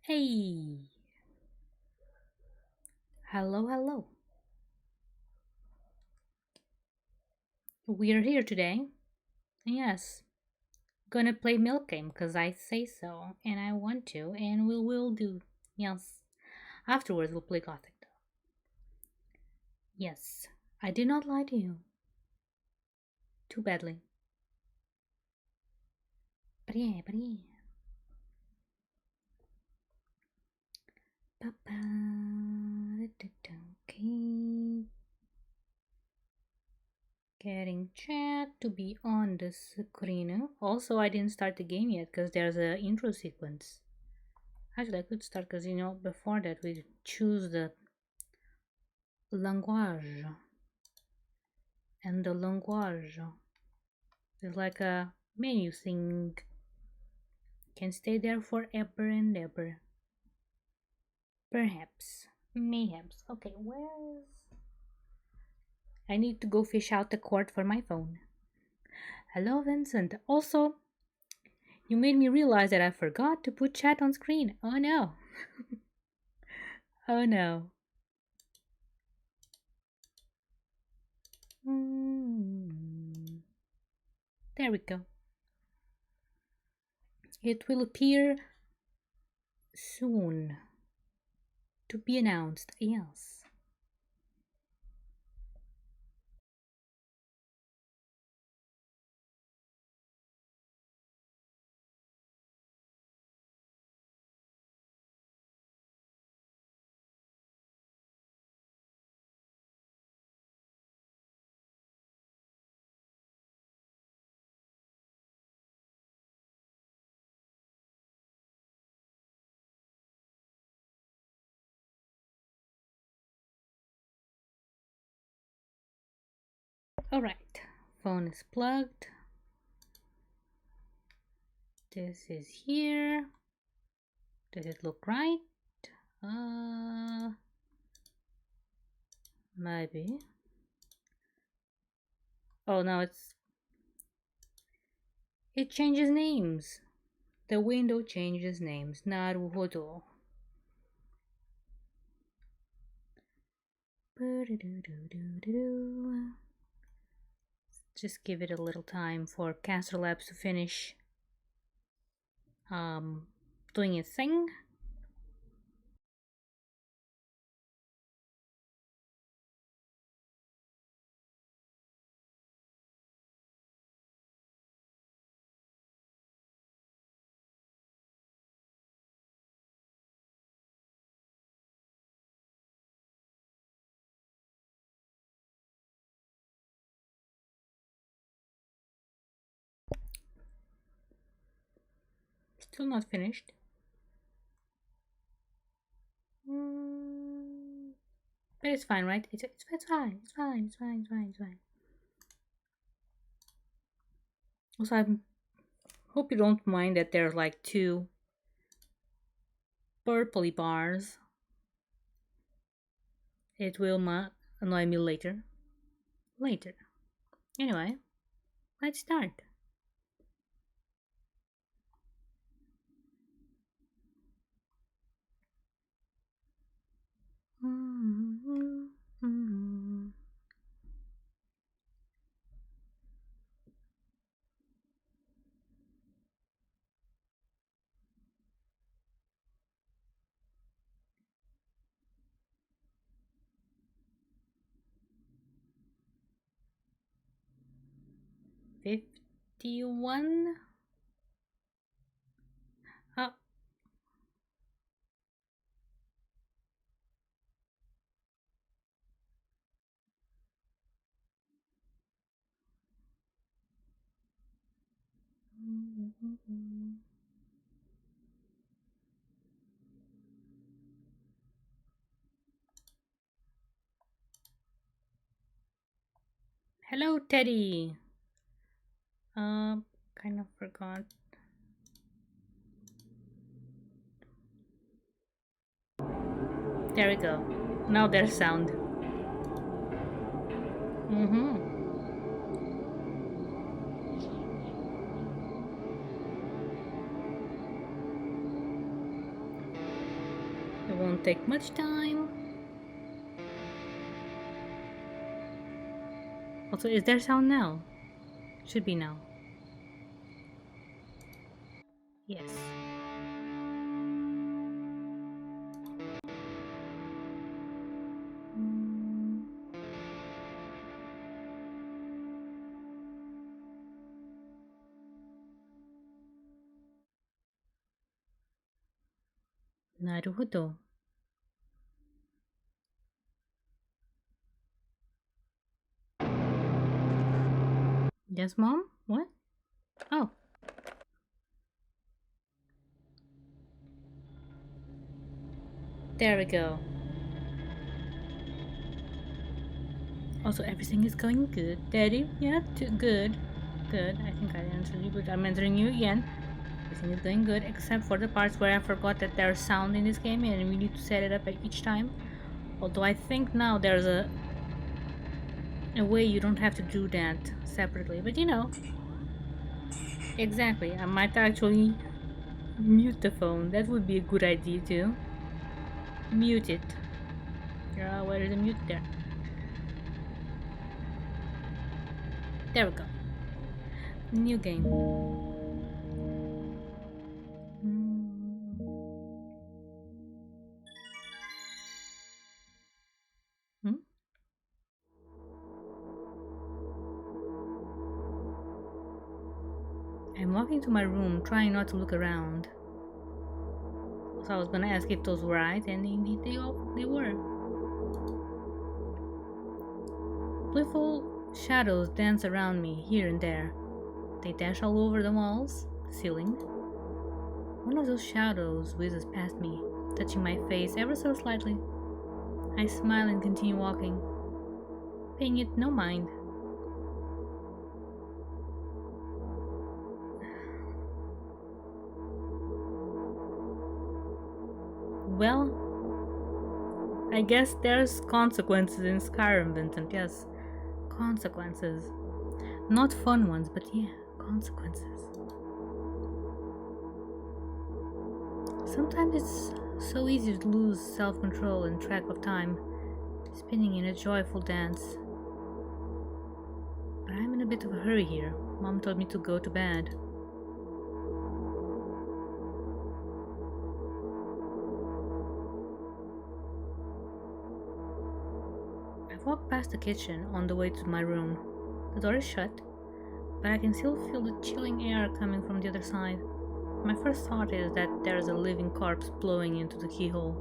Hey, hello, hello. We're here today. Yes, gonna play Milk Game because I say so and I want to, and we will do. Yes, afterwards we'll play Gothic. Yes, I did not lie to you. Too badly. But yeah, but yeah. Ba-ba, da-da-da, okay. Getting chat to be on the screen. Also, I didn't start the game yet because there's a intro sequence. Actually, I could start because before that we choose the language, and the language is like a menu thing, can stay there forever and ever. Perhaps, mayhaps. Okay, where's. I need to go fish out the cord for my phone. Hello, Vincent. Also, you made me realize that I forgot to put chat on screen. Oh no. Oh no. Mm. There we go. It will appear soon. To be announced, yes. Alright, phone is plugged. This is here. Does it look right? Maybe. Oh no, it changes names. The window changes names. Naruhodo. Just give it a little time for Caster Labs to finish um doing its thing. Still not finished. Mm, but it's fine, right? It's fine. It's fine. It's fine. It's fine. It's fine. Also, I hope you don't mind that there's like two purpley bars. It will annoy me later. Later. Anyway, let's start. Mm-hmm. 51. Oh. Hello, Teddy. Kind of forgot. There we go. Now there's sound. Mm-hmm. won't take much time. Also, is there sound now? Should be now. Yes. Naruhodo. Yes, Mom? What? Oh. There we go. Also, everything is going good. Daddy? Yeah, good. Good. I think I answered you, but I'm answering you again. Everything is going good, except for the parts where I forgot that there's sound in this game and we need to set it up at each time. Although I think now there's a way you don't have to do that separately. But you know, exactly. I might actually mute the phone. That would be a good idea too. Mute it. Where is the mute there? There we go. New game. Hmm? I'm walking to my room, trying not to look around. So I was gonna ask if those were right, and indeed they were. Playful shadows dance around me here and there. They dash all over the walls, the ceiling. One of those shadows whizzes past me, touching my face ever so slightly. I smile and continue walking, paying it no mind. Well, I guess there's consequences in Skyrim, Vincent. Yes, consequences. Not fun ones, but yeah, consequences. Sometimes it's so easy to lose self-control and track of time, spinning in a joyful dance. But I'm in a bit of a hurry here. Mom told me to go to bed. I walk past the kitchen on the way to my room. The door is shut, but I can still feel the chilling air coming from the other side. My first thought is that there is a living corpse blowing into the keyhole,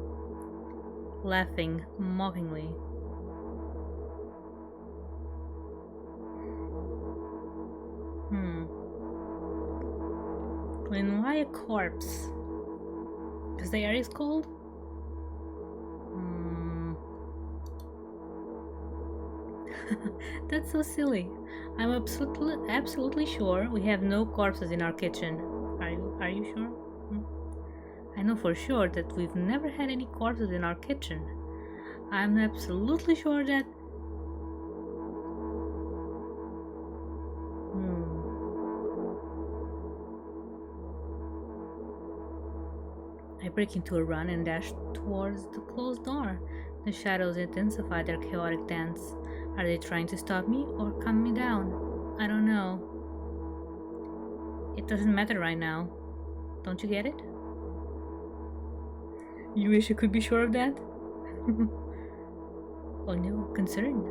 laughing mockingly. And why a corpse? Because the air is cold? That's so silly. I'm absolutely sure we have no corpses in our kitchen. Are you sure? I know for sure that we've never had any corpses in our kitchen. I'm absolutely sure that... I break into a run and dash towards the closed door. The shadows intensify their chaotic dance. Are they trying to stop me or calm me down? I don't know. It doesn't matter right now. Don't you get it? You wish you could be sure of that? Oh no, concerned.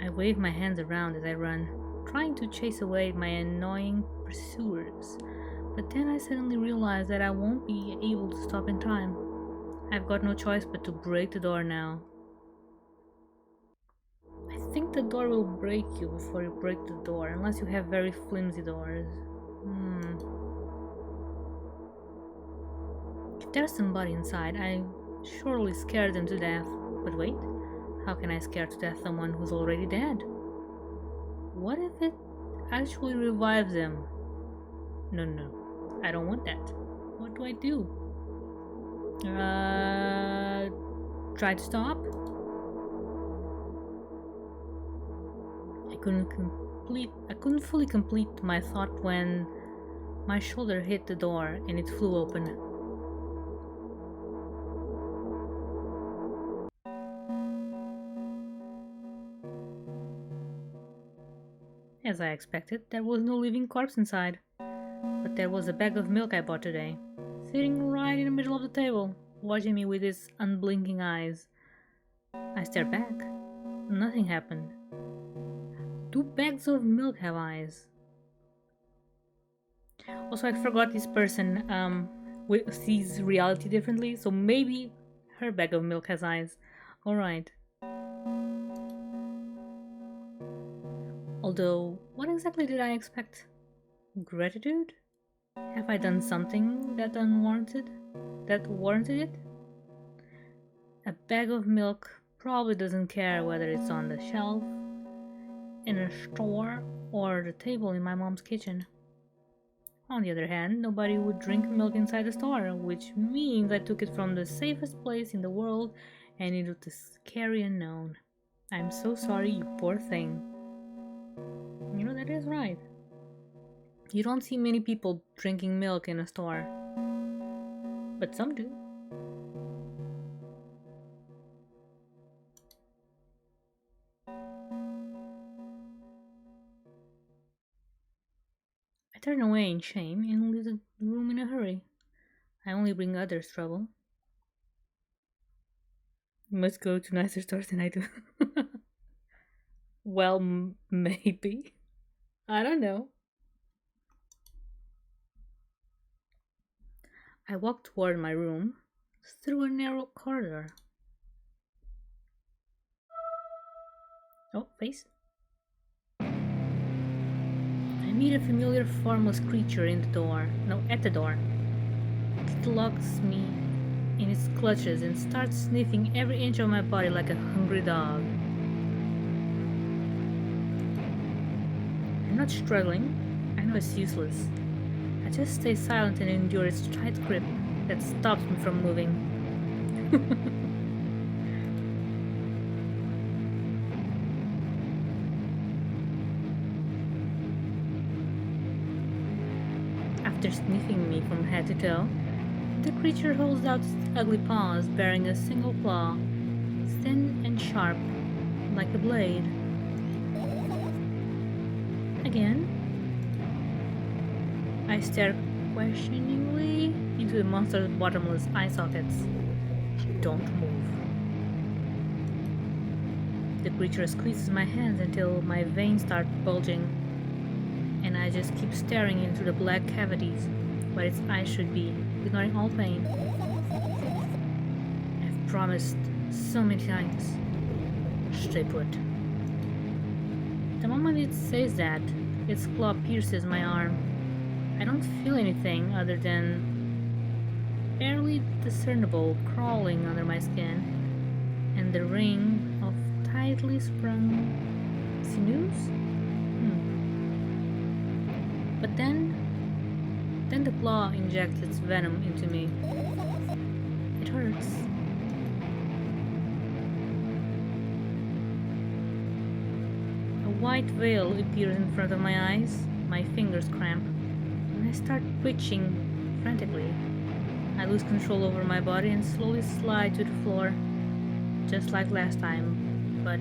I wave my hands around as I run, trying to chase away my annoying pursuers. But then I suddenly realize that I won't be able to stop in time. I've got no choice but to break the door now. I think the door will break you before you break the door, unless you have very flimsy doors. If there's somebody inside, I surely scare them to death. But wait, how can I scare to death someone who's already dead? What if it actually revives them? No, I don't want that. What do I do? Try to stop? I couldn't fully complete my thought when My shoulder hit the door and it flew open. As I expected, there was no living corpse inside. But there was a bag of milk I bought today, sitting right in the middle of the table, watching me with its unblinking eyes. I stared back. Nothing happened. Do bags of milk have eyes? Also, I forgot this person sees reality differently, so maybe her bag of milk has eyes. Alright. Although, what exactly did I expect? Gratitude? Have I done something that warranted it? A bag of milk probably doesn't care whether it's on the shelf, in a store, or the table in my mom's kitchen. On the other hand, nobody would drink milk inside the store, which means I took it from the safest place in the world and into the scary unknown. I'm so sorry, you poor thing. You know, that is right. You don't see many people drinking milk in a store, but some do. I turn away in shame and leave the room in a hurry. I only bring others trouble. You must go to nicer stores than I do. Well, maybe. I don't know. I walk toward my room through a narrow corridor. Oh, face. I meet a familiar formless creature at the door. It locks me in its clutches and starts sniffing every inch of my body like a hungry dog. I'm not struggling. I know it's useless. I just stay silent and endure its tight grip that stops me from moving. After sniffing me from head to toe, the creature holds out its ugly paws bearing a single claw, thin and sharp, like a blade. Again, I stare questioningly into the monster's bottomless eye sockets. Don't move. The creature squeezes my hands until my veins start bulging, and I just keep staring into the black cavities where its eyes should be, ignoring all pain. I've promised so many times. Stay put. The moment it says that, its claw pierces my arm. I don't feel anything other than barely discernible crawling under my skin and the ring of tightly sprung sinews. But then the claw injects its venom into me. It hurts. A white veil appears in front of my eyes, my fingers cramp, and I start twitching frantically. I lose control over my body and slowly slide to the floor, just like last time. But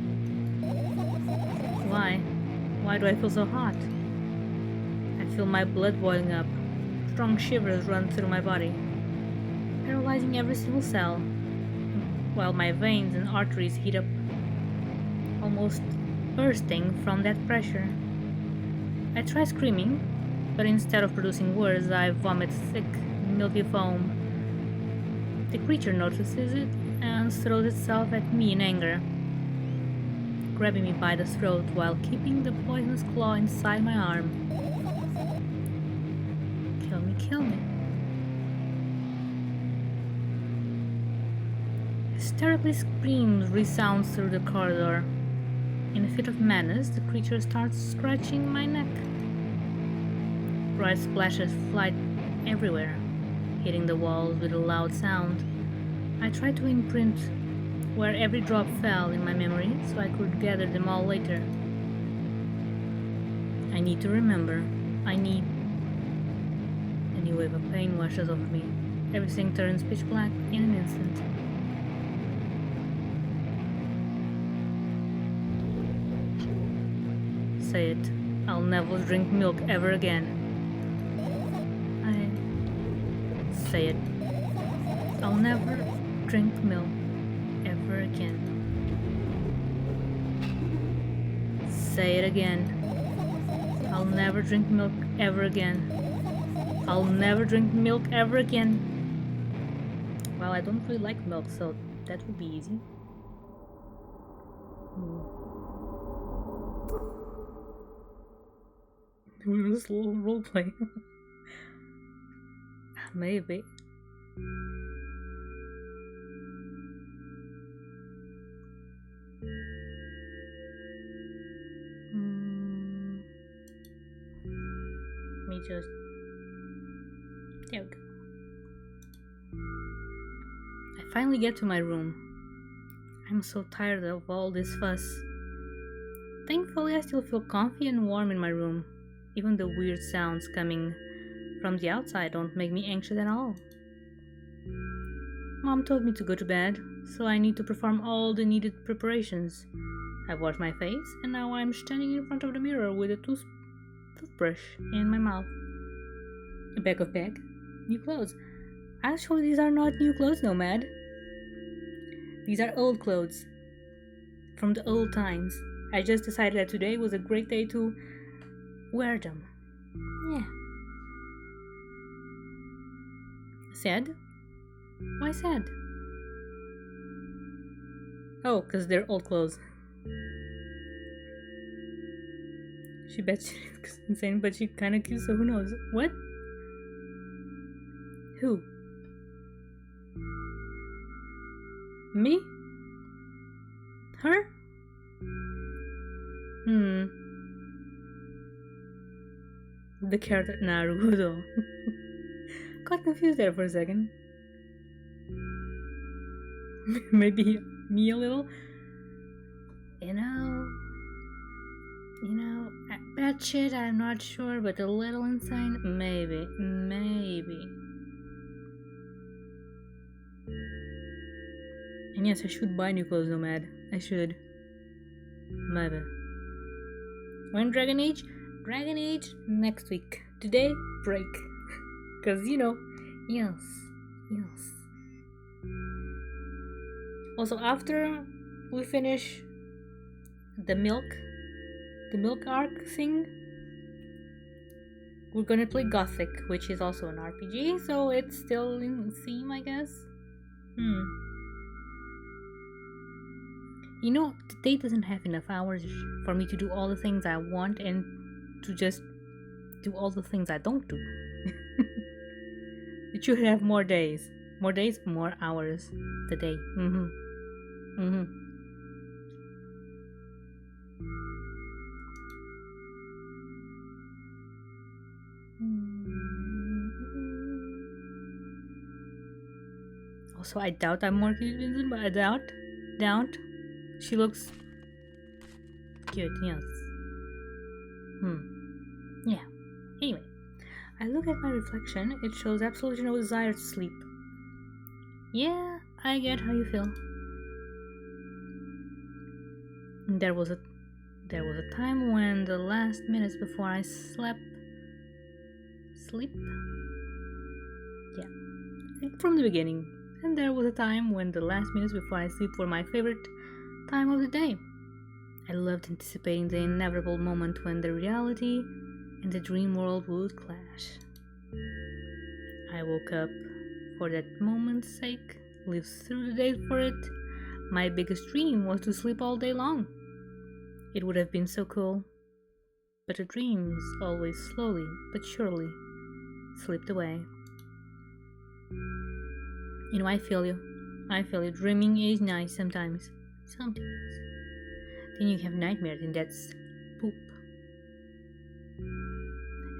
why? Why do I feel so hot? I feel my blood boiling up. Strong shivers run through my body, paralyzing every single cell, while my veins and arteries heat up, almost bursting from that pressure. I try screaming, but instead of producing words, I vomit thick, milky foam. The creature notices it and throws itself at me in anger, grabbing me by the throat while keeping the poisonous claw inside my arm. Kill me, kill me. Hysterically screams resound through the corridor. In a fit of madness, the creature starts scratching my neck. Bright splashes fly everywhere, hitting the walls with a loud sound. I try to imprint where every drop fell in my memory so I could gather them all later. I need to remember. I need wave of pain washes over me. Everything turns pitch black in an instant. Say it. I'll never drink milk ever again. Say it. I'll never drink milk ever again. Say it again. I'll never drink milk ever again. I'll never drink milk ever again. Well, I don't really like milk, so that would be easy. This little roleplay. Maybe. Let me just. There we go. I finally get to my room. I'm so tired of all this fuss. Thankfully, I still feel comfy and warm in my room. Even the weird sounds coming from the outside don't make me anxious at all. Mom told me to go to bed, so I need to perform all the needed preparations. I've washed my face, and now I'm standing in front of the mirror with a toothbrush in my mouth. A bag of new clothes. Actually, these are not new clothes, Nomad. These are old clothes. From the old times. I just decided that today was a great day to wear them. Yeah. Sad? Why sad? Oh, because they're old clothes. She bets she looks insane, but she kinda cute, so who knows? What? Who? Me? Her? The character Naruto. Got confused there for a second. Maybe me a little. You know, bad shit, I'm not sure, but a little insane, maybe. And yes, I should buy new clothes, Nomad. I should. Maybe. When Dragon Age? Dragon Age next week. Today, break. Cause yes. Also, after we finish the milk arc thing, we're gonna play Gothic, which is also an RPG, so it's still in theme, I guess. The day doesn't have enough hours for me to do all the things I want and to just do all the things I don't do. It should have more days, more hours. The day. Also, I doubt I'm more cute than Vincent, but I doubt. She looks cute, yes. Yeah. Anyway, I look at my reflection. It shows absolutely no desire to sleep. Yeah, I get how you feel. There was a time when the last minutes before I sleep? Yeah, from the beginning. And there was a time when the last minutes before I sleep were my favorite time of the day. I loved anticipating the inevitable moment when the reality and the dream world would clash. I woke up for that moment's sake, lived through the day for it. My biggest dream was to sleep all day long. It would have been so cool. But the dreams always slowly but surely slipped away. I feel you. Dreaming is nice sometimes. Then you have nightmares, and that's poop.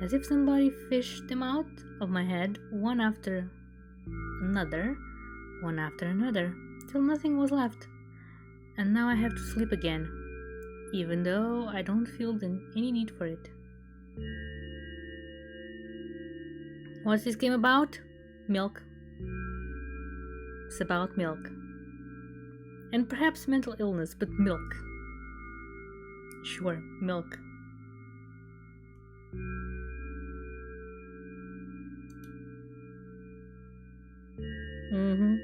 As if somebody fished them out of my head, one after another, till nothing was left. And now I have to sleep again, even though I don't feel any need for it. What's this game about? Milk. It's about milk. And perhaps mental illness, but milk. Sure, milk. Mm-hmm.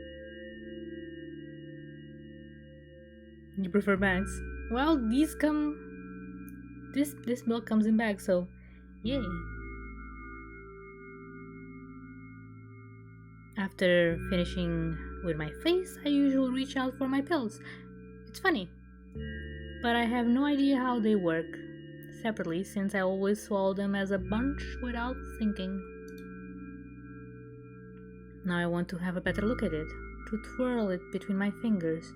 You prefer bags? Well, these come. This milk comes in bags, so yay. After finishing with my face, I usually reach out for my pills. It's funny, but I have no idea how they work separately since I always swallow them as a bunch without thinking. Now I want to have a better look at it, to twirl it between my fingers,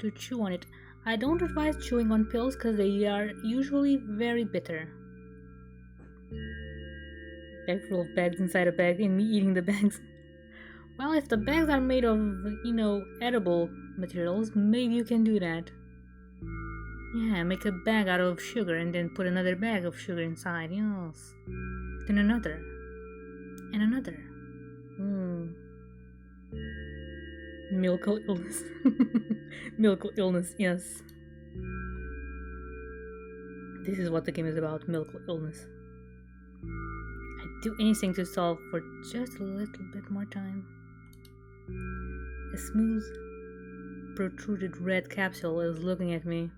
to chew on it. I don't advise chewing on pills because they are usually very bitter. Bag full of bags inside a bag and me eating the bags. Well, if the bags are made of, edible materials, maybe you can do that. Yeah, make a bag out of sugar and then put another bag of sugar inside, yes. Then another. And another. Milk illness. Milk illness, yes. This is what the game is about, milk illness. I'd do anything to solve for just a little bit more time. A smooth, protruded red capsule is looking at me.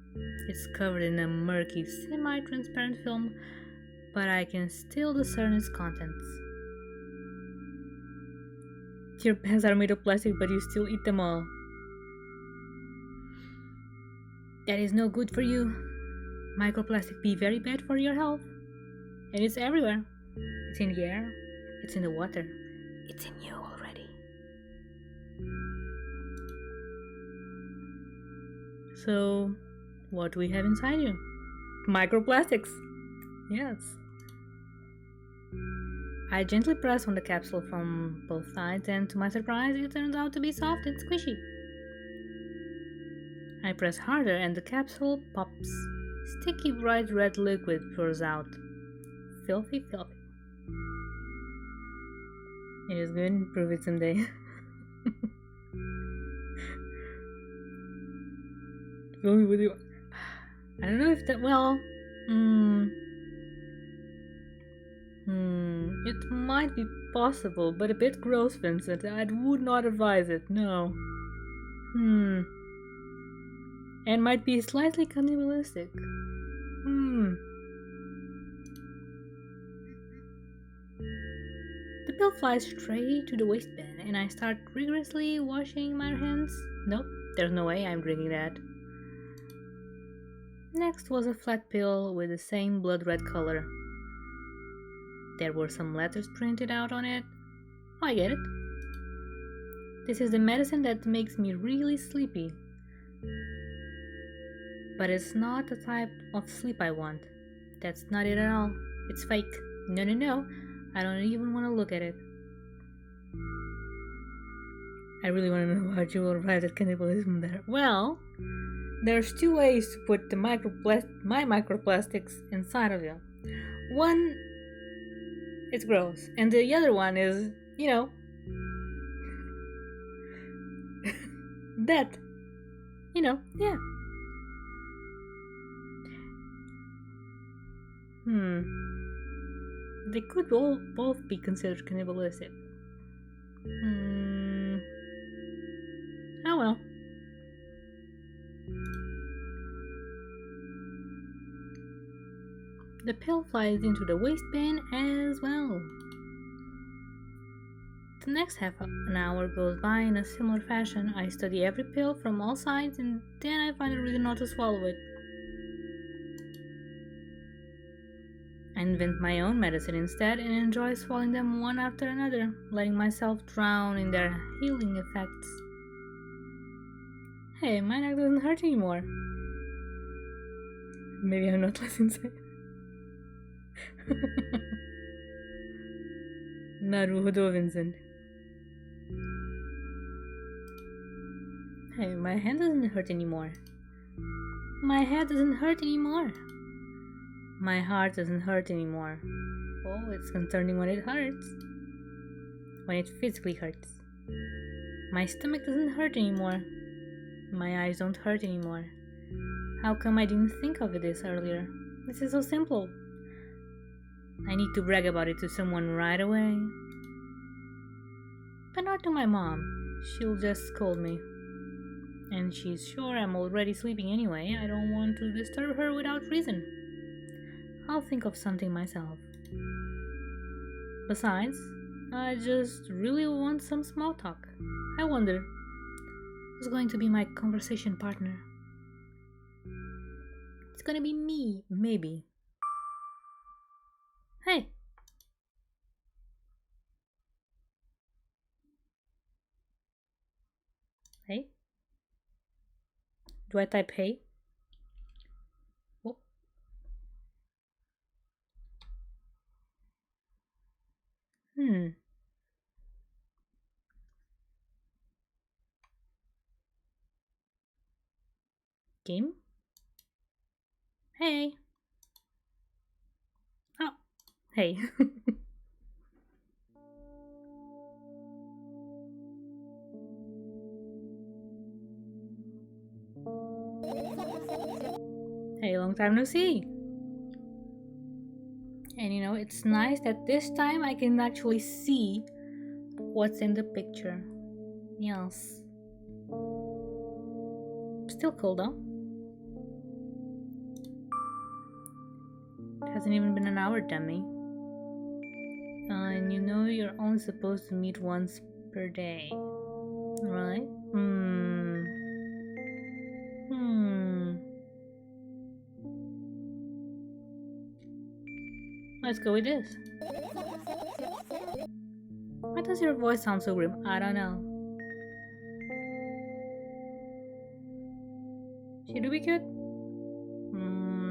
It's covered in a murky, semi-transparent film, but I can still discern its contents. Your bags are made of plastic, but you still eat them all. That is no good for you. Microplastic be very bad for your health. And it's everywhere. It's in the air. It's in the water. It's in you already. So, what do we have inside you? Microplastics. Yes. I gently press on the capsule from both sides, and to my surprise, it turns out to be soft and squishy. I press harder, and the capsule pops. Sticky bright red liquid pours out. Filthy, filthy. It is good. Prove it someday. Fill me with you. I don't know if that. Well. It might be possible, but a bit gross, Vincent. I would not advise it, no. And might be slightly cannibalistic. The pill flies straight to the waistband, and I start rigorously washing my hands. Nope, there's no way I'm drinking that. Next was a flat pill with the same blood red color. There were some letters printed out on it. Oh, I get it. This is the medicine that makes me really sleepy. But it's not the type of sleep I want. That's not it at all. It's fake. No. I don't even want to look at it. I really want to know how you arrived at cannibalism there. Well, there's two ways to put the my microplastics inside of you. One, it's gross, and the other one is, that, yeah. They could both be considered cannibalistic. Oh well. The pill flies into the waistband as well. The next half an hour goes by in a similar fashion. I study every pill from all sides, and then I find a reason not to swallow it. I invent my own medicine instead and enjoy swallowing them one after another, letting myself drown in their healing effects. Hey, my neck doesn't hurt anymore. Maybe I'm not less insane. Naruhodo, Vincent. Hey, my hand doesn't hurt anymore. My head doesn't hurt anymore. My heart doesn't hurt anymore. Oh, it's concerning when it hurts. when it physically hurts. My stomach doesn't hurt anymore. My eyes don't hurt anymore. How come I didn't think of this earlier? This is so simple. I need to brag about it to someone right away. But not to my mom. She'll just scold me. And she's sure I'm already sleeping anyway. I don't want to disturb her without reason. I'll think of something myself. Besides, I just really want some small talk. I wonder who's going to be my conversation partner. It's gonna be me, maybe. Hey! Hey? Do I type hey? Oh. Game? Hey! Oh, hey. Hey, long time no see. And you know, it's nice that this time I can actually see what's in the picture. Yes. Still cold though. It hasn't even been an hour, dummy. And you know you're only supposed to meet once per day. Right? Let's go with this. Why does your voice sound so grim? I don't know. Should we good?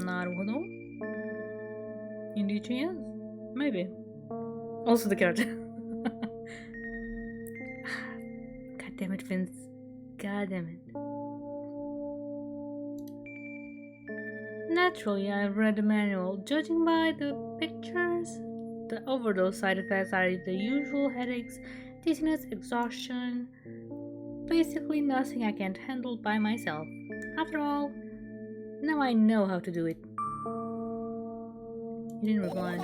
나루호도? Indeed she is. Maybe. Also the carrot. God damn it, Vince. God damn it. Naturally, I've read the manual. Judging by the pictures, the overdose side effects are the usual headaches, dizziness, exhaustion. Basically nothing I can't handle by myself. After all, now I know how to do it. You didn't reply.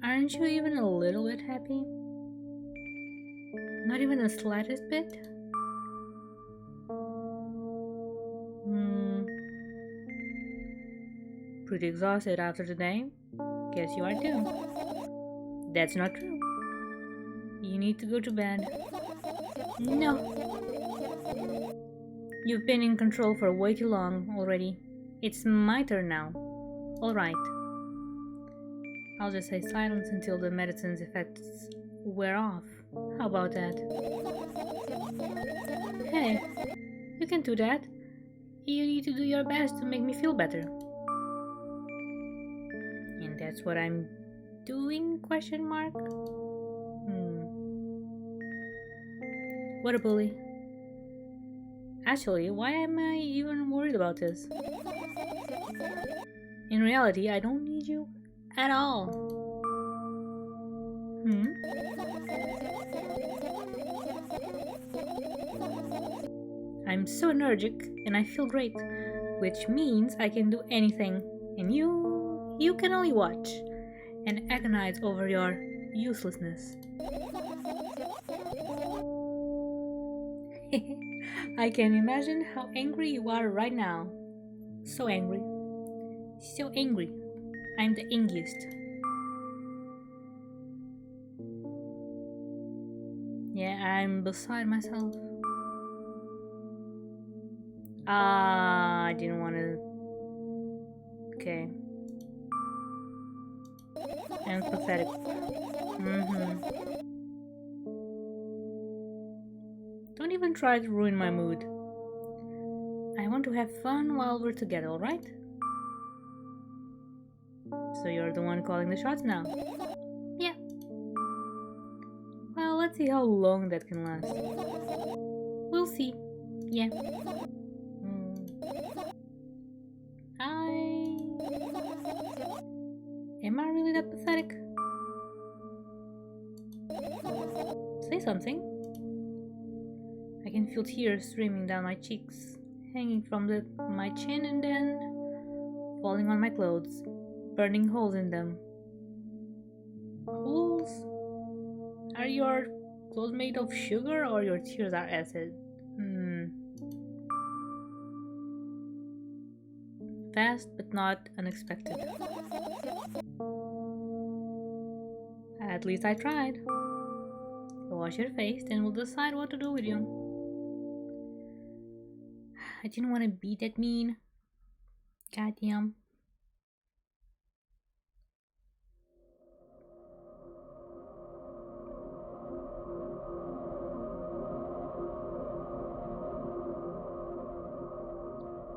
Aren't you even a little bit happy? Not even the slightest bit? Pretty exhausted after the day? Guess you are too. That's not true. You need to go to bed. No. You've been in control for way too long already. It's my turn now. Alright. I'll just say silence until the medicine's effects wear off. How about that? Hey, you can do that. You need to do your best to make me feel better. And that's what I'm doing? Question mark? What a bully. Actually, why am I even worried about this? In reality, I don't need you at all. I'm so energetic and I feel great, which means I can do anything, and you can only watch and agonize over your uselessness. I can imagine how angry you are right now. So angry. So angry. I'm the angriest. Yeah, I'm beside myself. I didn't want to. Okay. I'm pathetic. Don't even try to ruin my mood. I want to have fun while we're together, alright? So you're the one calling the shots now? Yeah. Well, let's see how long that can last. We'll see. Yeah. Am I really that pathetic? something. I can feel tears streaming down my cheeks, hanging from my chin and then falling on my clothes, burning holes in them. Holes? Are your clothes made of sugar or your tears are acid? Fast but not unexpected. At least I tried. Wash your face, then we'll decide what to do with you. I didn't want to be that mean. Goddamn.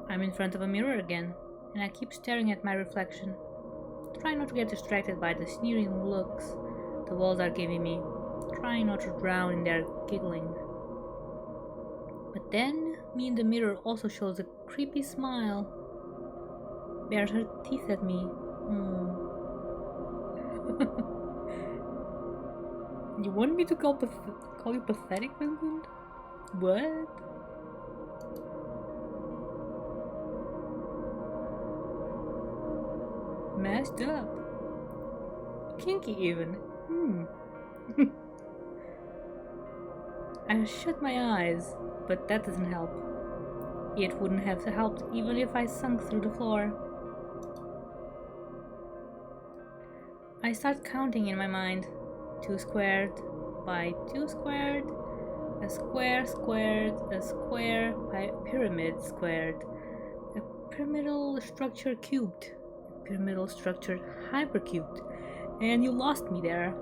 I'm in front of a mirror again, and I keep staring at my reflection. Trying not to get distracted by the sneering looks the walls are giving me. Trying not to drown in their giggling. But then, me in the mirror also shows a creepy smile. Bares her teeth at me. You want me to call you pathetic, Vincent? What? Messed up. Kinky even. I shut my eyes, but that doesn't help. It wouldn't have helped even if I sunk through the floor. I start counting in my mind. 2 squared by 2 squared, a square squared, a square by pyramid squared, a pyramidal structure cubed, a pyramidal structure hypercubed, and you lost me there.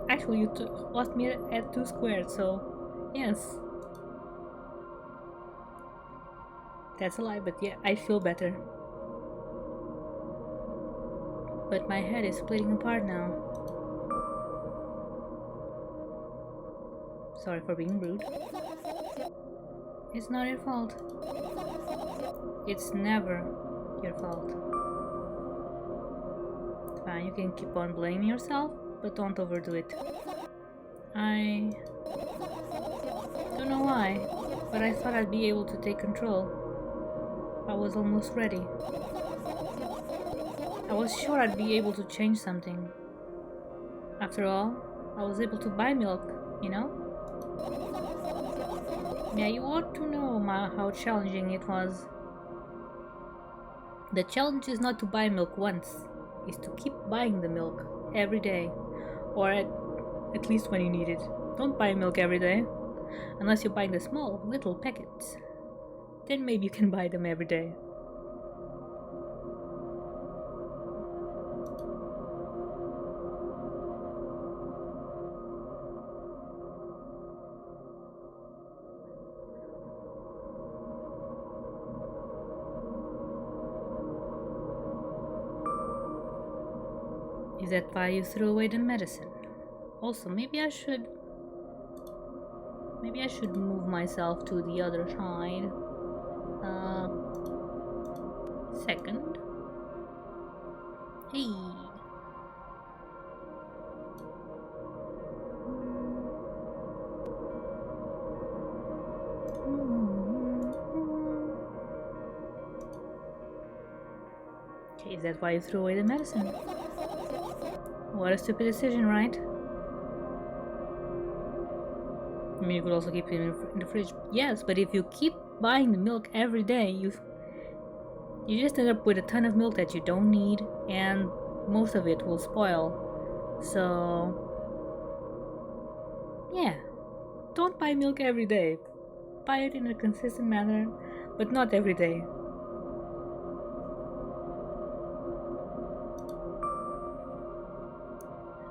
Actually, you lost me at 2 squared, so yes. That's a lie, but yeah, I feel better. But my head is splitting apart now. Sorry for being rude. It's not your fault. It's never your fault. Fine, you can keep on blaming yourself, but don't overdo it. I don't know why, but I thought I'd be able to take control. I was almost ready. I was sure I'd be able to change something. After all, I was able to buy milk, you know? Yeah, you ought to know how challenging it was. The challenge is not to buy milk once, it's to keep buying the milk every day, or at least when you need it. Don't buy milk every day, unless you're buying the small, little packets. Then maybe you can buy them every day. Is that why you threw away the medicine? Also, maybe I should move myself to the other side. Second. Hey. Okay, is that why you threw away the medicine? What a stupid decision, right? I mean, you could also keep it in the fridge. Yes, but if you keep buying the milk every day, you just end up with a ton of milk that you don't need, and most of it will spoil. So, yeah, don't buy milk every day. Buy it in a consistent manner, but not every day.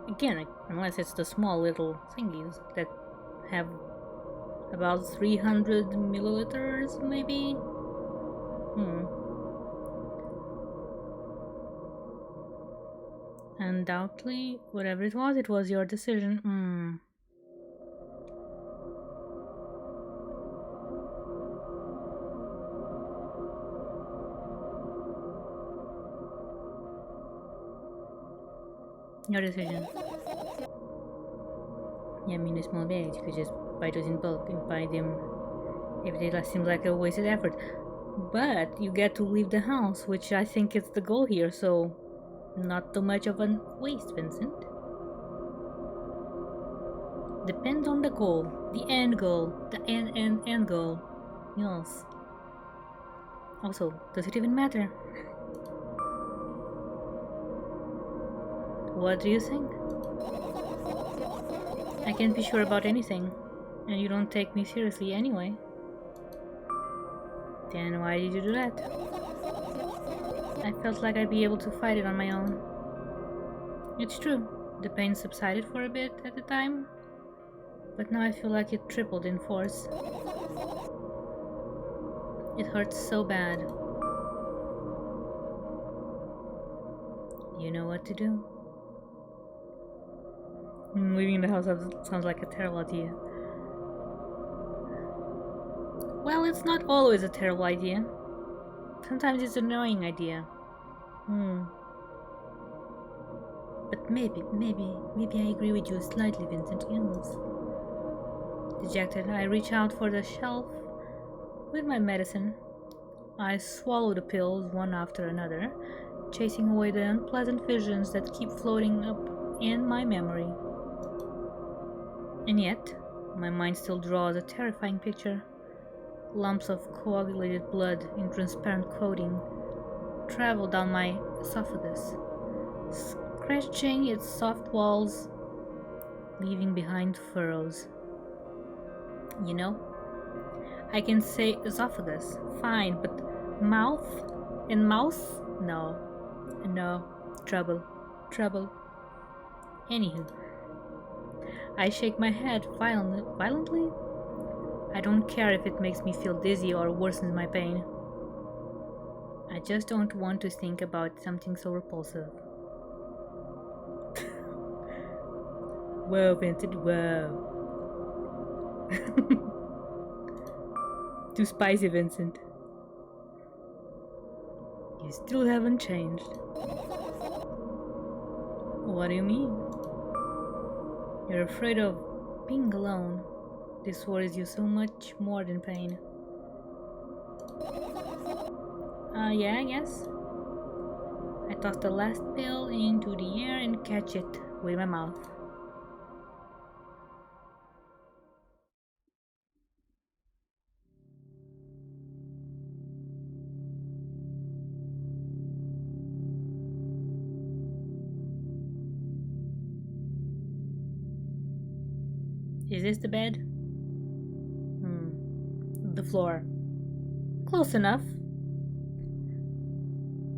Again, unless it's the small little thingies that have about 300 milliliters, maybe? Undoubtedly, whatever it was your decision. Your decision. Yeah, I mean, a small bag. You could just buy those in bulk and buy them if they seem like a wasted effort. But you get to leave the house, which I think is the goal here, so not too much of a waste, Vincent. Depends on the goal, the end goal, the end goal. Yes. Also, does it even matter? What do you think? I can't be sure about anything, and you don't take me seriously anyway. Then why did you do that? I felt like I'd be able to fight it on my own. It's true, the pain subsided for a bit at the time, but now I feel like it tripled in force. It hurts so bad. You know what to do. Leaving the house sounds like a terrible idea. Well, it's not always a terrible idea. Sometimes it's an annoying idea. But maybe I agree with you slightly, Vincent. Yes. Dejected, I reach out for the shelf with my medicine. I swallow the pills one after another, chasing away the unpleasant visions that keep floating up in my memory. And yet, my mind still draws a terrifying picture. Lumps of coagulated blood in transparent coating travel down my esophagus, scratching its soft walls, leaving behind furrows. You know, I can say esophagus, fine, but mouth and mouth? No, trouble. Anywho, I shake my head violently. I don't care if it makes me feel dizzy or worsens my pain. I just don't want to think about something so repulsive. Whoa, Vincent, whoa. Too spicy, Vincent. You still haven't changed. What do you mean? You're afraid of being alone. This worries you so much more than pain. Yeah, I guess. I toss the last pill into the air and catch it with my mouth. Is this the bed? The floor. Close enough.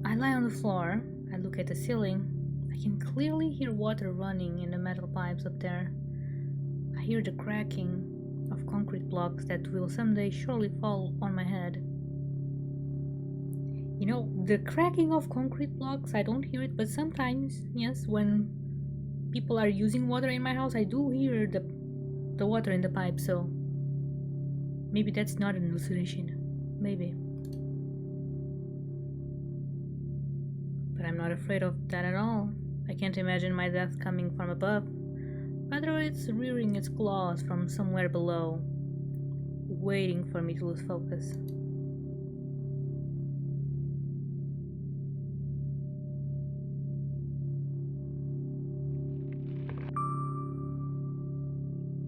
I lie on the floor. I look at the ceiling. I can clearly hear water running in the metal pipes up there. I hear the cracking of concrete blocks that will someday surely fall on my head. You know, the cracking of concrete blocks, I don't hear it, but sometimes, yes, when people are using water in my house, I do hear the water in the pipe, so maybe that's not an hallucination. Maybe. But I'm not afraid of that at all. I can't imagine my death coming from above. Rather, it's rearing its claws from somewhere below, waiting for me to lose focus.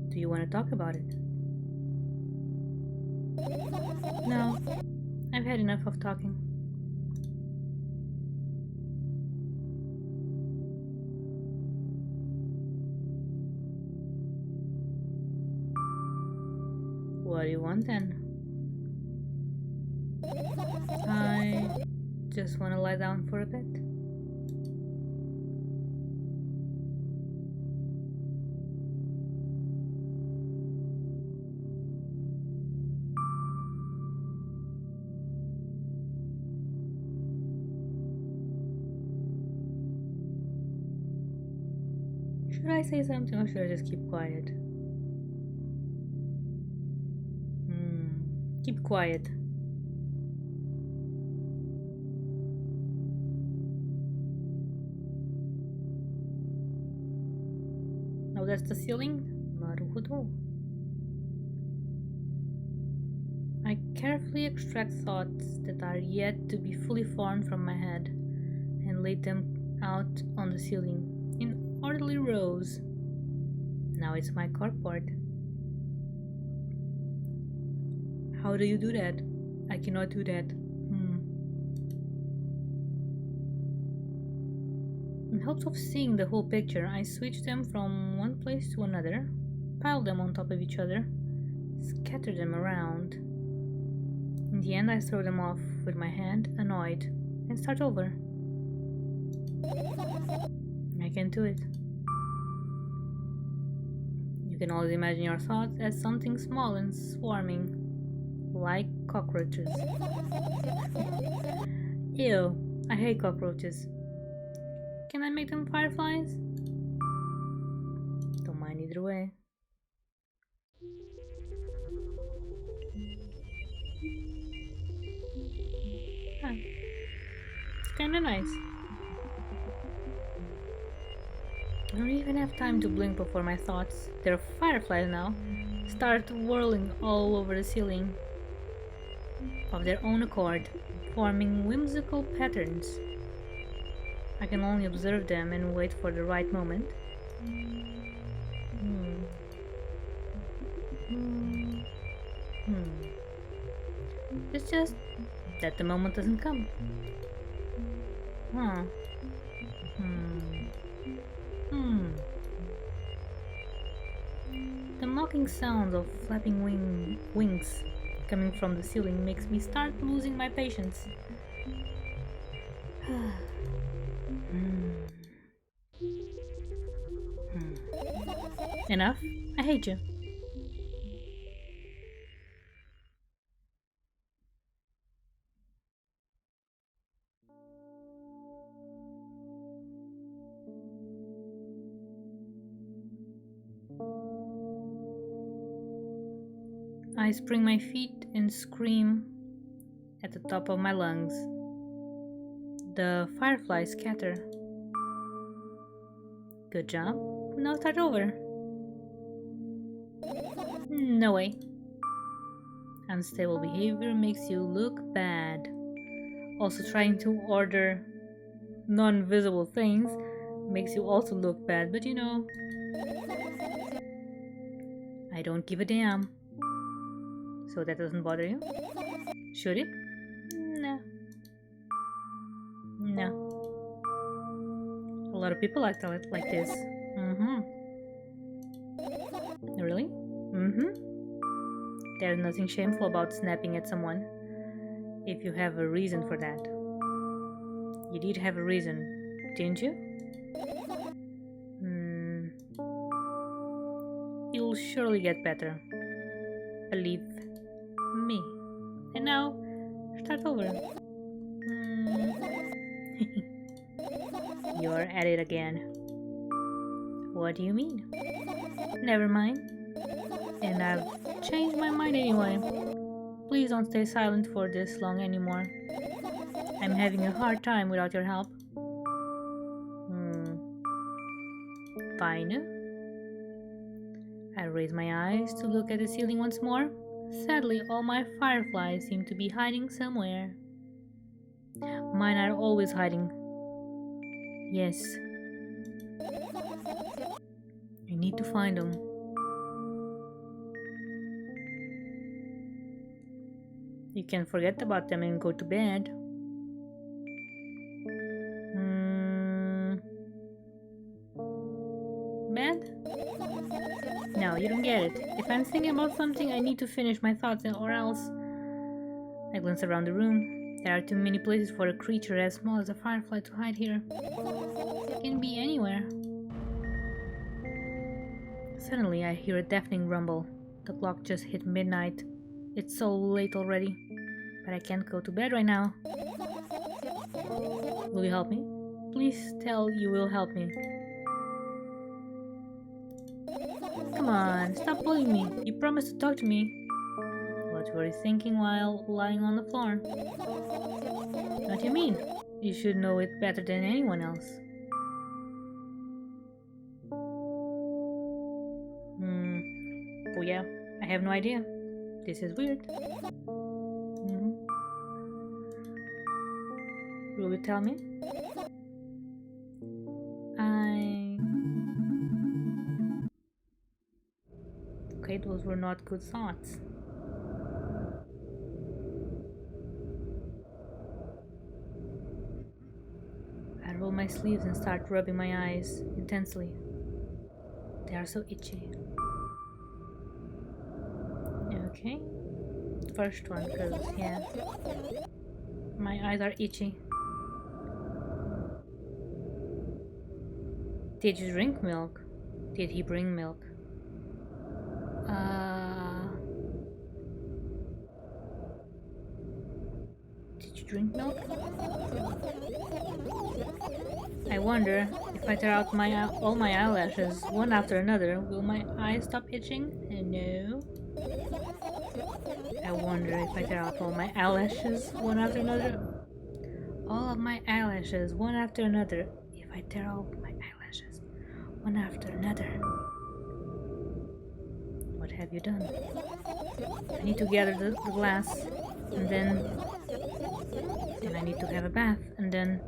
Do you want to talk about it? No, I've had enough of talking. What do you want then? I just want to lie down for a bit. Should I say something or should I just keep quiet? Keep quiet. Oh, that's the ceiling? Naruhodo. I carefully extract thoughts that are yet to be fully formed from my head and lay them out on the ceiling in orderly rows. Now it's my corkboard. How do you do that? I cannot do that. In hopes of seeing the whole picture, I switch them from one place to another, pile them on top of each other, scatter them around. In the end, I throw them off with my hand, annoyed, and start over. I can do it. You can always imagine your thoughts as something small and swarming, like cockroaches. Ew, I hate cockroaches. Can I make them fireflies? Don't mind either way. Huh. It's kinda nice. I don't even have time to blink before my thoughts, they're fireflies now, start whirling all over the ceiling of their own accord, forming whimsical patterns. I can only observe them and wait for the right moment. It's just that the moment doesn't come. Huh. The mocking sounds of flapping wings coming from the ceiling makes me start losing my patience. Enough? I hate you. I spring my feet and scream at the top of my lungs. The fireflies scatter. Good job. Now start over. No way. Unstable behavior makes you look bad. Also, trying to order non-visible things makes you also look bad, but you know, I don't give a damn. So that doesn't bother you? Should it? No. No. A lot of people act like this. Really? There's nothing shameful about snapping at someone if you have a reason for that. You did have a reason, didn't you? You'll surely get better. Believe me. And now, start over. You're at it again. What do you mean? Never mind. And I've changed my mind anyway. Please don't stay silent for this long anymore. I'm having a hard time without your help. Fine. I raise my eyes to look at the ceiling once more. Sadly, all my fireflies seem to be hiding somewhere. Mine are always hiding. Yes. I need to find them. You can forget about them and go to bed. Bed? No, you don't get it. If I'm thinking about something, I need to finish my thoughts or else. I glance around the room. There are too many places for a creature as small as a firefly to hide here. It can be anywhere. Suddenly, I hear a deafening rumble. The clock just hit midnight. It's so late already. But I can't go to bed right now. Will you help me? Please tell you will help me. Come on, stop bullying me. You promised to talk to me. What were you thinking while lying on the floor? What do you mean? You should know it better than anyone else. Oh yeah, I have no idea. This is weird. Will you tell me? Okay, those were not good thoughts. I roll my sleeves and start rubbing my eyes intensely. They are so itchy. Okay. First one, because, yeah. My eyes are itchy. Did you drink milk? Did he bring milk? Did you drink milk? I wonder if I tear out all my eyelashes one after another, will my eyes stop itching? No. I wonder if I tear out all my eyelashes one after another. All of my eyelashes one after another. If I tear out my eyelashes one after another. What have you done? I need to gather the glass, and then I need to have a bath, and then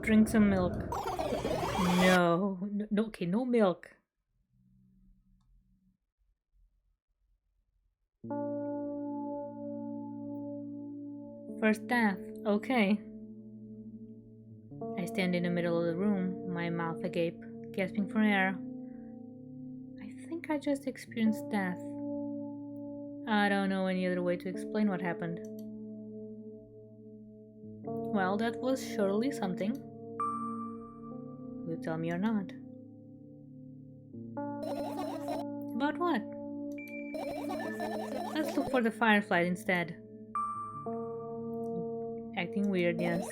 drink some milk. No, okay, no milk. First bath, okay. I stand in the middle of the room, my mouth agape, gasping for air. I think I just experienced death. I don't know any other way to explain what happened. Well, that was surely something. Will you tell me or not? About what? Let's look for the fireflies instead. Acting weird, yes.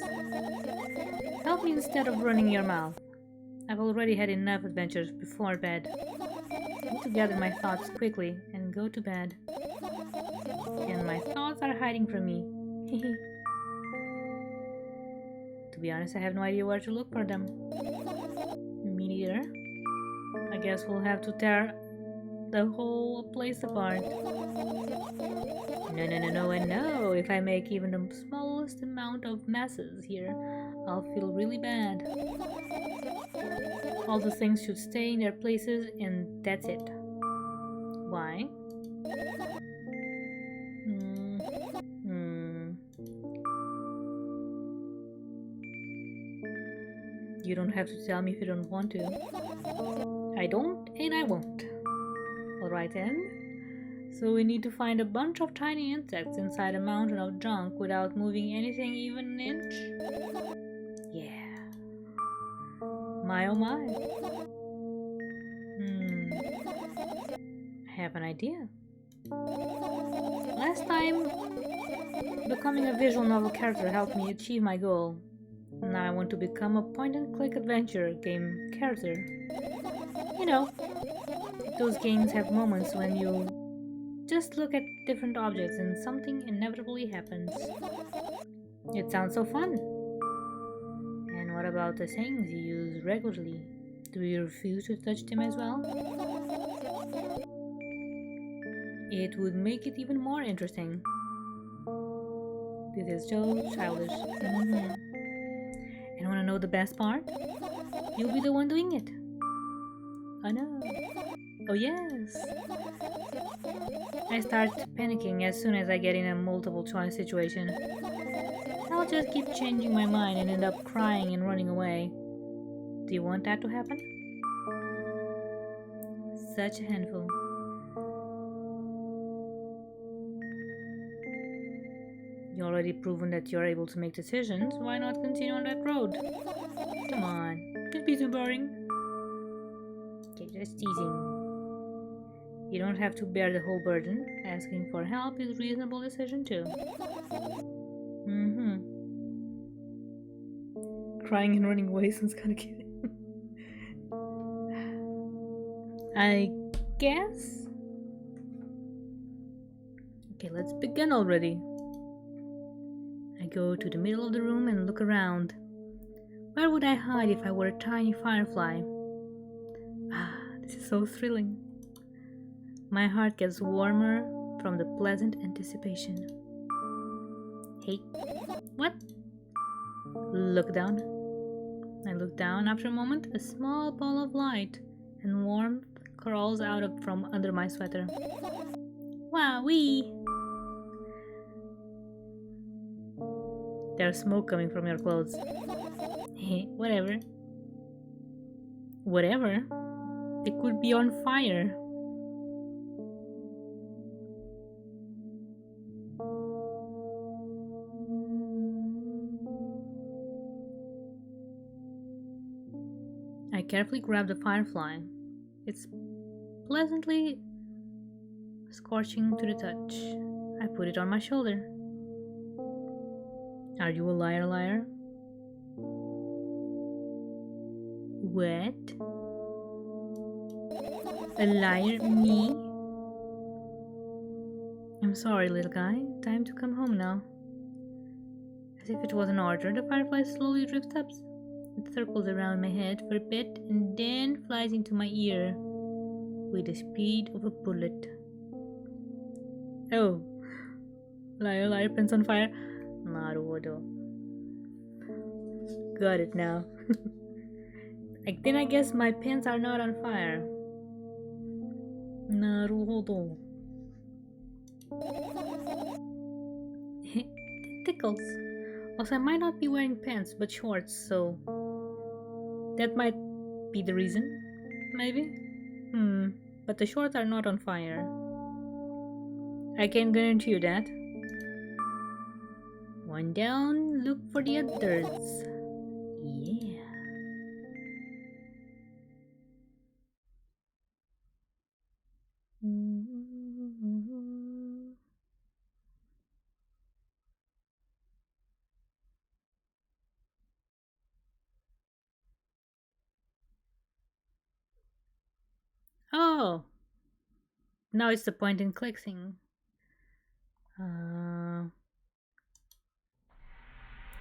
Help me instead of running your mouth. I've already had enough adventures before bed. I need to gather my thoughts quickly and go to bed. And my thoughts are hiding from me. To be honest, I have no idea where to look for them. Me neither. I guess we'll have to tear the whole place apart. No, and no. If I make even the smallest amount of messes here, I'll feel really bad. All the things should stay in their places, and that's it. Why? You don't have to tell me if you don't want to. I don't, and I won't. Alright then. So we need to find a bunch of tiny insects inside a mountain of junk without moving anything even an inch? Yeah. My oh my. I have an idea. Last time, becoming a visual novel character helped me achieve my goal. Now I want to become a point-and-click adventure game character. You know, those games have moments when you just look at different objects and something inevitably happens. It sounds so fun. And what about the things you use regularly? Do you refuse to touch them as well? It would make it even more interesting. This is so childish. And wanna know the best part? You'll be the one doing it. Oh no. Oh yes. I start panicking as soon as I get in a multiple choice situation. I'll just keep changing my mind and end up crying and running away. Do you want that to happen? Such a handful. You already proven that you're able to make decisions. Why not continue on that road? Come on, don't be too boring. Okay, just teasing. You don't have to bear the whole burden. Asking for help is a reasonable decision too. Crying and running away sounds kind of cute. I guess. Okay, let's begin already. I go to the middle of the room and look around. Where would I hide if I were a tiny firefly? Ah, This is so thrilling. My heart gets warmer from the pleasant anticipation. Hey, what? Look down. I look down. After a moment, a small ball of light and warmth crawls out from under my sweater. Wowee! There's smoke coming from your clothes. Hey, whatever. Whatever? They could be on fire. I carefully grab the firefly. It's pleasantly scorching to the touch. I put it on my shoulder. Are you a liar, liar? What? A liar? Me? I'm sorry, little guy. Time to come home now. As if it was an order, the firefly slowly drifts up. It circles around my head for a bit and then flies into my ear with the speed of a bullet. Oh, liar, liar, pants on fire. Naruhodo. Got it now. Then I guess my pants are not on fire. Naruhodo. It tickles. Also, I might not be wearing pants but shorts, so that might be the reason. Maybe? But the shorts are not on fire. I can guarantee you that. One down, look for the others. Yeah. Oh! Now it's the point and click thing.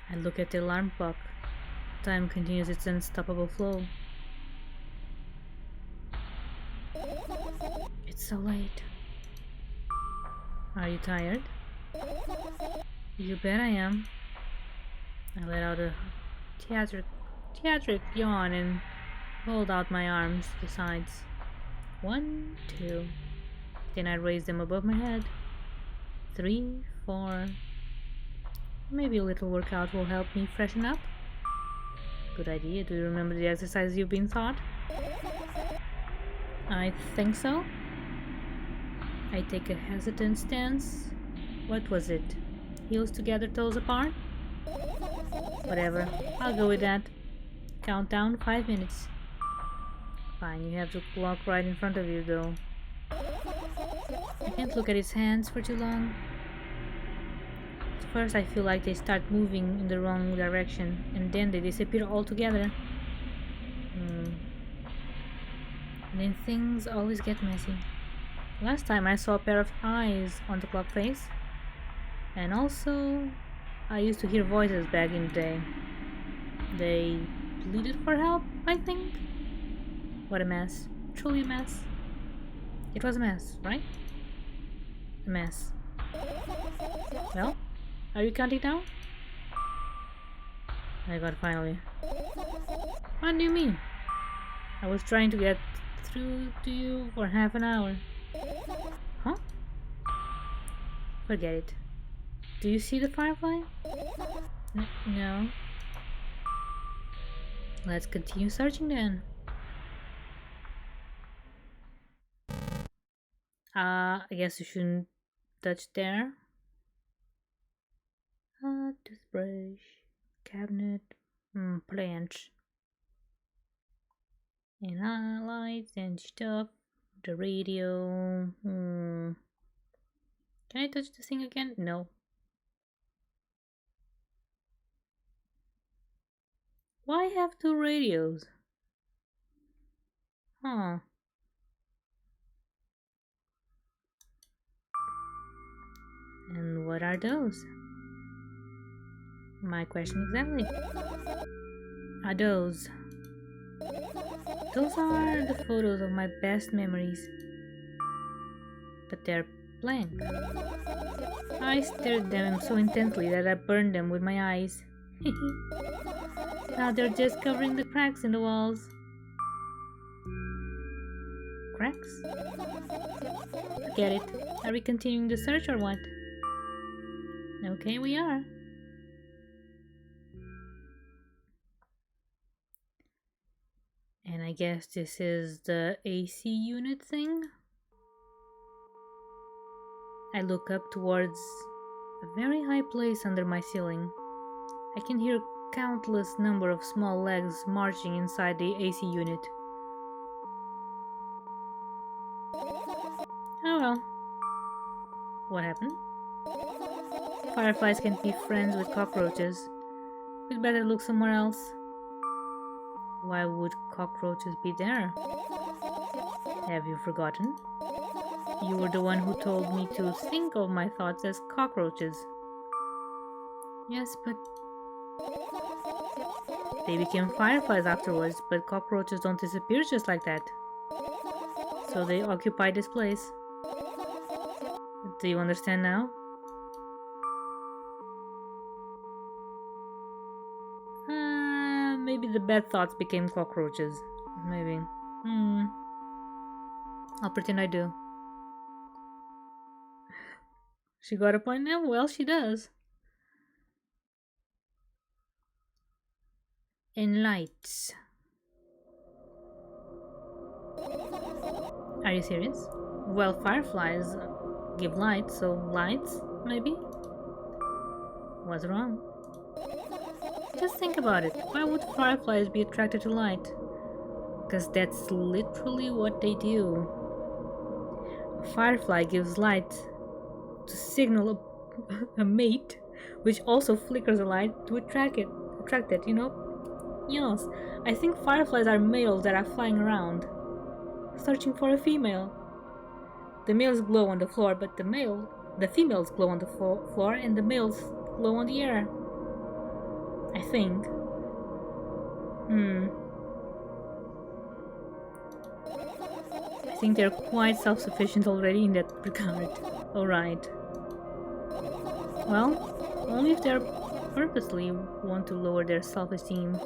I look at the alarm clock. Time continues its unstoppable flow. It's so late. Are you tired? You bet I am. I let out a theatric yawn and rolled out my arms to the sides. 1, 2. Then I raised them above my head. 3, 4. Maybe a little workout will help me freshen up. Good idea. Do you remember the exercise you've been taught? I think so. I take a hesitant stance. What was it? Heels together, toes apart? Whatever. I'll go with that. Countdown 5 minutes. Fine, you have the clock right in front of you though. I can't look at his hands for too long. At first I feel like they start moving in the wrong direction and then they disappear altogether. And then things always get messy. Last time I saw a pair of eyes on the clock face. And also, I used to hear voices back in the day. They pleaded for help, I think. What a mess. Truly a mess. It was a mess, right? A mess. Well, are you counting down? My god, finally. What do you mean? I was trying to get through to you for half an hour. Huh? Forget it. Do you see the firefly? No. Let's continue searching then. I guess you shouldn't touch there. Toothbrush, cabinet, plant, and lights and stuff. The radio. Can I touch the thing again? No. Why have 2 radios? Huh. And what are those? My question exactly. Are those Those are the photos of my best memories, but they're blank. I stared at them so intensely that I burned them with my eyes. Now they're just covering the cracks in the walls. Cracks? Forget it. Are we continuing the search or what? Okay, we are. And I guess this is the AC unit thing? I look up towards a very high place under my ceiling. I can hear countless number of small legs marching inside the AC unit. Oh well. What happened? Fireflies can't be friends with cockroaches. We'd better look somewhere else. Why would cockroaches be there? Have you forgotten? You were the one who told me to think of my thoughts as cockroaches. Yes, but they became fireflies afterwards, but cockroaches don't disappear just like that. So they occupy this place. Do you understand now? Maybe the bad thoughts became cockroaches. Maybe. I'll pretend I do. She got a point now? Well, she does. And lights. Are you serious? Well, fireflies give light, so lights, maybe? What's wrong? Just think about it. Why would fireflies be attracted to light? Because that's literally what they do. A firefly gives light to signal a mate, which also flickers a light to attract it, you know? Yes, I think fireflies are males that are flying around, searching for a female. The males glow on the floor, but the females glow on the floor, and the males glow on the air. I think. I think they're quite self-sufficient already in that regard. Alright. Well, only if they're purposely want to lower their self-esteem.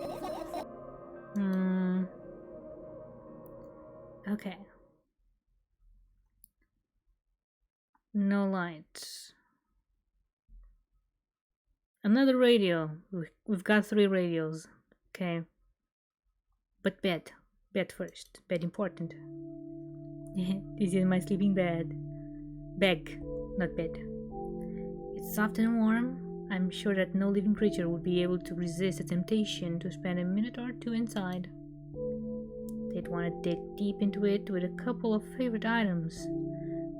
Okay. No lights. Another radio. We've got 3 radios. Okay. But bed. Bed first. Bed important. This is my sleeping bed. Bag, not bed. It's soft and warm. I'm sure that no living creature would be able to resist the temptation to spend a minute or two inside. They'd want to dig deep into it with a couple of favorite items.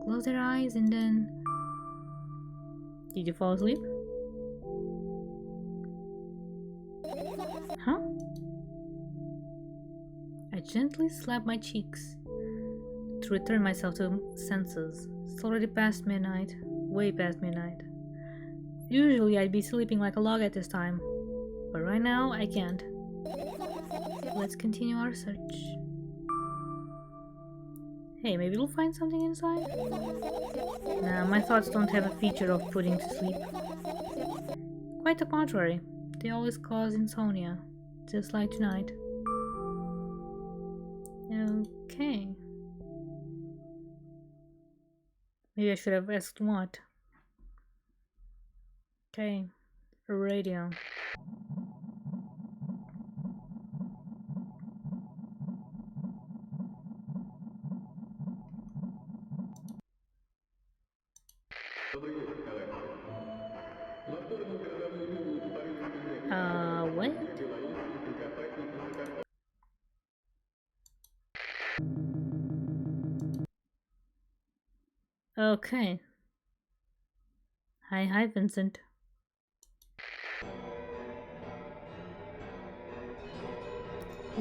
Close their eyes and then... Did you fall asleep? Huh? I gently slap my cheeks to return myself to senses. It's already past midnight. Way past midnight. Usually I'd be sleeping like a log at this time, but right now I can't. Let's continue our search. Hey, maybe we'll find something inside? Nah, my thoughts don't have a feature of putting to sleep. Quite the contrary. They always cause insomnia, just like tonight. Okay. Maybe I should have asked what. Okay, a radio. What? Okay. Hi, Vincent.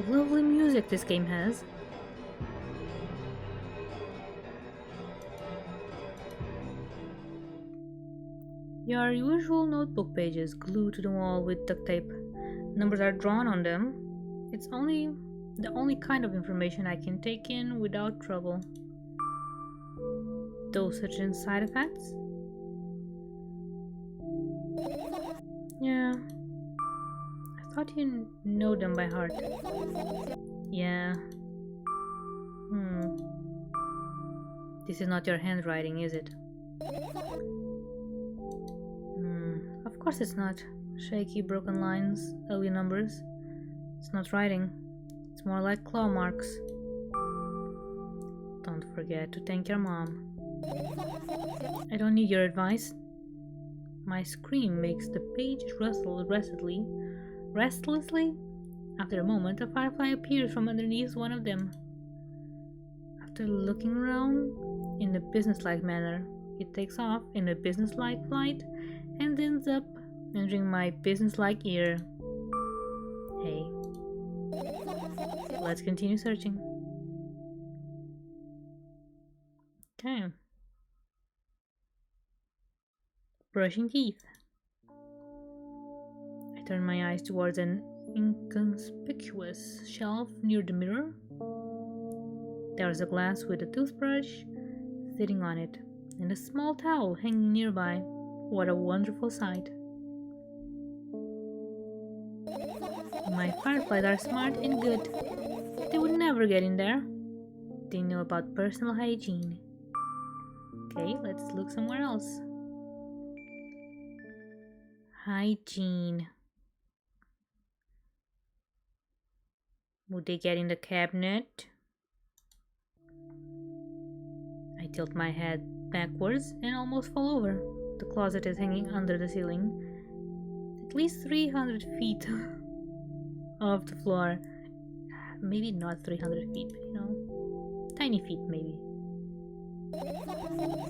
Lovely music this game has. Your usual notebook pages glued to the wall with duct tape. Numbers are drawn on them. It's only The only kind of information I can take in without trouble. Dosage and side effects? Yeah, I thought you know them by heart. Yeah. This is not your handwriting, is it? Of course it's not. Shaky, broken lines, ugly numbers. It's not writing. It's more like claw marks. Don't forget to thank your mom. I don't need your advice. My scream makes the page rustle restlessly. After a moment, a firefly appears from underneath one of them. After looking around in a businesslike manner, it takes off in a businesslike flight and ends up entering my businesslike ear. Hey, let's continue searching. Okay. Brushing teeth. I turn my eyes towards an inconspicuous shelf near the mirror. There's a glass with a toothbrush sitting on it, and a small towel hanging nearby. What a wonderful sight. My fireflies are smart and good. They would never get in there. They know about personal hygiene. Okay, let's look somewhere else. Hygiene. Would they get in the cabinet? I tilt my head backwards and almost fall over. The closet is hanging under the ceiling, at least 300 feet off the floor. Maybe not 300 feet, but you know, tiny feet maybe.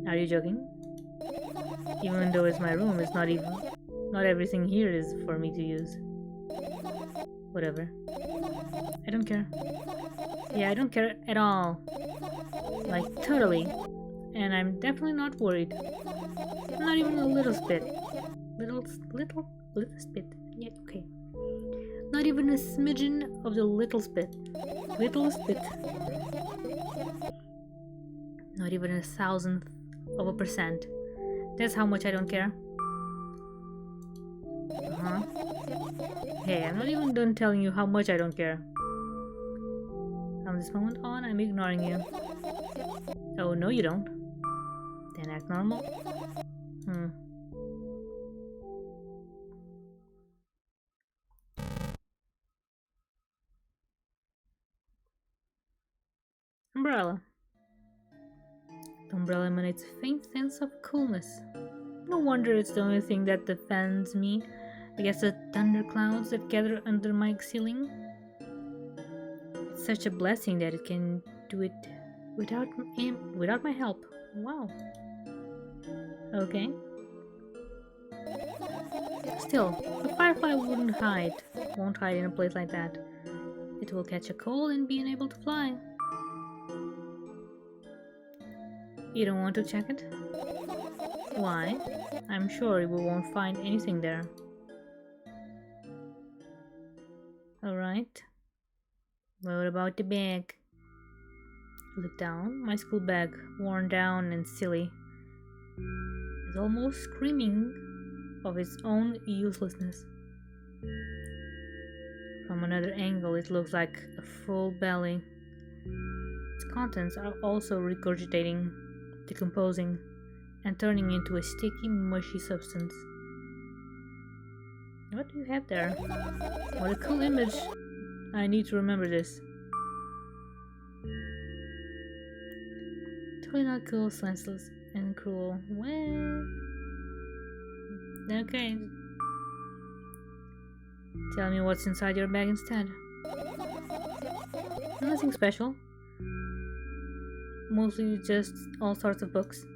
Are you joking? Even though it's my room, it's not everything here is for me to use. Whatever. I don't care. Yeah, I don't care at all. Like, totally. And I'm definitely not worried. Not even a little spit. Little spit. Yeah, okay. Not even a smidgen of the little spit. Little spit. Not even 1,000%. That's how much I don't care. Hey, I'm not even done telling you how much I don't care. From this moment on, I'm ignoring you. Oh, no you don't. Then act normal. Umbrella. The umbrella emanates a faint sense of coolness. No wonder it's the only thing that defends me against the thunderclouds that gather under my ceiling. It's such a blessing that it can do it without my help. Wow. Okay. Still, a firefly won't hide in a place like that. It will catch a cold and be unable to fly. You don't want to check it? Why? I'm sure we won't find anything there. Alright. What about the bag? Look down. My school bag, worn down and silly, is almost screaming of its own uselessness. From another angle, it looks like a full belly. Its contents are also regurgitating, decomposing, and turning into a sticky, mushy substance. What do you have there? What a cool image. I need to remember this. Totally not cool, senseless, and cruel. Well, okay. Tell me what's inside your bag instead. Nothing special. Mostly just all sorts of books.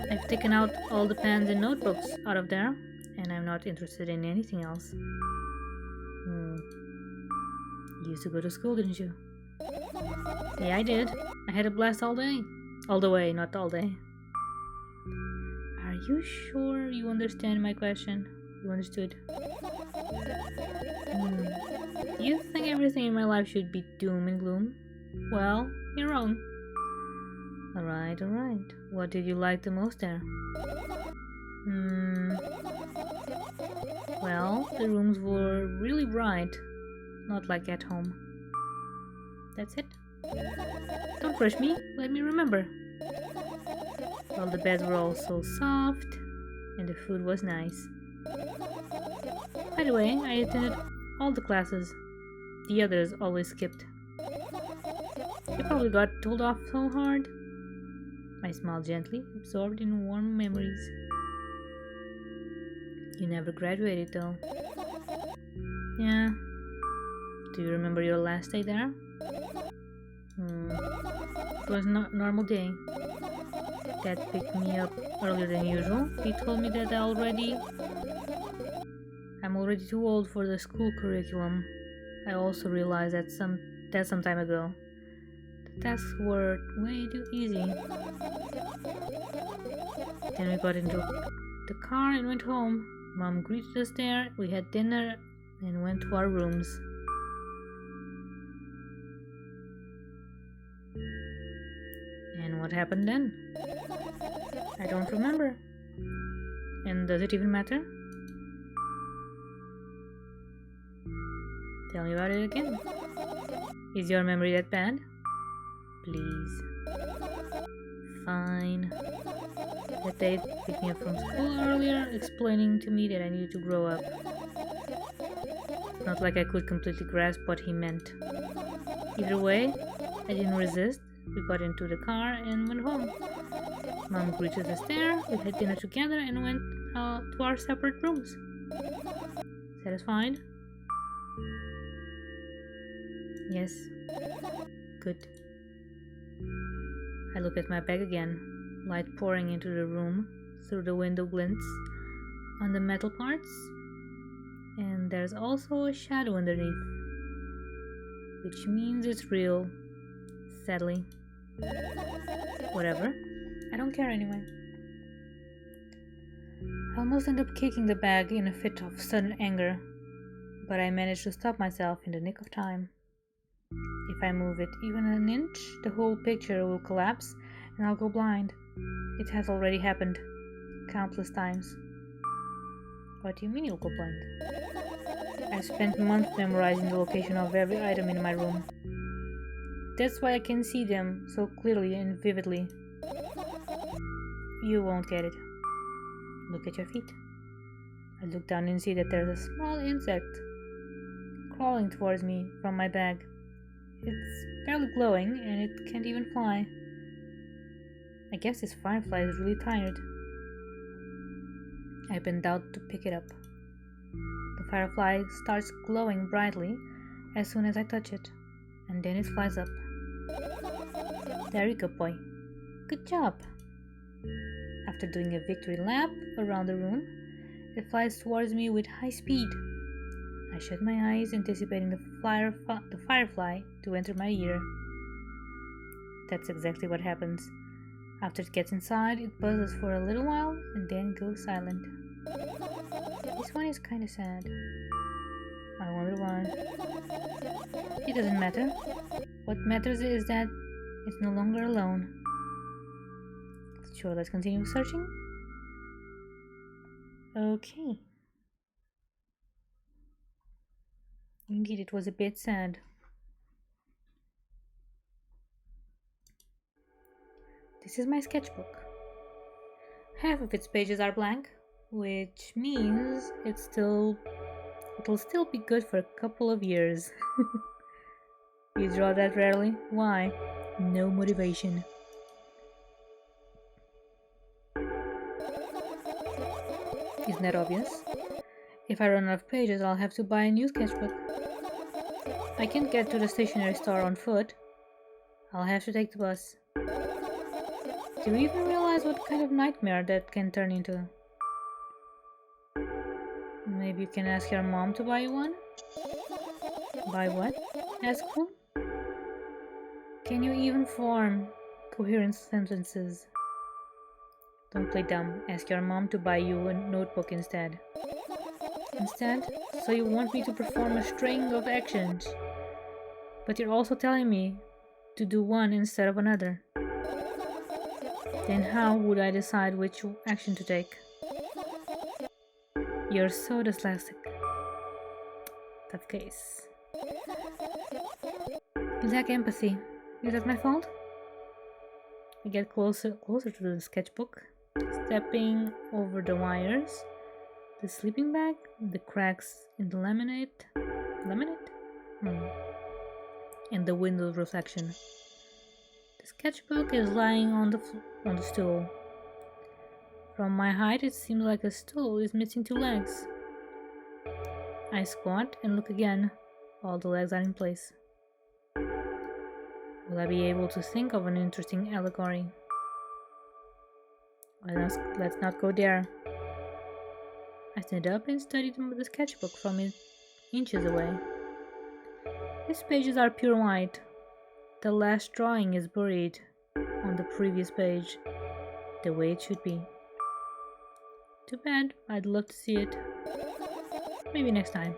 I've taken out all the pens and notebooks out of there, and I'm not interested in anything else. You used to go to school, didn't you? Yeah, I did. I had a blast all day. All the way, not all day. Are you sure you understand my question? You understood? Do you think everything everything in my life should be doom and gloom. Well, you're wrong. Alright, alright. What did you like the most there? Well, the rooms were really bright. Not like at home. That's it? Don't rush me, let me remember. Well, the beds were all so soft, and the food was nice. By the way, I attended all the classes. The others always skipped. You probably got told off so hard. I smiled gently, absorbed in warm memories. You never graduated though. Yeah. Do you remember your last day there? It was not a normal day. Dad picked me up earlier than usual. He told me that I'm already too old for the school curriculum. I also realized that some time ago. The tasks were way too easy. Then we got into the car and went home. Mom greeted us there, we had dinner, and went to our rooms. And what happened then? I don't remember. And does it even matter? Tell me about it again. Is your memory that bad? Please. Fine. That Dad picked me up from school earlier, explaining to me that I needed to grow up. Not like I could completely grasp what he meant. Either way, I didn't resist. We got into the car and went home. Mom greeted us there, we had dinner together and went to our separate rooms. Satisfied? Yes. Good. I look at my bag again, light pouring into the room through the window glints on the metal parts, and there's also a shadow underneath, which means it's real, sadly. Whatever, I don't care anyway. I almost ended up kicking the bag in a fit of sudden anger, but I managed to stop myself in the nick of time. If I move it even an inch, the whole picture will collapse and I'll go blind. It has already happened countless times. What do you mean you'll go blind? I've spent months memorizing the location of every item in my room. That's why I can see them so clearly and vividly. You won't get it. Look at your feet. I look down and see that there's a small insect crawling towards me from my bag. It's barely glowing and it can't even fly. I guess this firefly is really tired. I bend out to pick it up. The firefly starts glowing brightly as soon as I touch it, and then it flies up. There you go, boy. Good job. After doing a victory lap around the room, it flies towards me with high speed. I shut my eyes, anticipating the firefly to enter my ear. That's exactly what happens. After it gets inside, it buzzes for a little while and then goes silent. This one is kinda sad. I wonder why. It doesn't matter. What matters is that it's no longer alone. Sure, let's continue searching. Okay. Indeed, it was a bit sad. This is my sketchbook. Half of its pages are blank, which means it'll still be good for a couple of years. You draw that rarely? Why? No motivation. Isn't that obvious? If I run out of pages, I'll have to buy a new sketchbook. I can't get to the stationery store on foot. I'll have to take the bus. Do you even realize what kind of nightmare that can turn into? Maybe you can ask your mom to buy you one? Buy what? Ask who? Can you even form coherent sentences? Don't play dumb. Ask your mom to buy you a notebook instead. Instead? So you want me to perform a string of actions? But you're also telling me to do one instead of another. Then how would I decide which action to take? You're so dyslexic. Tough case. Lack empathy. Is that my fault? I get closer to the sketchbook, stepping over the wires, the sleeping bag, the cracks in the laminate, and the window reflection. The sketchbook is lying on the stool. From my height, it seems like a stool is missing two legs. I squat and look again. All the legs are in place. Will I be able to think of an interesting allegory? Let's not go there. I stand up and study the sketchbook from inches away. These pages are pure white. The last drawing is buried on the previous page, the way it should be. Too bad, I'd love to see it. Maybe next time.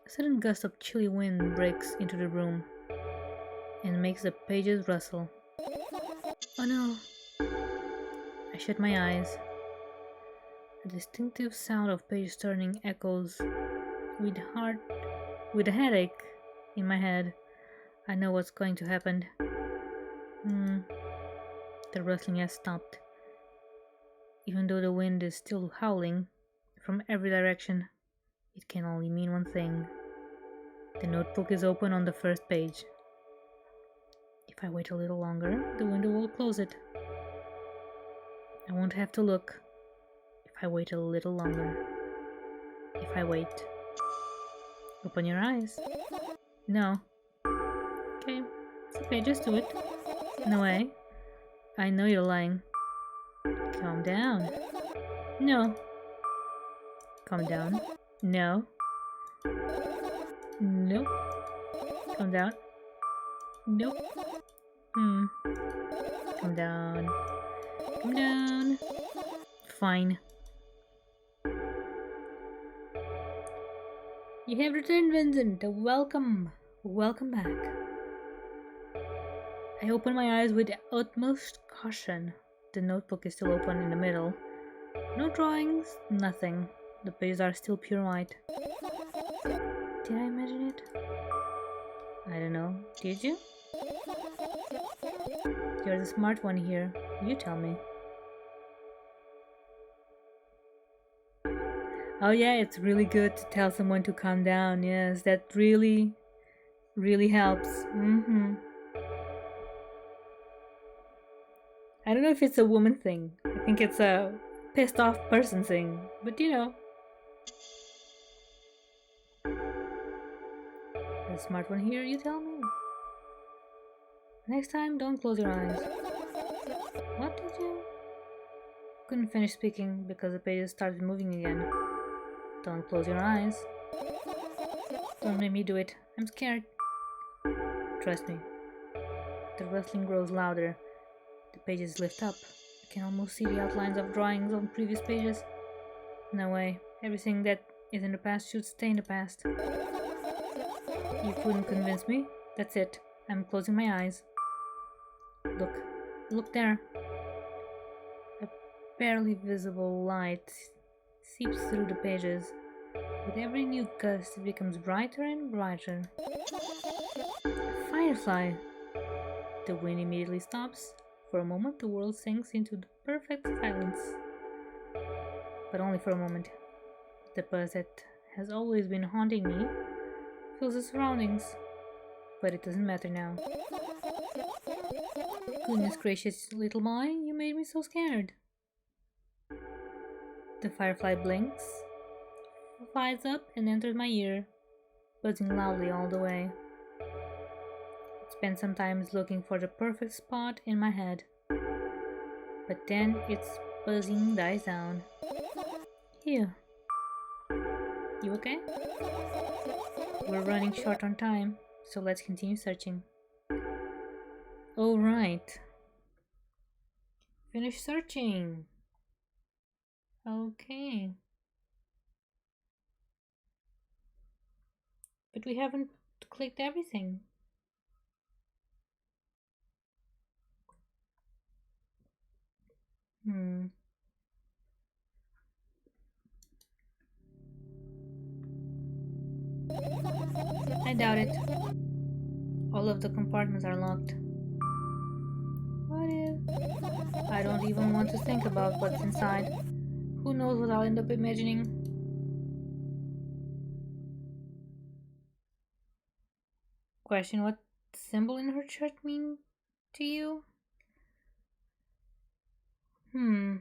A sudden gust of chilly wind breaks into the room and makes the pages rustle. Oh no! I shut my eyes. A distinctive sound of pages turning echoes with a headache in my head. I know what's going to happen. The rustling has stopped. Even though the wind is still howling from every direction, it can only mean one thing. The notebook is open on the first page. If I wait a little longer, the window will close it. I won't have to look. If I wait a little longer. If I wait. Open your eyes. No. Okay. It's okay, just do it. No way. I know you're lying. Calm down. No. Calm down. No. Nope. Calm down. Nope. Calm down. Calm down. Fine. You have returned, Vincent. Welcome. Welcome back. I open my eyes with the utmost caution. The notebook is still open in the middle. No drawings, nothing. The pages are still pure white. Did I imagine it? I don't know. Did you? You're the smart one here. You tell me. Oh yeah, it's really good to tell someone to calm down. Yes, that really helps. I don't know if it's a woman thing. I think it's a pissed off person thing. But you know. The smart one here, you tell me. Next time, don't close your eyes. What did you? Couldn't finish speaking because the pages started moving again. Don't close your eyes. Don't make me do it. I'm scared. Trust me. The rustling grows louder. The pages lift up. You can almost see the outlines of drawings on previous pages. No way. Everything that is in the past should stay in the past. You couldn't convince me. That's it. I'm closing my eyes. Look. Look there. A barely visible light seeps through the pages. With every new gust, it becomes brighter and brighter. A firefly! The wind immediately stops. For a moment, the world sinks into the perfect silence. But only for a moment. The buzz that has always been haunting me fills the surroundings. But it doesn't matter now. Goodness gracious, little boy, you made me so scared. The firefly blinks, flies up and enters my ear, buzzing loudly all the way. It spends some time looking for the perfect spot in my head. But then its buzzing dies down. Here. You okay? We're running short on time, so let's continue searching. Alright. Finish searching. Okay. But we haven't clicked everything. Hmm. I doubt it. All of the compartments are locked. What if? I don't even want to think about what's inside. Who knows what I'll end up imagining? Question: what symbol in her shirt mean to you? Hmm.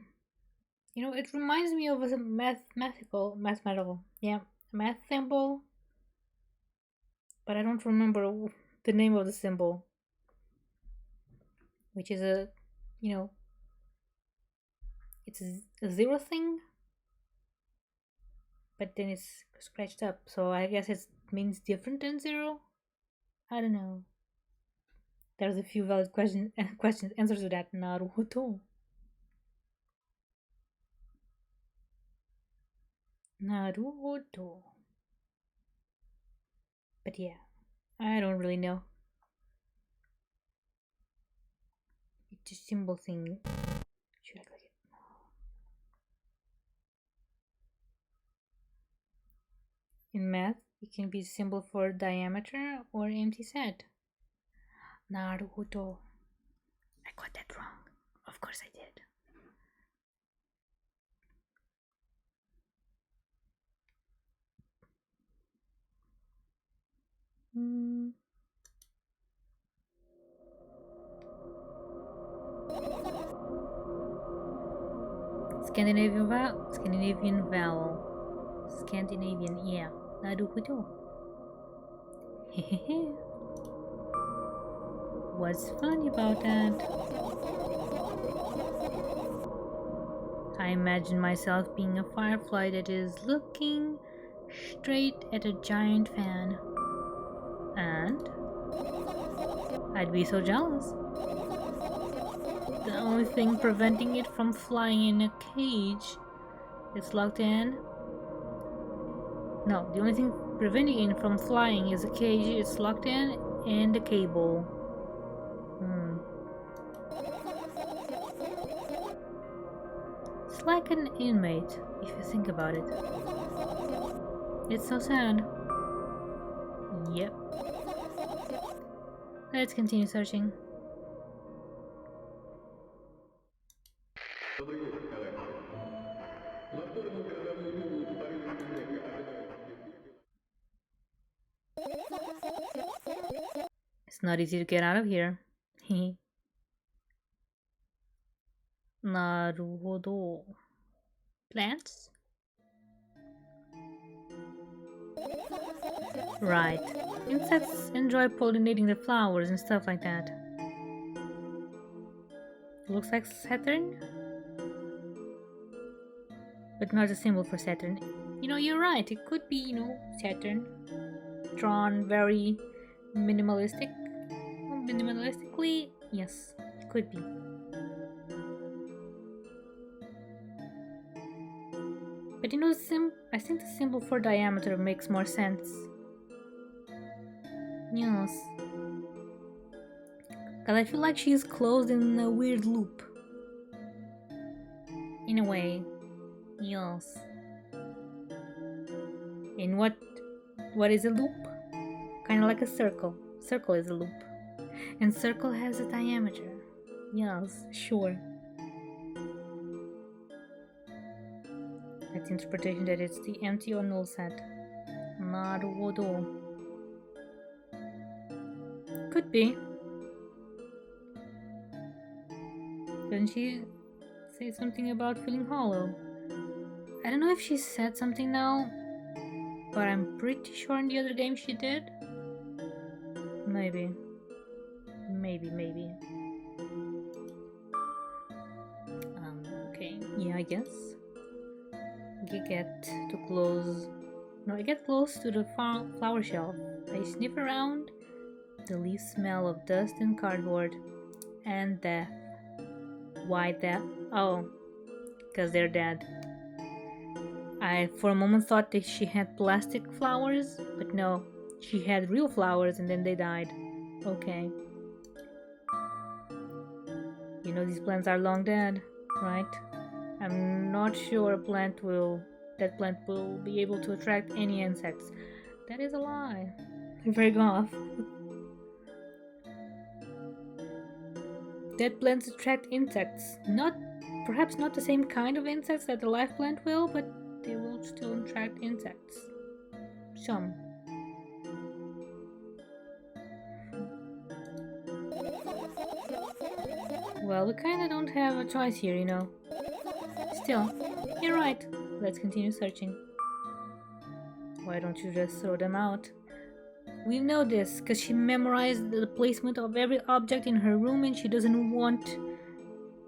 You know, it reminds me of a mathematical, yeah, math symbol, but I don't remember the name of the symbol, which is you know, it's a zero thing, but then it's scratched up, so I guess it means different than zero. I don't know. There's a few valid questions answers to that. Naruto. Naruto. But yeah, I don't really know. It's a symbol thing. Should I click it? In math, it can be a symbol for diameter or empty set. Naruto. I got that wrong. Of course I did. Hmm. Scandinavian vowel. Scandinavian, yeah. Naruto. Hehehe. What's funny about that? I imagine myself being a firefly that is looking straight at a giant fan. And I'd be so jealous. The only thing preventing it from flying in a cage is locked in. No, the only thing preventing it from flying is a cage it's locked in and the cable. It's like an inmate, if you think about it. It's so sad. Yep. Let's continue searching. It's not easy to get out of here. Naruhodo. Plants? Right. Insects enjoy pollinating the flowers and stuff like that. Looks like Saturn? But not a symbol for Saturn. You know, you're right. It could be, Saturn. Drawn very minimalistic. Minimalistically, yes, it could be. But I think the symbol for diameter makes more sense. Yes. Because I feel like she's closed in a weird loop. In a way. Yes. In what is a loop? Kind of like a circle. Circle is a loop. And circle has a diameter. Yes, sure. That's interpretation that it's the empty or null set. Naruhodo. Could be. Didn't she say something about feeling hollow? I don't know if she said something now, but I'm pretty sure in the other game she did. Maybe. Okay. Yeah, I guess. I get to close. No, I get close to the flower shelf. I sniff around. The leaves smell of dust and cardboard. And death. Why death? Oh, because they're dead. I for a moment thought that she had plastic flowers, but no. She had real flowers and then they died. Okay. You know these plants are long dead, right? I'm not sure that plant will be able to attract any insects. That is a lie. Very off. Dead plants attract insects. Perhaps not the same kind of insects that the live plant will, but they will still attract insects. Some. Well, we kinda don't have a choice here, you know. Still, you're right. Let's continue searching. Why don't you just throw them out? We know this because she memorized the placement of every object in her room and she doesn't want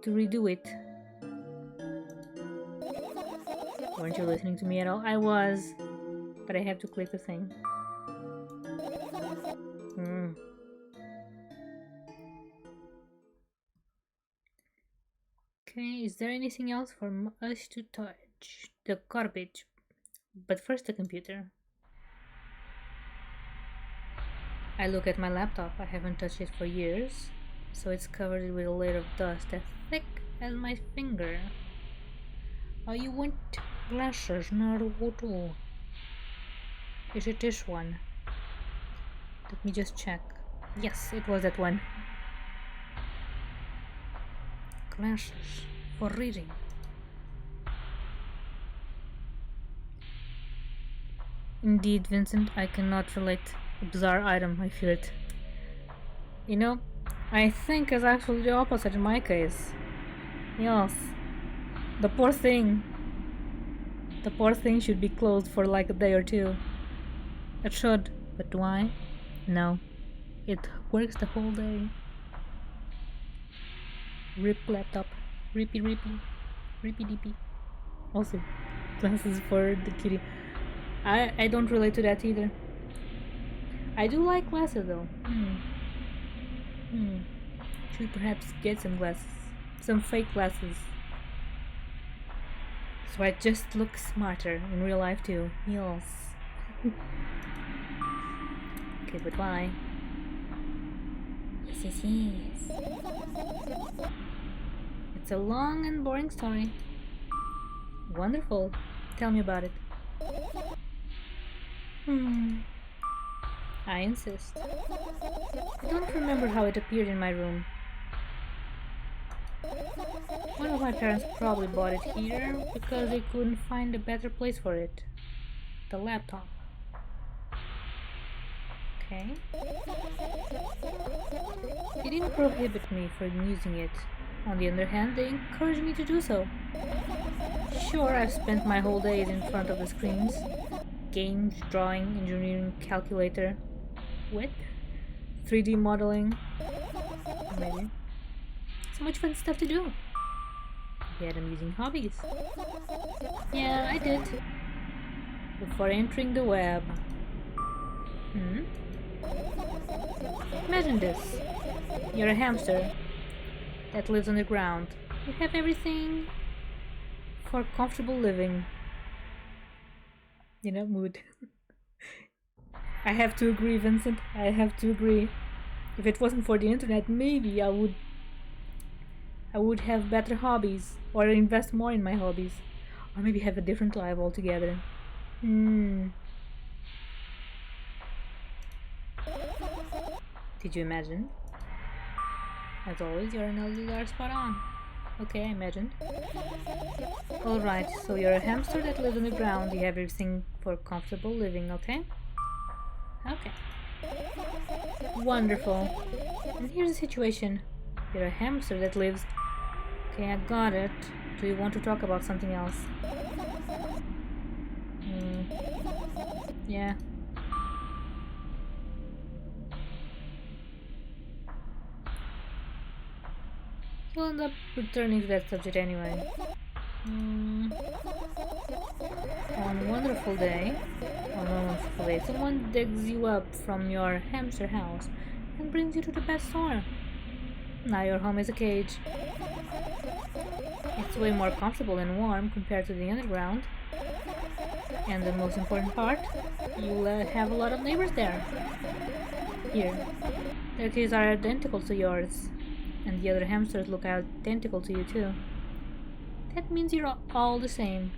to redo it. Weren't you listening to me at all? I was, but I have to click the thing. Okay, is there anything else for us to touch? The garbage. But first the computer. I look at my laptop. I haven't touched it for years, so it's covered with a layer of dust as thick as my finger. Oh, you want glasses, Naruto? Is it this one? Let me just check. Yes, it was that one. Glasses for reading. Indeed, Vincent, I cannot relate. A bizarre item, I feel it. You know, I think it's actually the opposite in my case. Yes. The poor thing. The poor thing should be closed for like a day or two. It should, but why? No. It works the whole day. Rip laptop. Rippy rippy. Rippy dippy. Also, glasses for the kitty. I don't relate to that either. I do like glasses though. Should perhaps get some glasses. Some fake glasses. So I just look smarter in real life too. Yes. Okay, goodbye. Yes. It's a long and boring story. Wonderful. Tell me about it. I insist. I don't remember how it appeared in my room. One of my parents probably bought it here because they couldn't find a better place for it. The laptop. Okay. They didn't prohibit me from using it. On the other hand, they encouraged me to do so. Sure, I've spent my whole days in front of the screens. Games, drawing, engineering, calculator. What? 3D modeling. Maybe. So much fun stuff to do. Yet amusing hobbies. Yeah, I did. Before entering the web. Imagine this. You're a hamster that lives underground. You have everything for comfortable living. You know, mood. I have to agree, Vincent. I have to agree. If it wasn't for the internet, maybe I would have better hobbies, or invest more in my hobbies, or maybe have a different life altogether. Did you imagine? As always, your analogies are spot on. Okay, I imagined. Alright, so you're a hamster that lives on the ground. You have everything for comfortable living, okay? Okay. Wonderful. And here's the situation. You're a hamster that lives... Okay, I got it. Do you want to talk about something else? Yeah. We'll end up returning to that subject anyway. On a wonderful day, someone digs you up from your hamster house and brings you to the pet store. Now your home is a cage. It's way more comfortable and warm compared to the underground. And the most important part, you'll have a lot of neighbors there. Here, their teeth are identical to yours, and the other hamsters look identical to you too. That means you're all the same.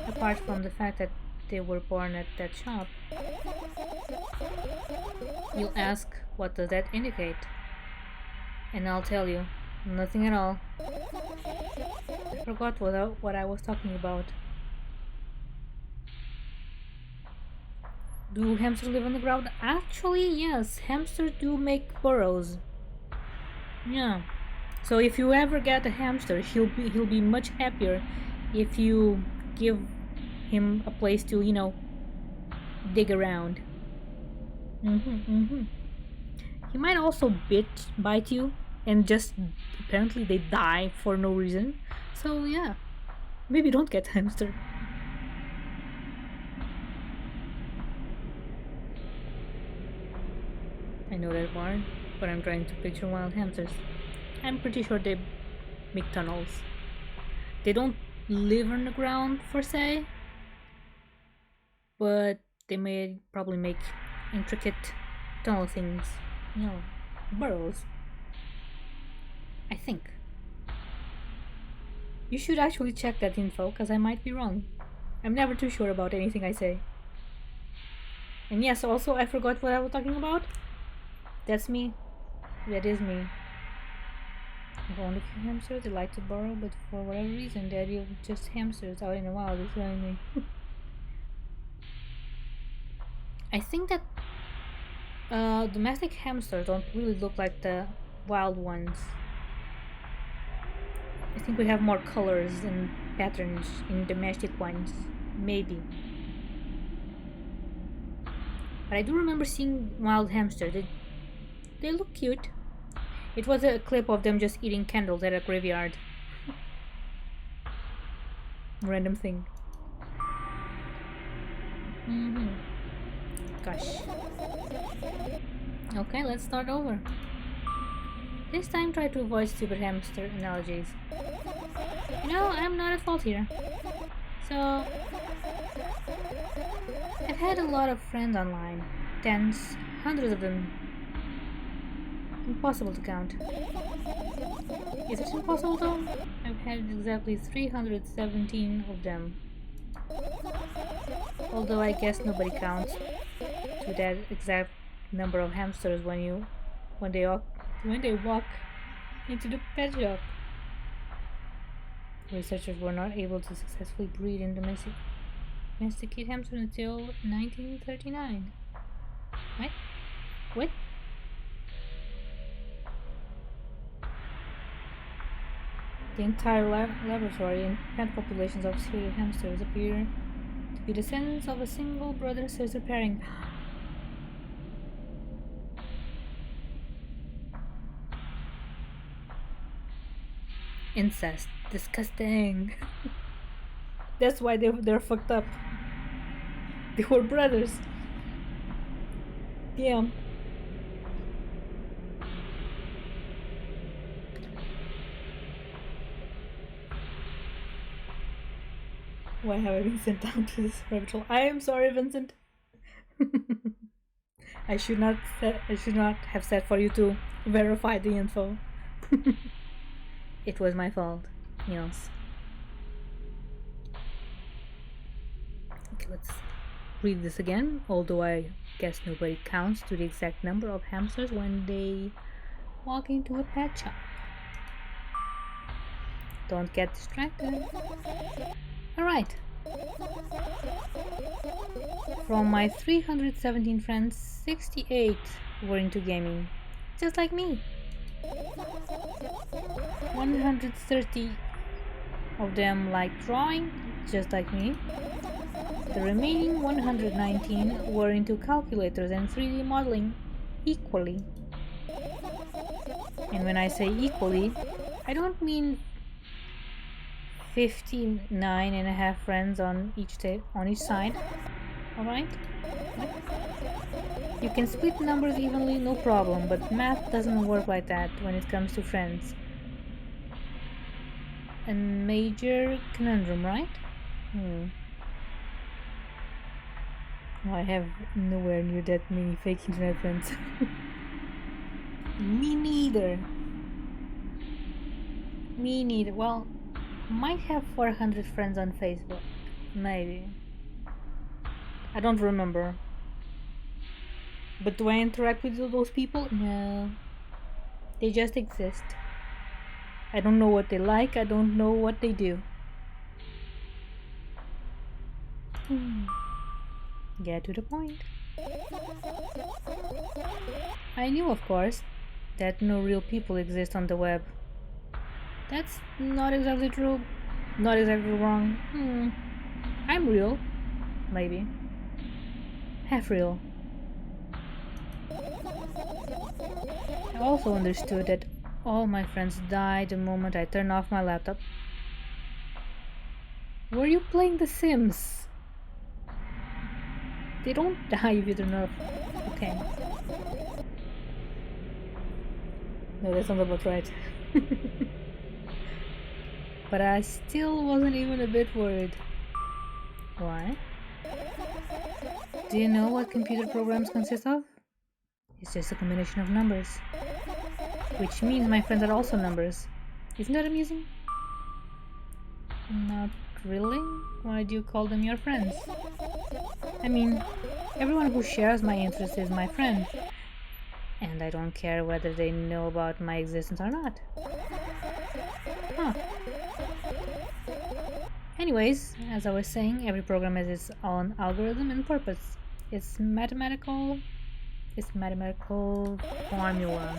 Apart from the fact that they were born at that shop. You'll ask, what does that indicate? And I'll tell you, nothing at all. I forgot what I was talking about. Do hamsters live on the ground? Actually, yes, hamsters do make burrows. Yeah. So if you ever get a hamster, he'll be much happier if you give him a place to, dig around. He might also bite you, and just apparently they die for no reason. So yeah, maybe don't get hamster. I know that barn, but I'm trying to picture wild hamsters. I'm pretty sure they make tunnels. They don't live on the ground per se, but they may probably make intricate tunnel things, burrows. I think. You should actually check that info, because I might be wrong. I'm never too sure about anything I say. And yes, also I forgot what I was talking about. That's me. That is me. I've owned a few hamsters. They like to burrow, but for whatever reason, the idea of just hamsters out in the wild is killing me. I think that domestic hamsters don't really look like the wild ones. I think we have more colors and patterns in domestic ones. Maybe. But I do remember seeing wild hamsters. They look cute. It was a clip of them just eating candles at a graveyard. Random thing. Gosh. Okay, let's start over. This time try to avoid stupid hamster analogies. I'm not at fault here. So, I've had a lot of friends online. Tens, hundreds of them. Impossible to count. Is it impossible though? I've had exactly 317 of them. Although I guess nobody counts to that exact number of hamsters when they walk into the pet shop. Researchers were not able to successfully breed and domesticate hamsters until 1939. What? The entire laboratory and pet populations of serial hamsters appear to be descendants of a single brother-sister pairing. Incest. Disgusting. That's why they're fucked up. They were brothers. Yeah. Why have I been sent down to this rabbit hole? I am sorry, Vincent. I should not have said for you to verify the info. It was my fault. Yes. Okay, let's read this again. Although I guess nobody counts to the exact number of hamsters when they walk into a pet shop. Don't get distracted. Alright. From my 317 friends, 68 were into gaming, just like me. 130 of them liked drawing, just like me. The remaining 119 were into calculators and 3D modeling equally. And when I say equally, I don't mean 59 and a half friends on each side. Alright? You can split numbers evenly, no problem, but math doesn't work like that when it comes to friends. A major conundrum, right? I have nowhere near that many fake internet friends. Me neither. Me neither. Well, might have 400 friends on Facebook. Maybe. I don't remember. But do I interact with those people? No. They just exist. I don't know what they like. I don't know what they do. Get to the point. I knew, of course, that no real people exist on the web. That's not exactly true. Not exactly wrong. I'm real. Maybe. Half real. I also understood that all my friends die the moment I turn off my laptop. Were you playing The Sims? They don't die if you turn off. Okay. No, that's not about right. But I still wasn't even a bit worried. Why? Do you know what computer programs consist of? It's just a combination of numbers. Which means my friends are also numbers. Isn't that amusing? Not really? Why do you call them your friends? I mean, everyone who shares my interests is my friend. And I don't care whether they know about my existence or not. Huh. Anyways, as I was saying, every program has its own algorithm and purpose. It's mathematical formula.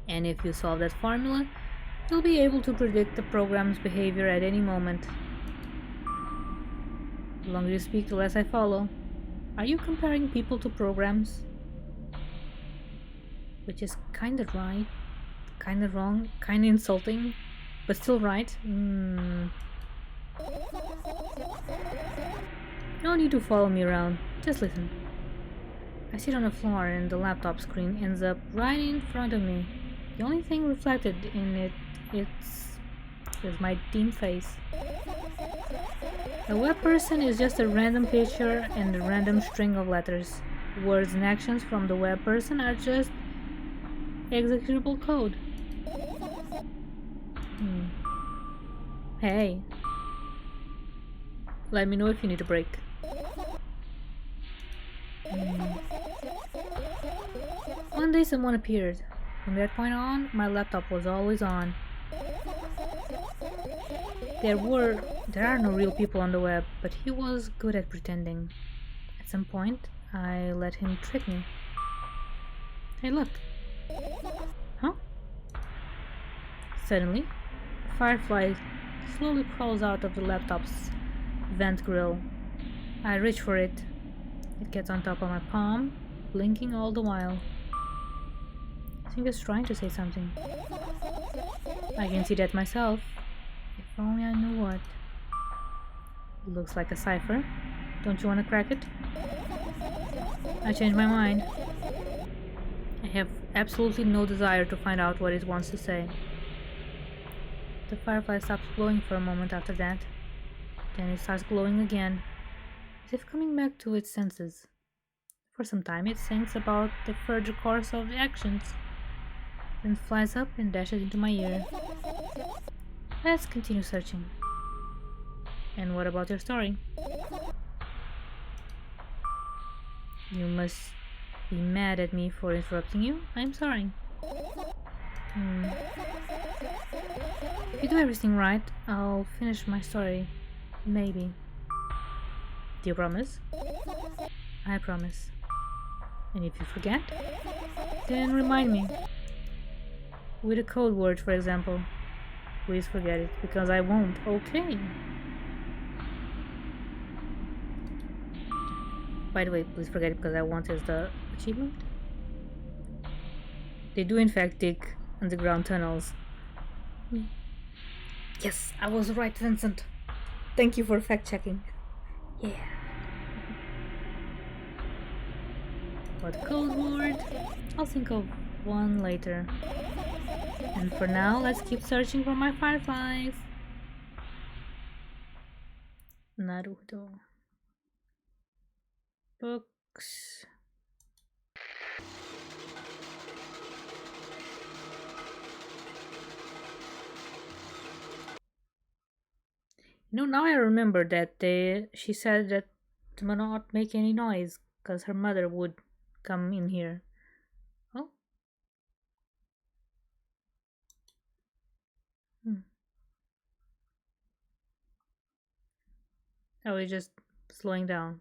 And if you solve that formula, you'll be able to predict the program's behavior at any moment. The longer you speak, the less I follow. Are you comparing people to programs? Which is kinda right, kinda wrong, kinda insulting, but still right. No need to follow me around, just listen. I sit on the floor and the laptop screen ends up right in front of me. The only thing reflected in it is my teen face. A web person is just a random picture and a random string of letters. Words and actions from the web person are just executable code. Hey, let me know if you need a break. One day someone appeared. From that point on, my laptop was always on. There are no real people on the web, but he was good at pretending. At some point, I let him trick me. Hey, look. Huh? Suddenly, a firefly slowly crawls out of the laptop's vent grill. I reach for it. It gets on top of my palm, blinking all the while. I think it's trying to say something. I can see that myself. If only I knew what. It looks like a cipher. Don't you want to crack it? I changed my mind. I have absolutely no desire to find out what it wants to say. The firefly stops glowing for a moment after that. Then it starts glowing again, as if coming back to its senses. For some time it thinks about the further course of the actions, then flies up and dashes into my ear. Let's continue searching. And what about your story? You must be mad at me for interrupting you. I'm sorry. If you do everything right, I'll finish my story. Maybe. Do you promise? I promise. And if you forget, then remind me. With a code word, for example. Please forget it, because I won't. Okay. By the way, please forget it because I want is the achievement. They do in fact dig underground tunnels. Yes, I was right, Vincent. Thank you for fact checking. Yeah. What code word? I'll think of one later. And for now, let's keep searching for my fireflies. Naruto. Books. Now I remember that she said that to not make any noise because her mother would come in here. Oh, hmm. Oh, it's just slowing down.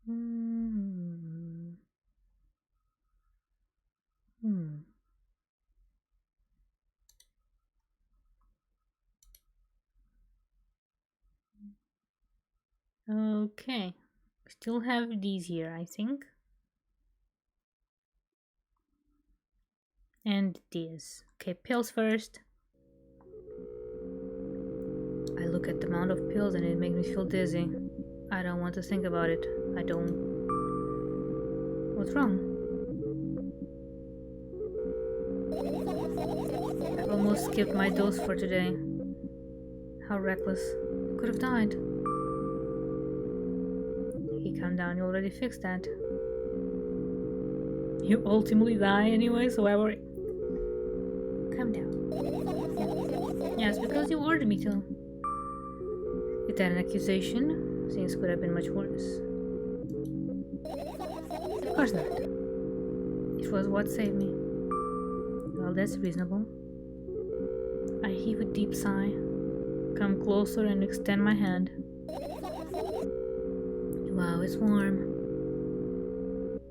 Hmm. Hmm. Okay. Still have these here, I think. And these. Okay, pills first. I look at the amount of pills and it makes me feel dizzy. I don't want to think about it. I don't. What's wrong? I've almost skipped my dose for today. How reckless. I could have died. Hey, calm down. You already fixed that. You ultimately die anyway, so I worry. Calm down. Yes, because you ordered me to. Is that an accusation? Things could have been much worse. Of course not. It was what saved me. Well, that's reasonable. I heave a deep sigh, come closer and extend my hand. Wow, it's warm.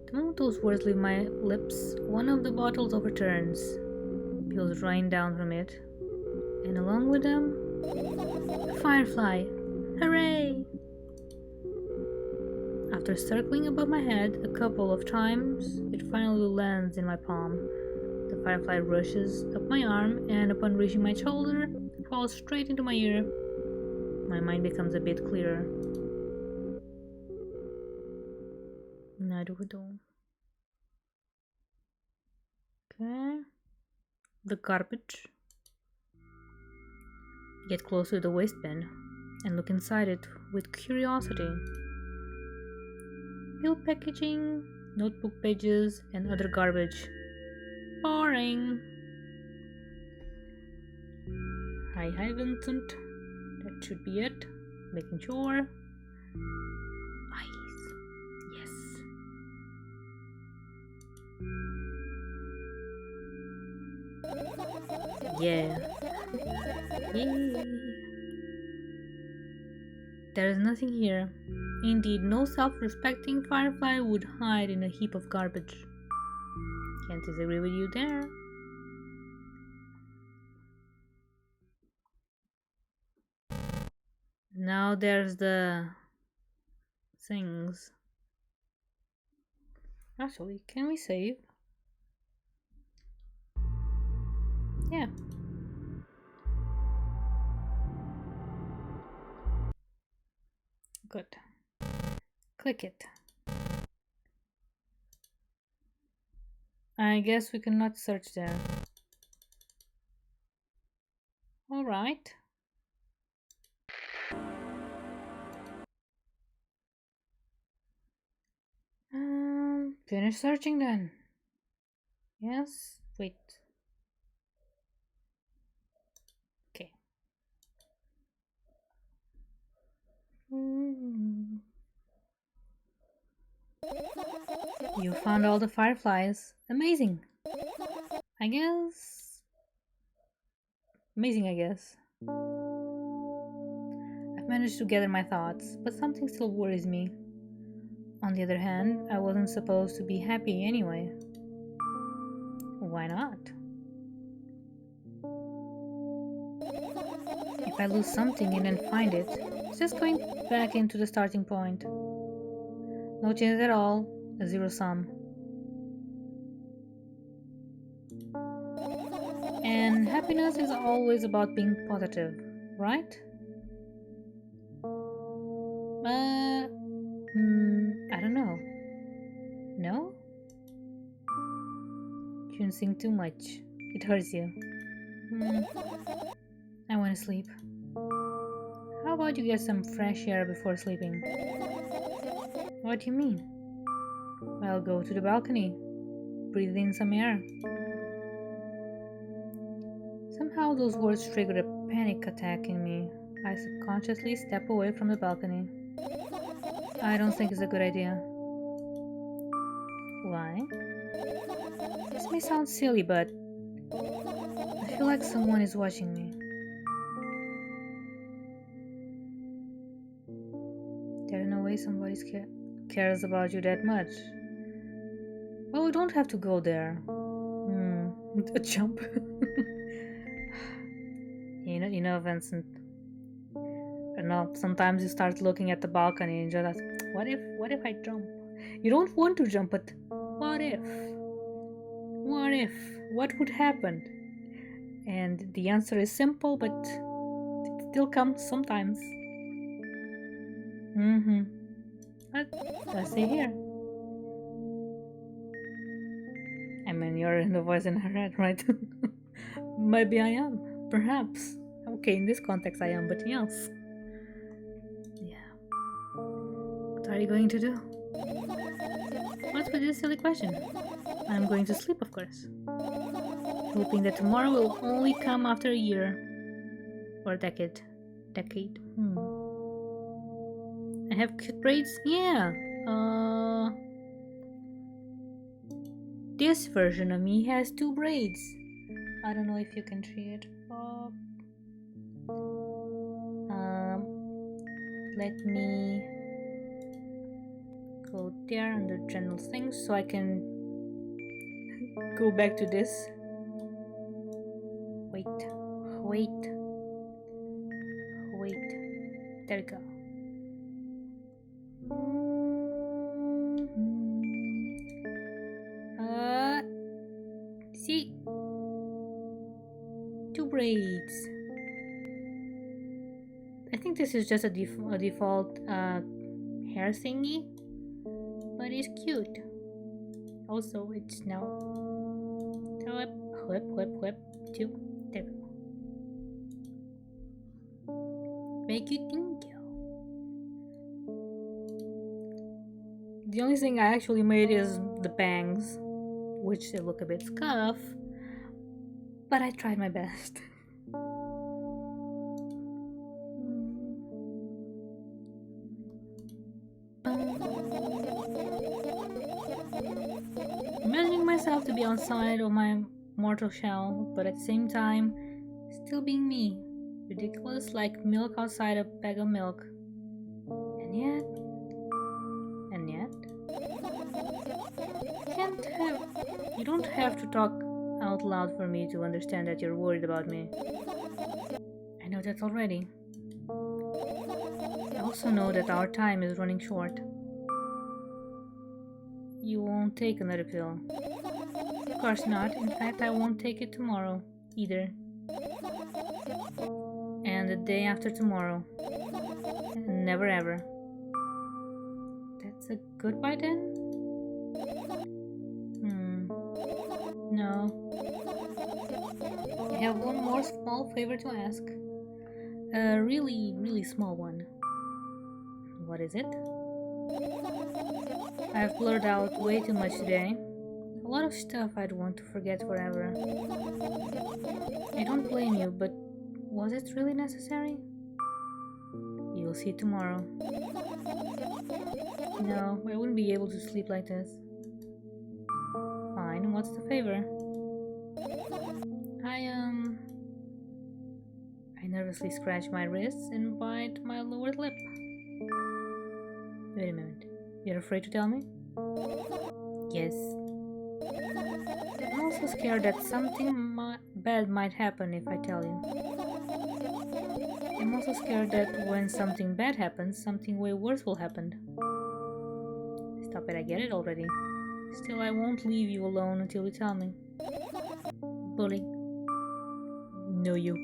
The moment those words leave my lips, one of the bottles overturns. Pills rain down from it, and along with them, a firefly. Hooray! After circling above my head a couple of times, it finally lands in my palm. The firefly rushes up my arm, and upon reaching my shoulder, falls straight into my ear. My mind becomes a bit clearer. Naruto. Okay. The garbage. Get close to the waste bin and look inside it with curiosity. Pill packaging, notebook pages, and other garbage. Boring. Hi, Vincent. That should be it. Making sure. Eyes. Yes. Yeah. Yay. There is nothing here. Indeed, no self-respecting firefly would hide in a heap of garbage. Can't disagree with you there. Now there's the things. Actually, can we save? Yeah. Good. Click it. I guess we cannot search there. Alright. Finish searching then. Yes? Wait. Okay. You found all the fireflies. Amazing. I guess. Amazing, I guess. I've managed to gather my thoughts, but something still worries me. On the other hand, I wasn't supposed to be happy anyway. Why not? If I lose something and then find it, it's just going back into the starting point. No change at all, a zero sum. And happiness is always about being positive, right? I don't know. No? Shouldn't think too much. It hurts you. Hmm, I want to sleep. How about you get some fresh air before sleeping? What do you mean? Well, go to the balcony. Breathe in some air. Somehow those words triggered a panic attack in me. I subconsciously step away from the balcony. I don't think it's a good idea. Why? This may sound silly, but I feel like someone is watching me. There's no way somebody cares about you that much. Well, we don't have to go there. A jump. Vincent. You know, sometimes you start looking at the balcony and just ask, what if I jump? You don't want to jump, but what if? What if? What would happen? And the answer is simple, but it still comes sometimes. What does it say here? I mean, you're the voice in her head, right? Maybe I am. Perhaps. Okay, in this context I am, but yes. Yeah. What are you going to do? What's with this silly question? I'm going to sleep, of course. Hoping that tomorrow will only come after a year. Or a decade. I have cute braids? Yeah. This version of me has 2 braids. I don't know if you can see it. Let me go there under general things so I can go back to this. Wait. There we go. See? 2 braids. I think this is just a default hair thingy, but it's cute. Also, it's now whip, 2, there we go. Make you think. The only thing I actually made is the bangs, which they look a bit scuff, but I tried my best. Imagining myself to be outside of my mortal shell, but at the same time, still being me. Ridiculous, like milk outside a bag of milk. And yet, you don't have to talk out loud for me to understand that you're worried about me. I know that already. I also know that our time is running short. You won't take another pill. Of course not. In fact, I won't take it tomorrow either. And the day after tomorrow. And never ever. That's a goodbye then? No. I have one more small favor to ask. A really, really small one. What is it? I've blurred out way too much today. A lot of stuff I'd want to forget forever. I don't blame you, but was it really necessary? You'll see tomorrow. No, I wouldn't be able to sleep like this. Fine, what's the favor? I nervously scratch my wrists and bite my lower lip. Wait a minute. You're afraid to tell me? Yes. I'm also scared that something bad might happen if I tell you. I'm also scared that when something bad happens, something way worse will happen. Stop it, I get it already. Still, I won't leave you alone until you tell me. Bully. No, you.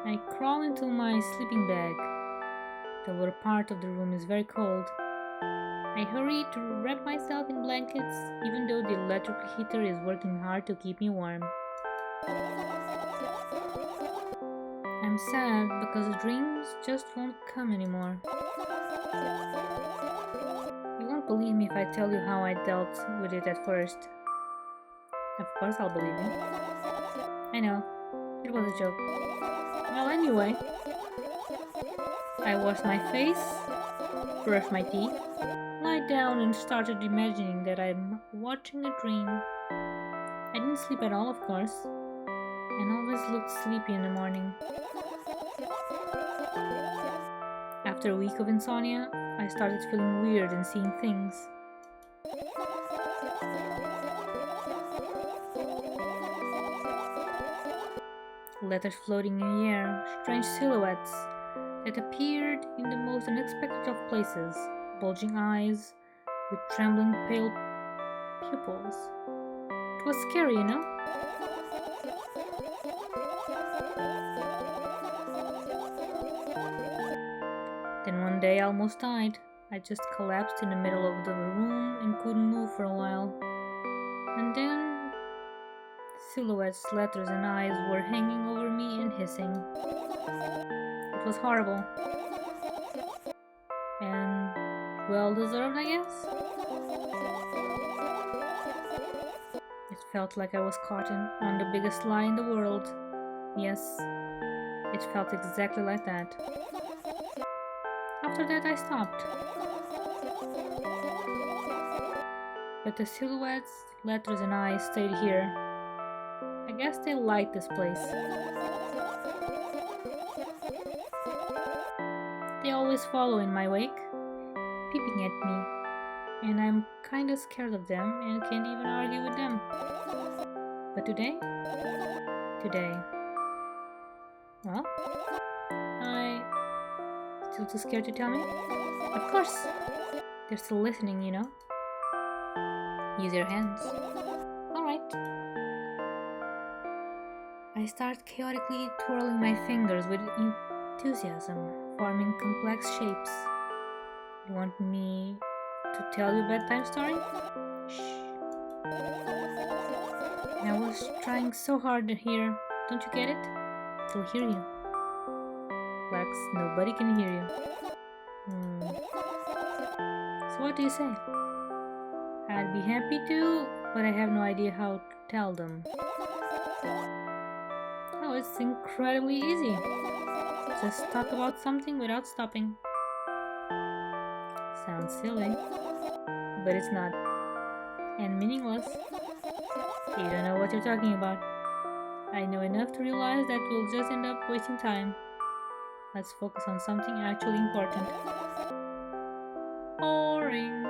I crawl into my sleeping bag. The lower part of the room is very cold. I hurry to wrap myself in blankets, even though the electric heater is working hard to keep me warm. I'm sad because the dreams just won't come anymore. You won't believe me if I tell you how I dealt with it at first. Of course I'll believe you. I know, it was a joke. Well, anyway, I washed my face, brushed my teeth, lied down and started imagining that I'm watching a dream. I didn't sleep at all, of course, and always looked sleepy in the morning. After a week of insomnia, I started feeling weird and seeing things. Letters floating in the air, strange silhouettes that appeared in the most unexpected of places, bulging eyes with trembling pale pupils. It was scary, you know? Then one day I almost died. I just collapsed in the middle of the room and couldn't move for a while. And then silhouettes, letters, and eyes were hanging over me and hissing. It was horrible. And well deserved, I guess. It felt like I was caught on the biggest lie in the world. Yes, it felt exactly like that. After that, I stopped. But the silhouettes, letters, and eyes stayed here. I guess they liked this place. They always follow in my wake, peeping at me, and I'm kinda scared of them and can't even argue with them. But today, well, I still too scared to tell me? Of course, they're still listening, you know. Use your hands. Alright. I start chaotically twirling my fingers with enthusiasm, forming complex shapes. You want me to tell you a bedtime story? Shh. And I was trying so hard to hear. Don't you get it? They'll hear you. Lex, nobody can hear you. So what do you say? I'd be happy to, but I have no idea how to tell them. Oh, it's incredibly easy. Just talk about something without stopping. Sounds silly, but it's not. And meaningless. You don't know what you're talking about. I know enough to realize that we'll just end up wasting time. Let's focus on something actually important. Boring.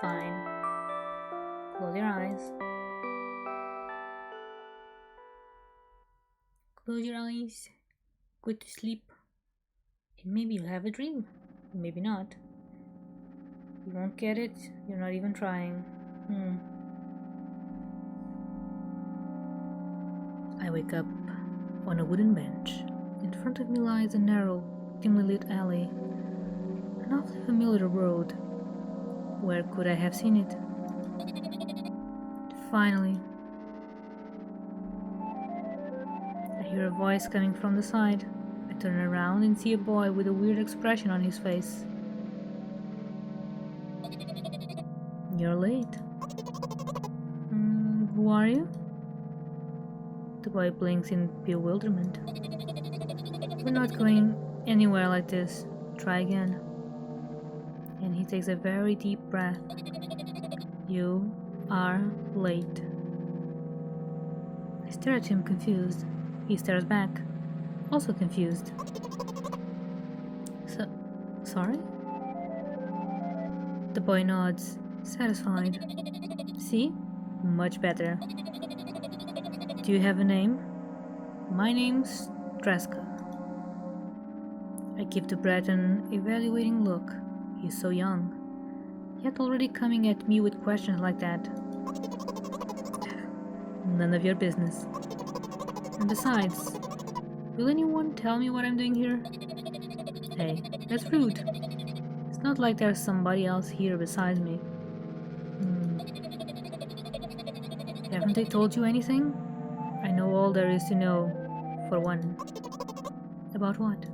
Fine. Close your eyes. Close your eyes. Go to sleep. And maybe you'll have a dream. Maybe not. You won't get it. You're not even trying. I wake up on a wooden bench. In front of me lies a narrow, dimly lit alley. An awfully familiar road. Where could I have seen it? Finally, I hear a voice coming from the side. I turn around and see a boy with a weird expression on his face. You're late. Who are you? The boy blinks in bewilderment. We're not going anywhere like this. Try again. And he takes a very deep breath. You are late. I stare at him confused. He stares back, also confused. Sorry? The boy nods, satisfied. See? Much better. Do you have a name? My name's Treska. I give the brat an evaluating look. He's so young, yet already coming at me with questions like that. None of your business. And besides, will anyone tell me what I'm doing here? Hey, that's rude. It's not like there's somebody else here besides me. Haven't they told you anything? I know all there is to know, for one. About what?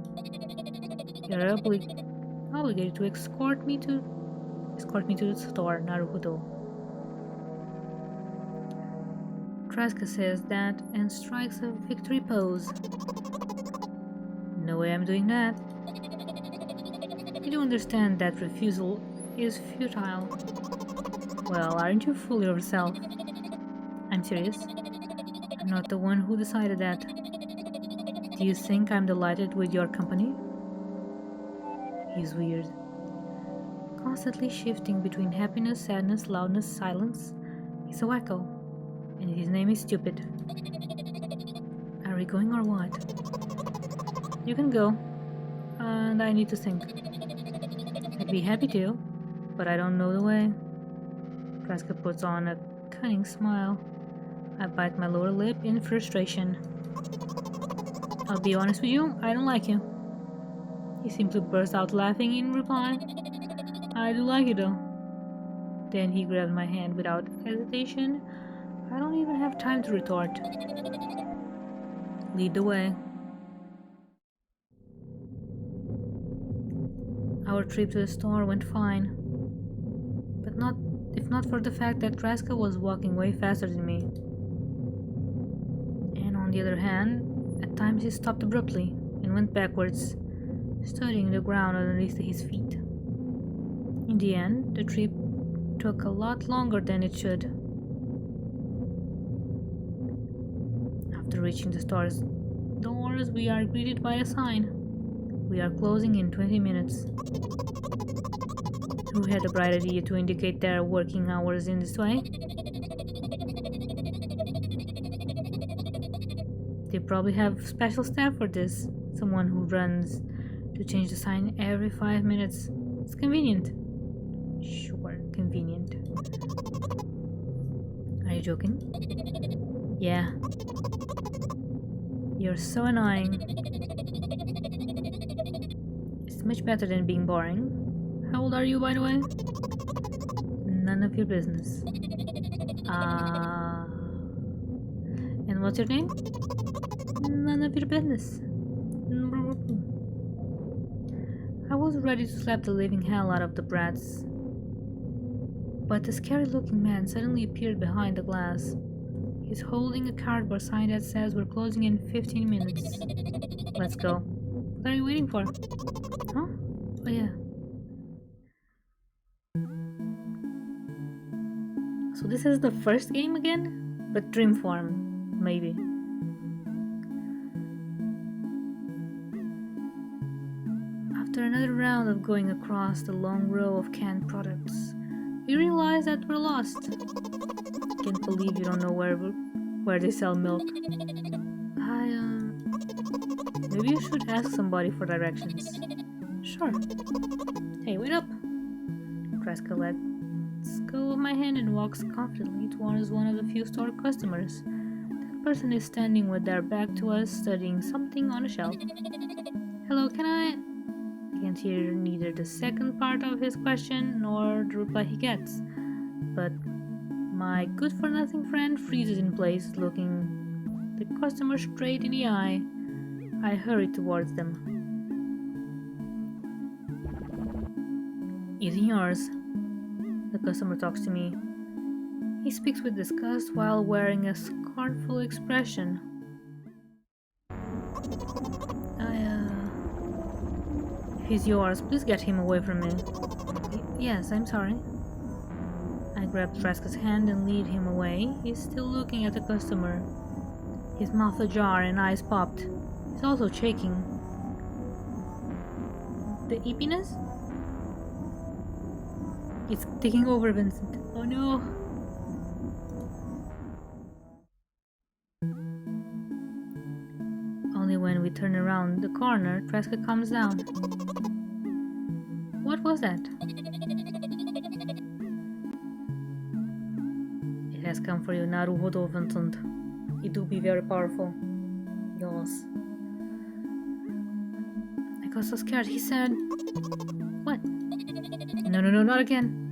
You're obligated to escort me to the store, Naruhodo. Traska says that and strikes a victory pose. No way I'm doing that. You do understand that refusal is futile. Well, aren't you full of yourself? I'm serious. I'm not the one who decided that. Do you think I'm delighted with your company? He's weird. Constantly shifting between happiness, sadness, loudness, silence. He's a wacko. And his name is Stupid. Are we going or what? You can go. And I need to think. I'd be happy to, but I don't know the way. Traska puts on a cunning smile. I bite my lower lip in frustration. I'll be honest with you, I don't like you. He simply bursts out laughing in reply. I do like you though. Then he grabs my hand without hesitation. I don't even have time to retort. Lead the way. Our trip to the store went fine. But if not for the fact that Traska was walking way faster than me. And on the other hand, at times he stopped abruptly and went backwards, studying the ground underneath his feet. In the end, the trip took a lot longer than it should. After reaching the store's doors, we are greeted by a sign. We are closing in 20 minutes. Who had the bright idea to indicate their working hours in this way? They probably have special staff for this. Someone who runs to change the sign every 5 minutes. It's convenient. Sure, convenient. Are you joking? Yeah. You're so annoying. It's much better than being boring. How old are you, by the way? None of your business. And what's your name? None of your business. I was ready to slap the living hell out of the brats. But a scary-looking man suddenly appeared behind the glass. He's holding a cardboard sign that says we're closing in 15 minutes. Let's go. What are you waiting for? Huh? Oh yeah. So this is the first game again? But dream form, maybe. After another round of going across the long row of canned products, we realize that we're lost. Can't believe you don't know where they sell milk. Maybe you should ask somebody for directions. Sure. Hey, wait up! Traska lets go of my hand and walks confidently towards one of the few store customers. That person is standing with their back to us, studying something on a shelf. Hello, can I can't hear neither the second part of his question nor the reply he gets. But my good-for-nothing friend freezes in place, looking the customer straight in the eye. I hurry towards them. Isn't yours? The customer talks to me. He speaks with disgust while wearing a scornful expression. If he's yours, please get him away from me. Yes, I'm sorry. I grab Traska's hand and lead him away. He's still looking at the customer. His mouth ajar and eyes popped. He's also shaking. The eepiness? It's taking over, Vincent. Oh no! Only when we turn around the corner, Traska comes down. What was that? It has come for you, Naruhodo, Vincent. It will be very powerful. Yours. I got so scared. He said, "What? No, no, no, not again."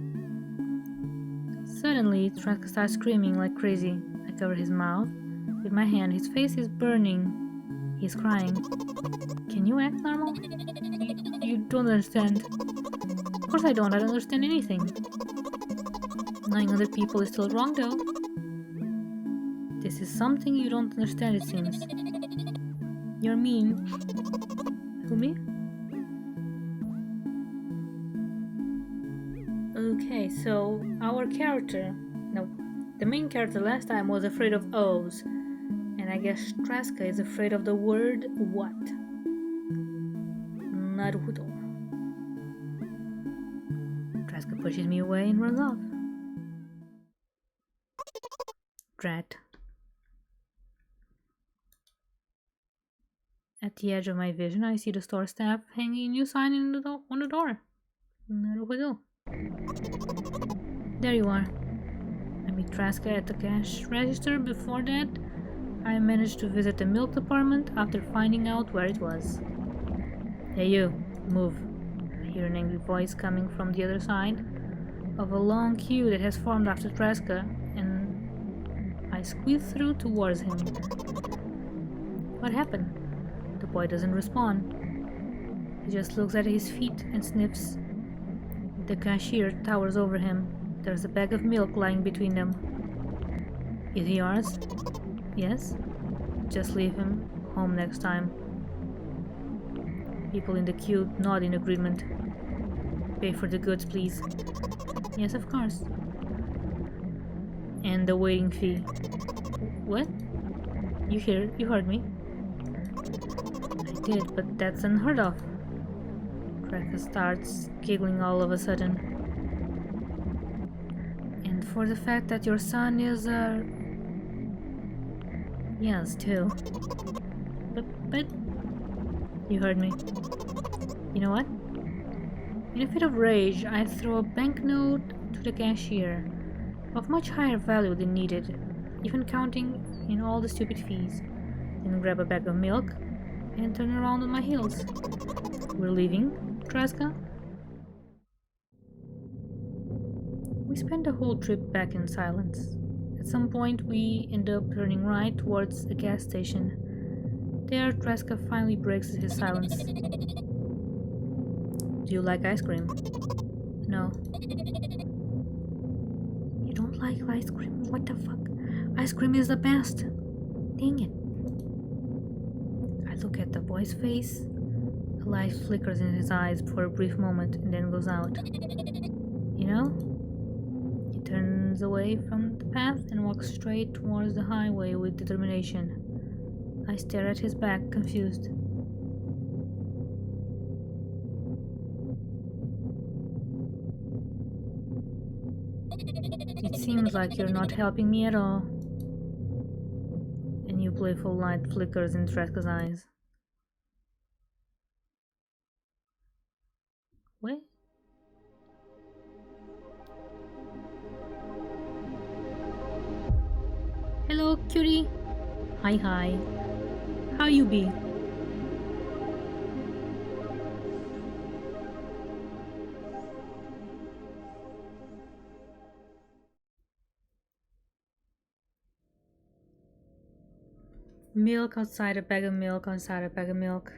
Suddenly, Traska starts screaming like crazy. I cover his mouth with my hand. His face is burning. He's crying. Can you act normal? You don't understand. Of course I don't. I don't understand anything. Knowing other people is still wrong, though. This is something you don't understand, it seems. You're mean. Who, me? Okay, so our character, no, the main character last time was afraid of O's, and I guess Traska is afraid of the word what? Naruto. Traska pushes me away and runs off. Drat. At the edge of my vision, I see the store staff hanging a new sign on the door. Naruto. There you are. I meet Traska at the cash register. Before that, I managed to visit the milk department after finding out where it was. Hey you, move. I hear an angry voice coming from the other side of a long queue that has formed after Traska, and I squeeze through towards him. What happened? The boy doesn't respond. He just looks at his feet and sniffs. The cashier towers over him. There's a bag of milk lying between them. Is he yours? Yes? Just leave him home next time. People in the queue nod in agreement. Pay for the goods, please. Yes, of course. And the waiting fee. What? You heard me. I did, but that's unheard of. Traska starts giggling all of a sudden. And for the fact that your son is yes, too. But you heard me. You know what? In a fit of rage, I throw a banknote to the cashier of much higher value than needed, even counting in all the stupid fees. Then grab a bag of milk and turn around on my heels. We're leaving, Traska? We spent the whole trip back in silence. At some point, we end up turning right towards a gas station. There, Traska finally breaks his silence. Do you like ice cream? No. You don't like ice cream? What the fuck? Ice cream is the best. Dang it. I look at the boy's face. A light flickers in his eyes for a brief moment and then goes out. You know? He turns away from the path and walks straight towards the highway with determination. I stare at his back, confused. It seems like you're not helping me at all. A new playful light flickers in Traska's eyes. What? Hello, cutie. Hi. How you be? Milk outside, a bag of milk outside, a bag of milk.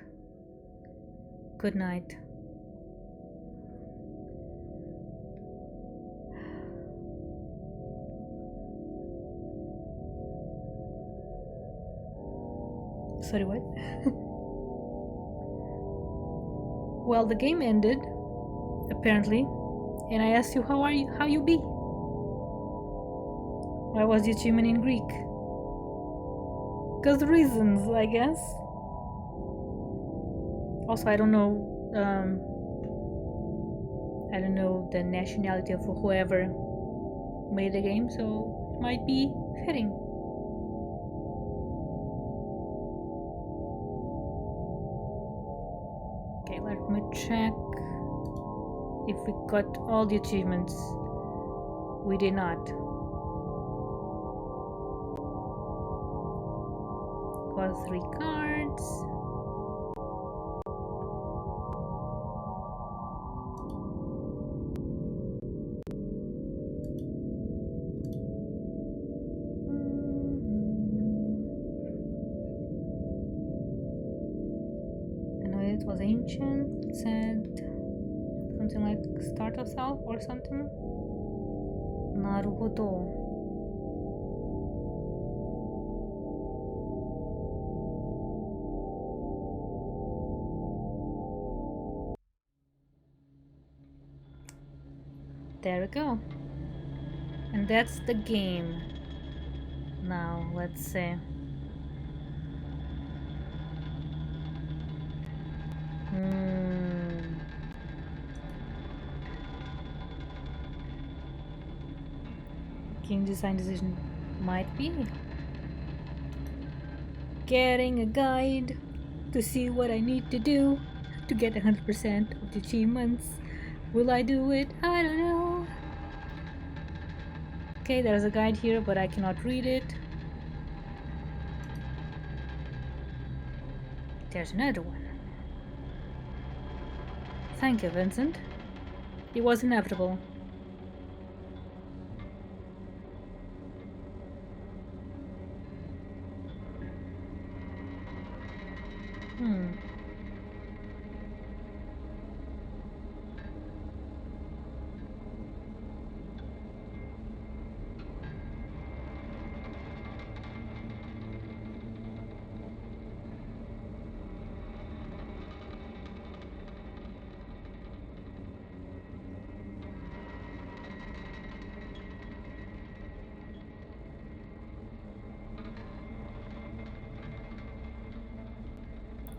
Good night. Sorry, what? Well, the game ended, apparently, and I asked you how you be? Why was the achievement in Greek? Because reasons, I guess. Also, I don't know the nationality of whoever made the game, so it might be fitting. Okay, let me check if we got all the achievements. We did not. got 3 cards. I know it was ancient. It said something like start of self or something. Naruhodo. There we go. And that's the game. Now, let's see. Game design decision might be getting a guide to see what I need to do to get 100% of the achievements. Will I do it? I don't know. Okay, there's a guide here, but I cannot read it. There's another one. Thank you, Vincent. It was inevitable.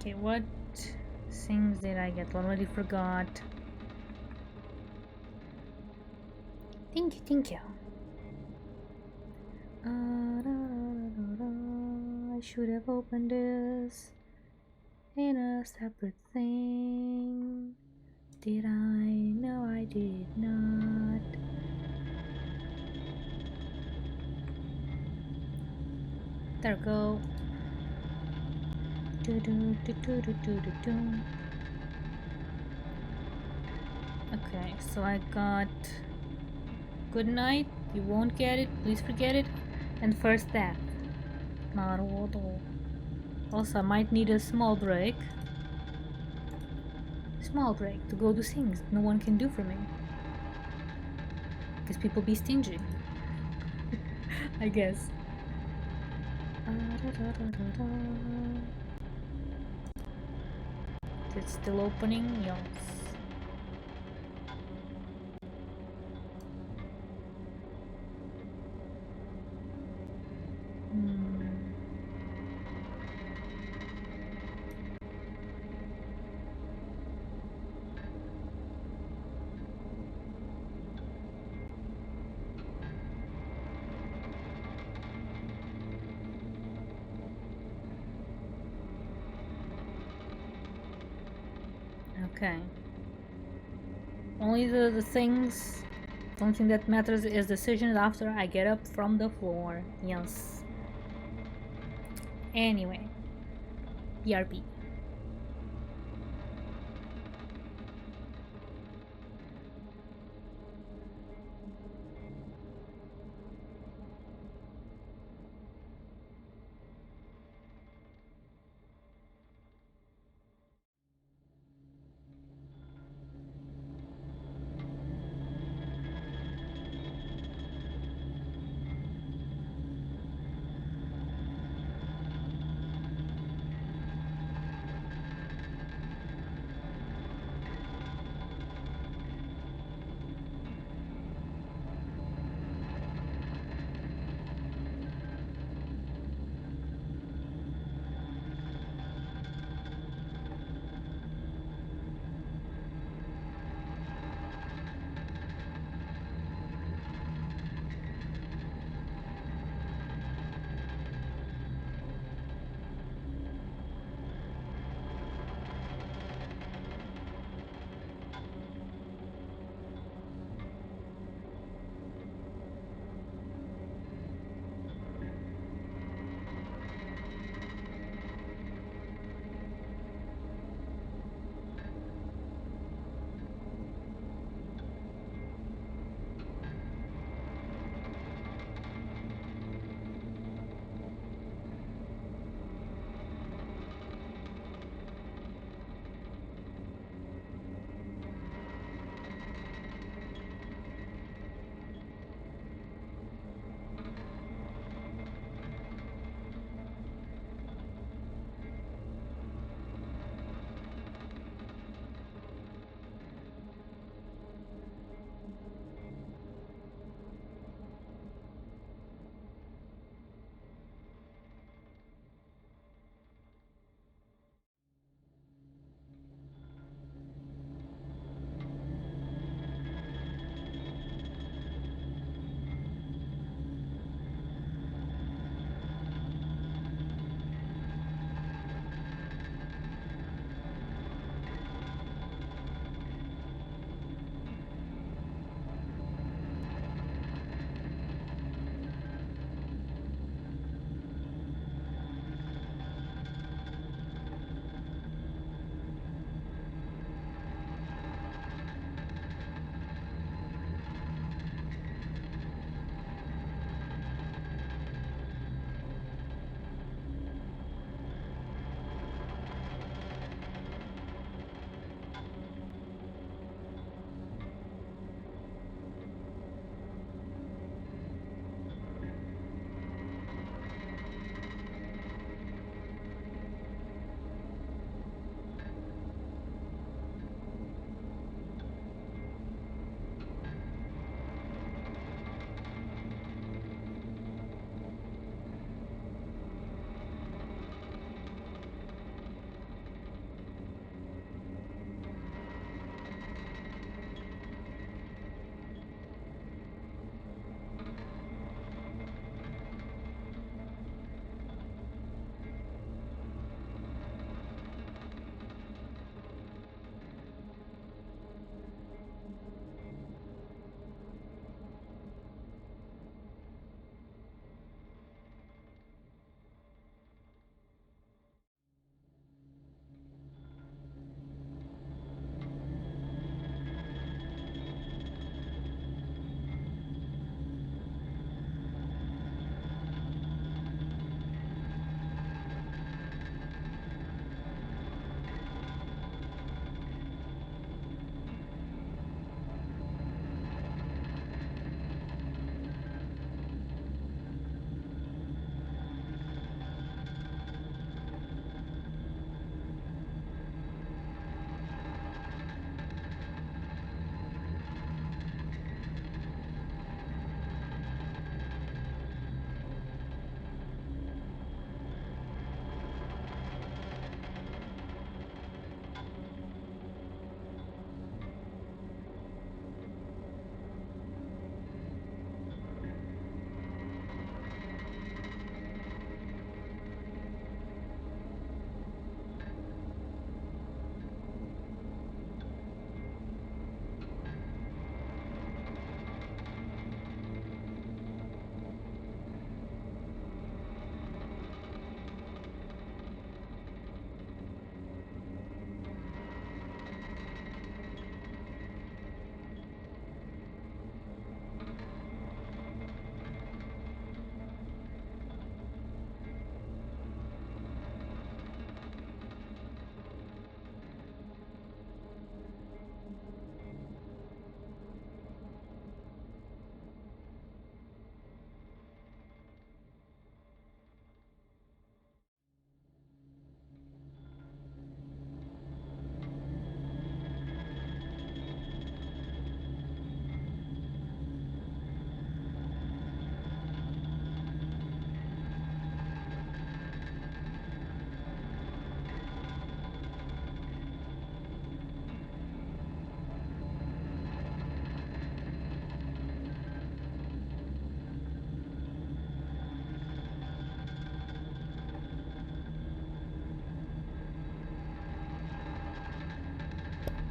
Okay, what things did I get? Already forgot. Thank you. I should have opened this in a separate thing. Did I? No, I did not. There we go. Okay, so I got good night, you won't get it, please forget it, and first death. Naruhodo. Also, I might need a small break. Small break to go do things no one can do for me. Because people be stingy. I guess. It's still opening? Yes. Okay. Only the things, the only thing that matters is decisions after I get up from the floor. Yes. Anyway. BRB.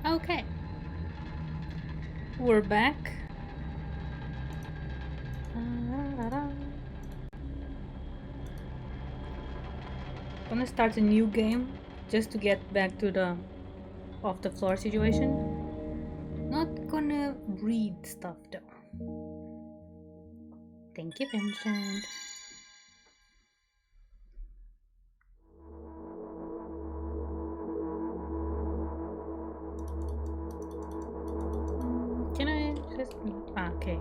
Okay. We're back. Gonna start a new game just to get back to the off the floor situation. Not gonna read stuff though. Thank you, Vincent. Can I just... okay.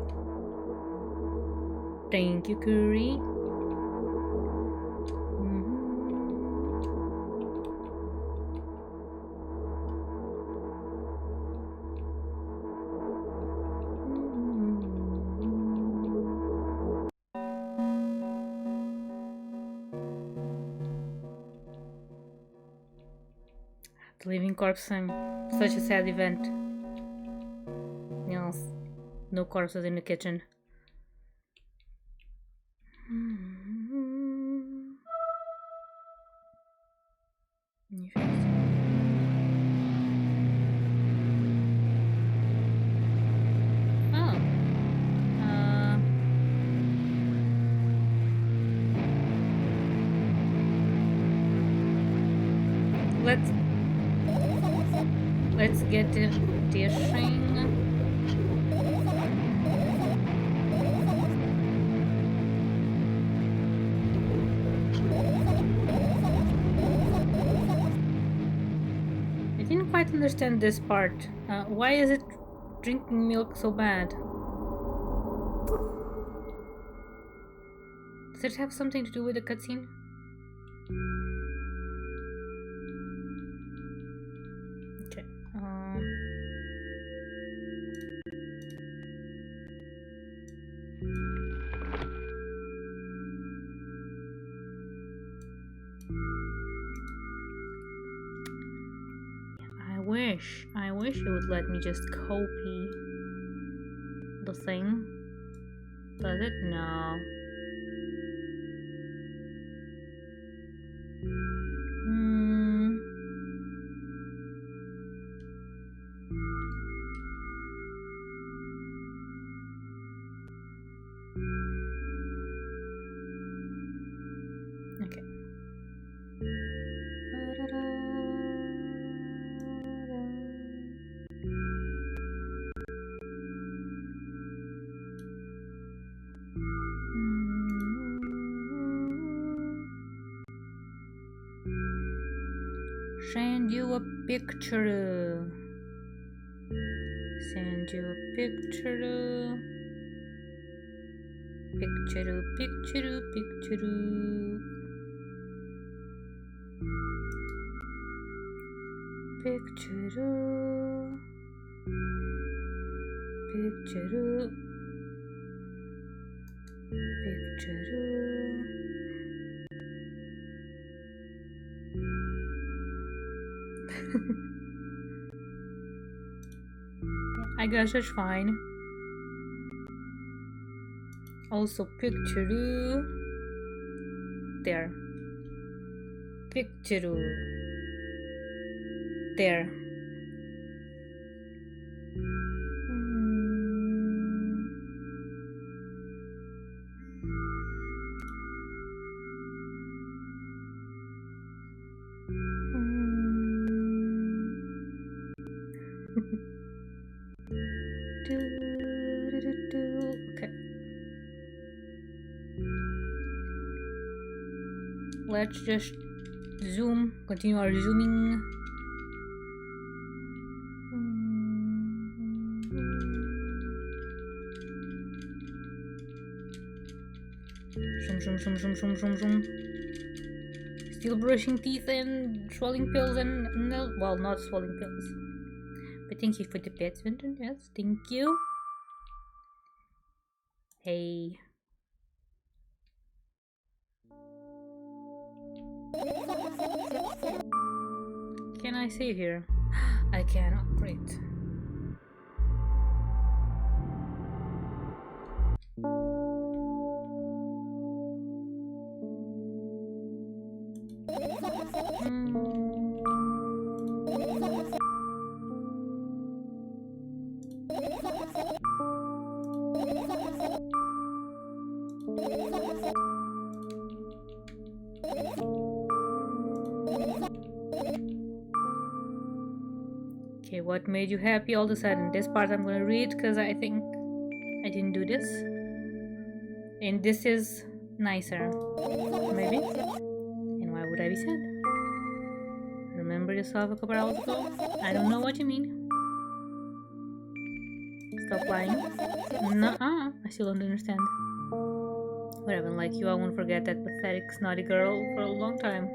Thank you, Curry. The living corpse sang. Such a sad event. Yes. No corpses in the kitchen. Let's get the dishing. I didn't quite understand this part. Why is it drinking milk so bad? Does it have something to do with the cutscene? Okay. I wish it would let me just copy the thing. Does it? No. Okay. Send you a picture. Send you a picture. Picture. Picture. I guess it's fine. Also, picture there. Picture there. Okay. Let's just zoom, continue our zooming. Zoom. Still brushing teeth and swallowing pills and no, well, not swallowing pills. But thank you for the pets, Vinton. Yes, thank you. Hey. Can I save here? I cannot. Great. what made you happy all of a sudden? This part I'm gonna read because I think I didn't do this. And this is nicer. Maybe? And why would I be sad? Remember yourself a couple hours ago? I don't know what you mean. Stop lying. Nuh-uh. I still don't understand. Whatever, like you, I won't forget that pathetic, snotty girl for a long time.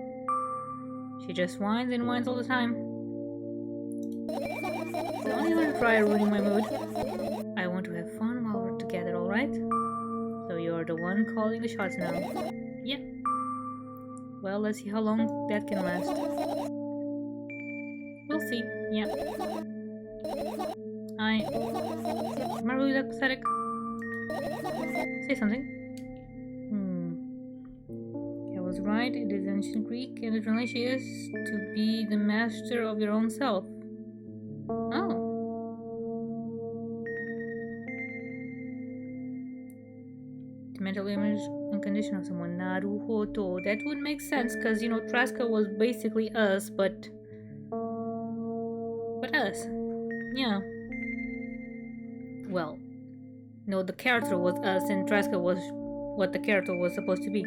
She just whines and whines all the time. Don't even try ruining my mood. I want to have fun while we're together, alright? So you're the one calling the shots now. Yeah. Well, let's see how long that can last. We'll see. Yeah. Am I really that pathetic? Say something. I was right. It is ancient Greek, and the translation is to be the master of your own self. Oh. The mental image and condition of someone. Naruhodo. That would make sense, because, you know, Traska was basically us, but us. Yeah. Well, no, the character was us, and Traska was what the character was supposed to be.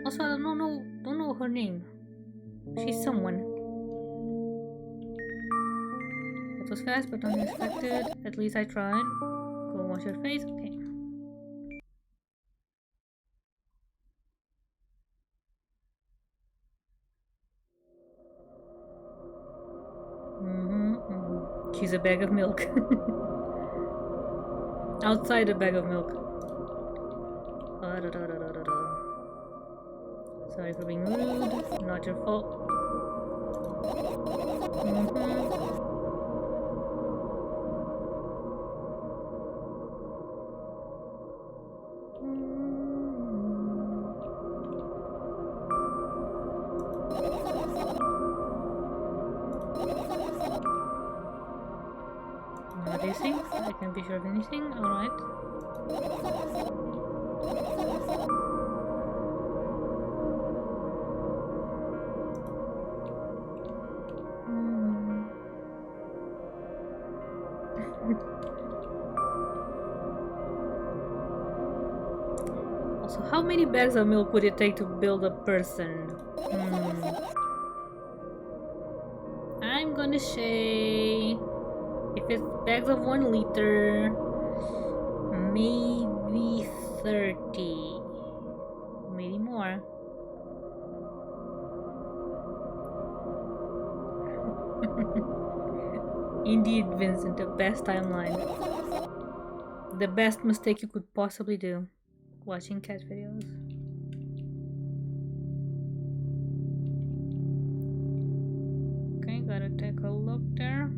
Also, I don't know her name. She's someone. That was fast, but unexpected. At least I tried. Go wash your face. Okay. She's a bag of milk. Outside a bag of milk. Sorry for being rude. Not your fault. Noticing? I can't be sure of anything. Alright. Also, how many bags of milk would it take to build a person? I'm gonna say, if it's bags of 1 liter, maybe 30. Maybe more. Indeed, Vincent, the best timeline. The best mistake you could possibly do. Watching cat videos. Okay, gotta take a look there.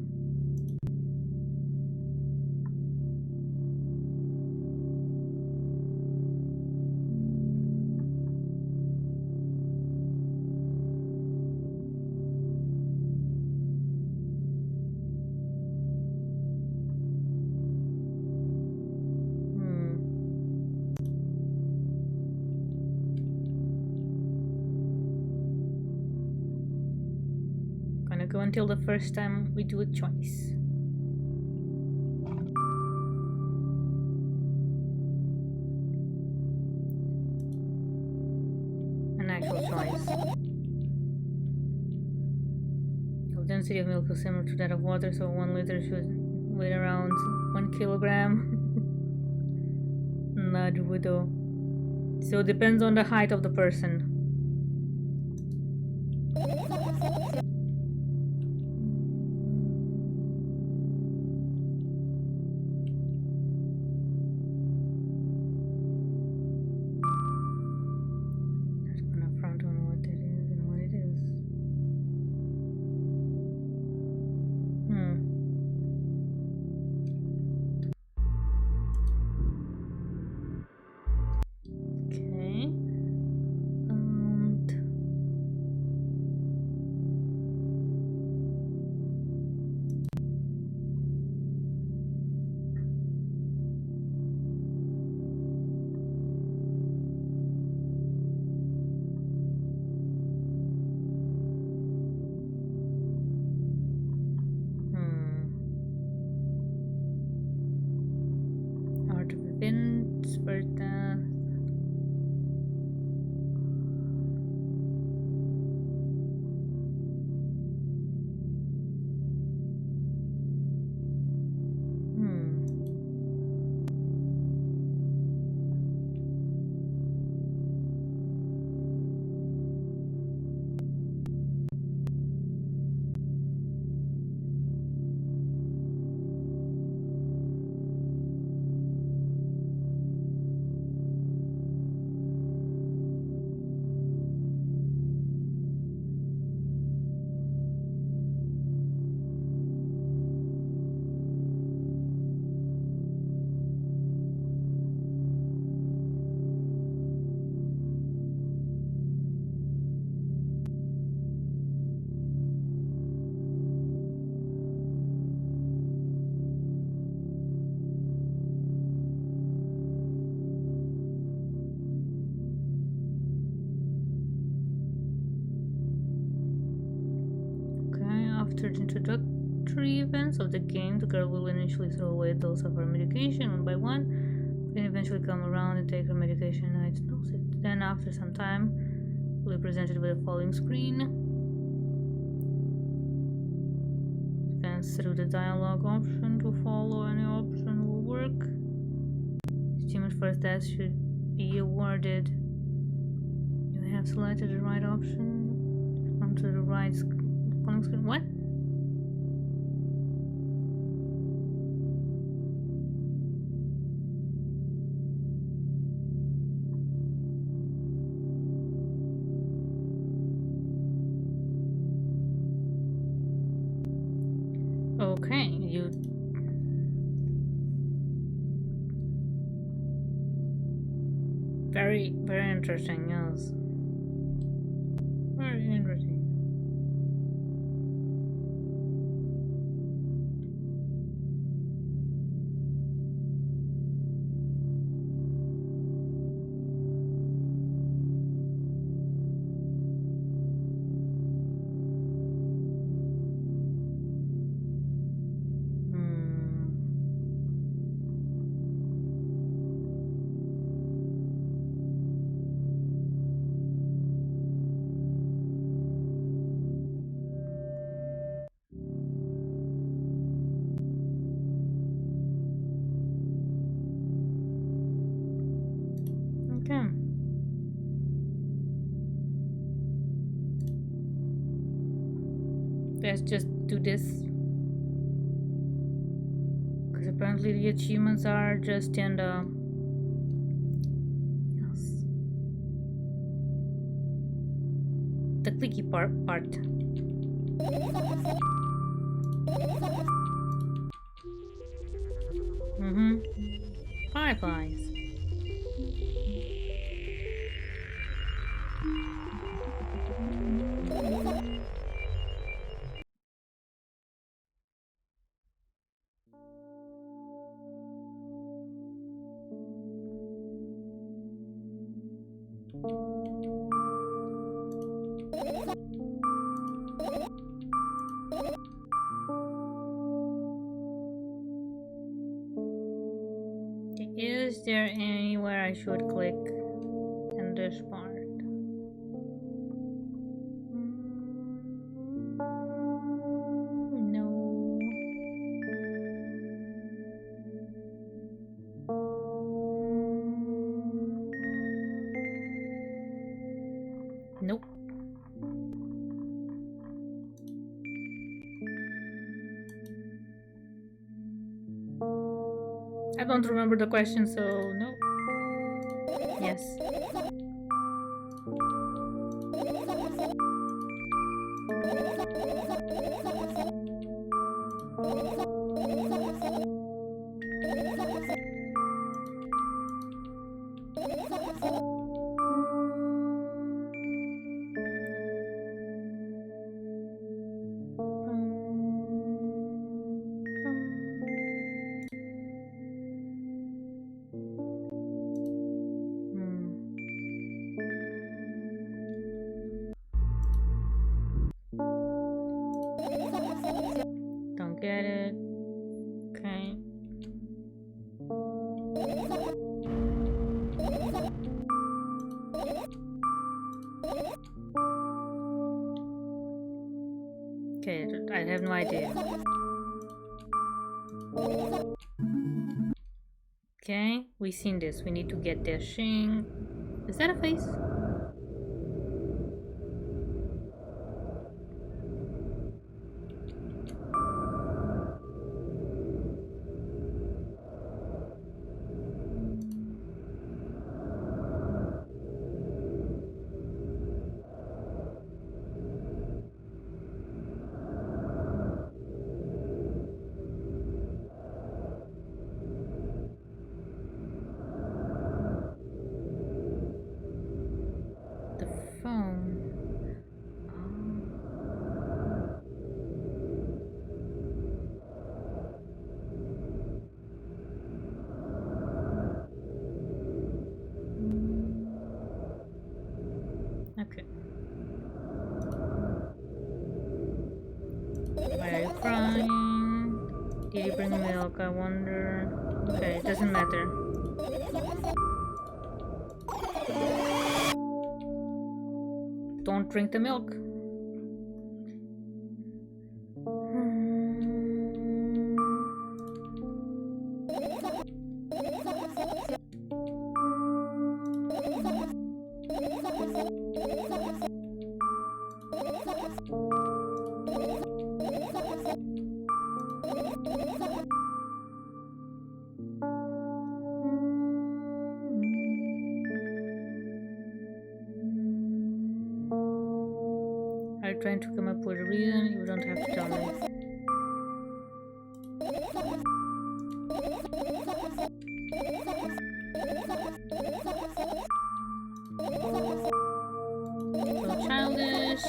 Go until the first time we do a choice. An actual choice. The density of milk is similar to that of water, so 1 liter should weigh around 1 kilogram. Naruhodo. So it depends on the height of the person. After the introductory events of the game, the girl will initially throw away those of her medication one by one, then eventually come around and take her medication and I dose it. Then after some time, we'll be presented with the following screen. Advance through the dialogue option to follow. Any option will work. Achievement for that should be awarded. You have selected the right option. Come to the right following screen. What? Okay, you. Very, very interesting, yes. Very interesting. Okay. Let's just do this. Because apparently the achievements are just in the... Yes. The clicky part. Fireflies. Is there anywhere I should click in this part? No. Nope. I don't remember the question, so no. Yes. Don't get it. Okay. Okay, I have no idea. Okay, we've seen this. We need to get dashing. Is that a face? The phone. Okay. Did you bring milk? I wonder. Okay, it doesn't matter. Don't drink the milk. I'm trying to come up with a reason. You don't have to tell me. So childish.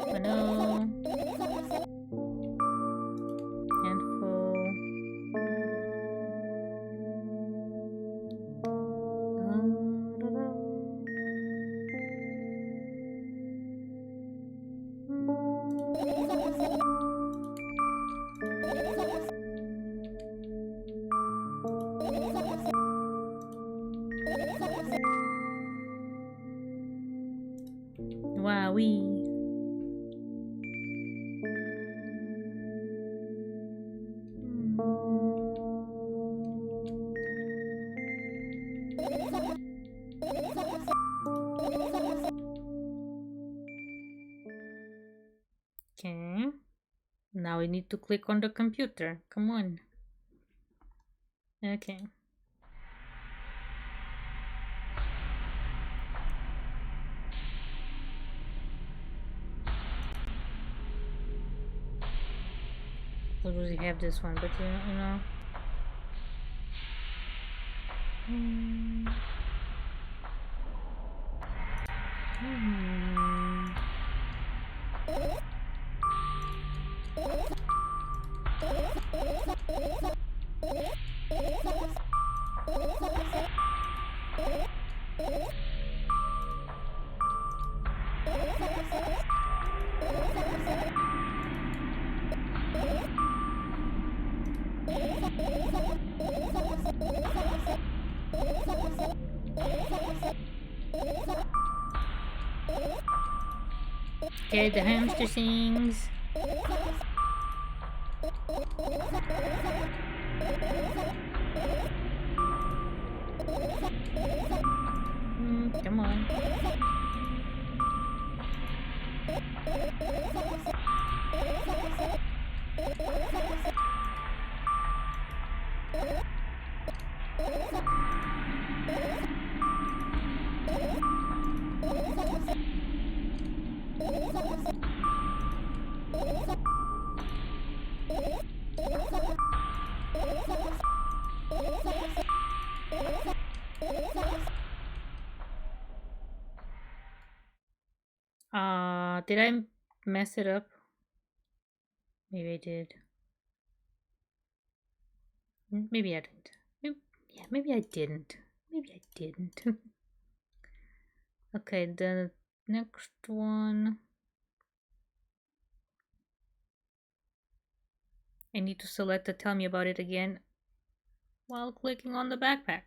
I know. Handful. Wowee. Okay. Now we need to click on the computer. Come on. Okay. We'll really have this one, but you know. Okay, the hamster sings. Come on. Did I mess it up? Maybe I did. Maybe I didn't. Yeah, maybe I didn't. Maybe I didn't. Okay, the next one. I need to select the tell me about it again while clicking on the backpack.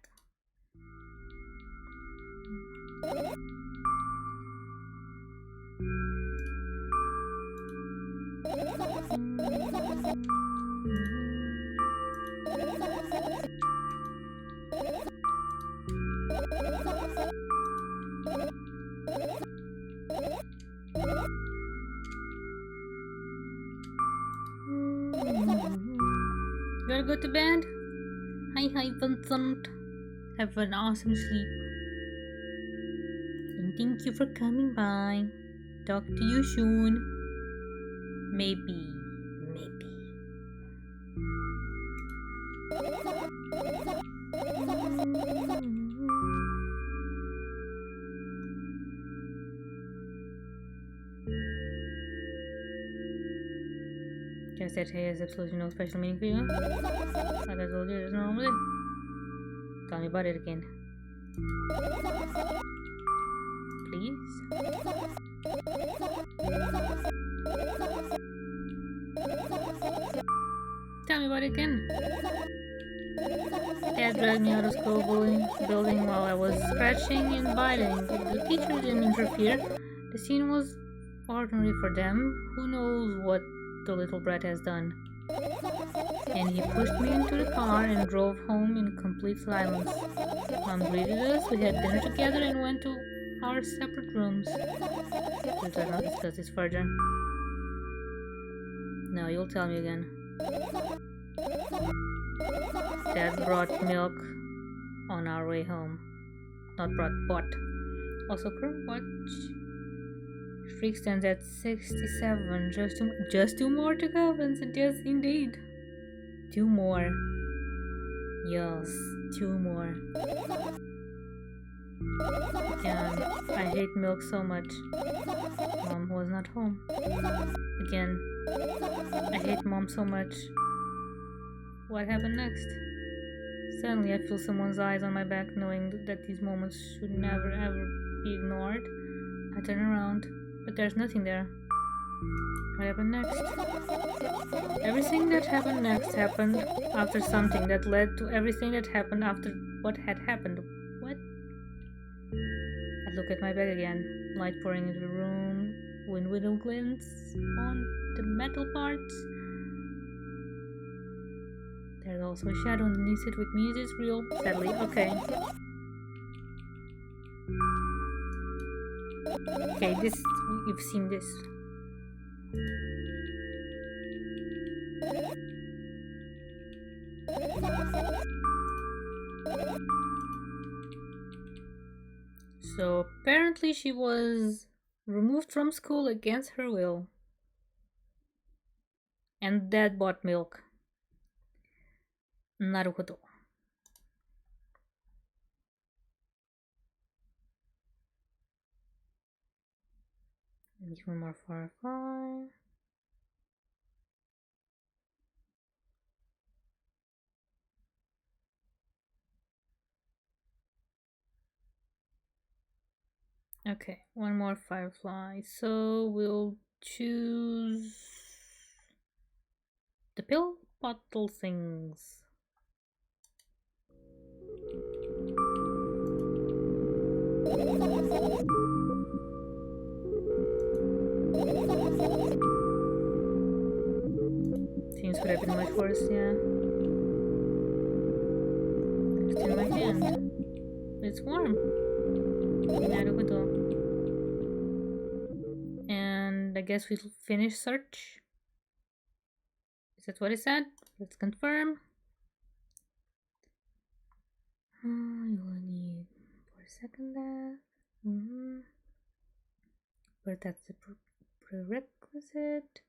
You gotta go to bed? Hi, Vincent. Have an awesome sleep. And thank you for coming by. Talk to you soon. Maybe. Just that has absolutely no special meaning for you. Like I told you, there's no wrong with it. Tell me about it again. Please? me about it again. Dad dragged me out of school building while I was scratching and biting. The teacher didn't interfere. The scene was ordinary for them. Who knows what the little brat has done? And he pushed me into the car and drove home in complete silence. Mom greeted us, we had dinner together and went to our separate rooms. We did not discuss this further. No, you'll tell me again. Dad brought milk on our way home. Not bought. Also, current watch. Streak stands at 67. Just two more to go, Vincent. Yes, indeed. Two more. Yes, two more. Again, I hate milk so much. Mom was not home. Again, I hate Mom so much. What happened next? Suddenly, I feel someone's eyes on my back, knowing that these moments should never ever be ignored. I turn around, but there's nothing there. What happened next? Everything that happened next happened after something that led to everything that happened after what had happened. What? I look at my bag again, light pouring into the room, window glints on the metal parts. There's also a shadow underneath it, which means it's real, sadly. Okay. Okay, this, you've seen this. So apparently she was removed from school against her will. And Dad bought milk. Naruhodo. And one more firefly. Okay, one more firefly. So we'll choose the pill bottle things. Things could have been much worse, yeah. It's in my hand. It's warm. Naruhodo. And I guess we'll finish search. Is that what it said? Let's confirm. You will need 4 seconds left. But that's the prerequisite.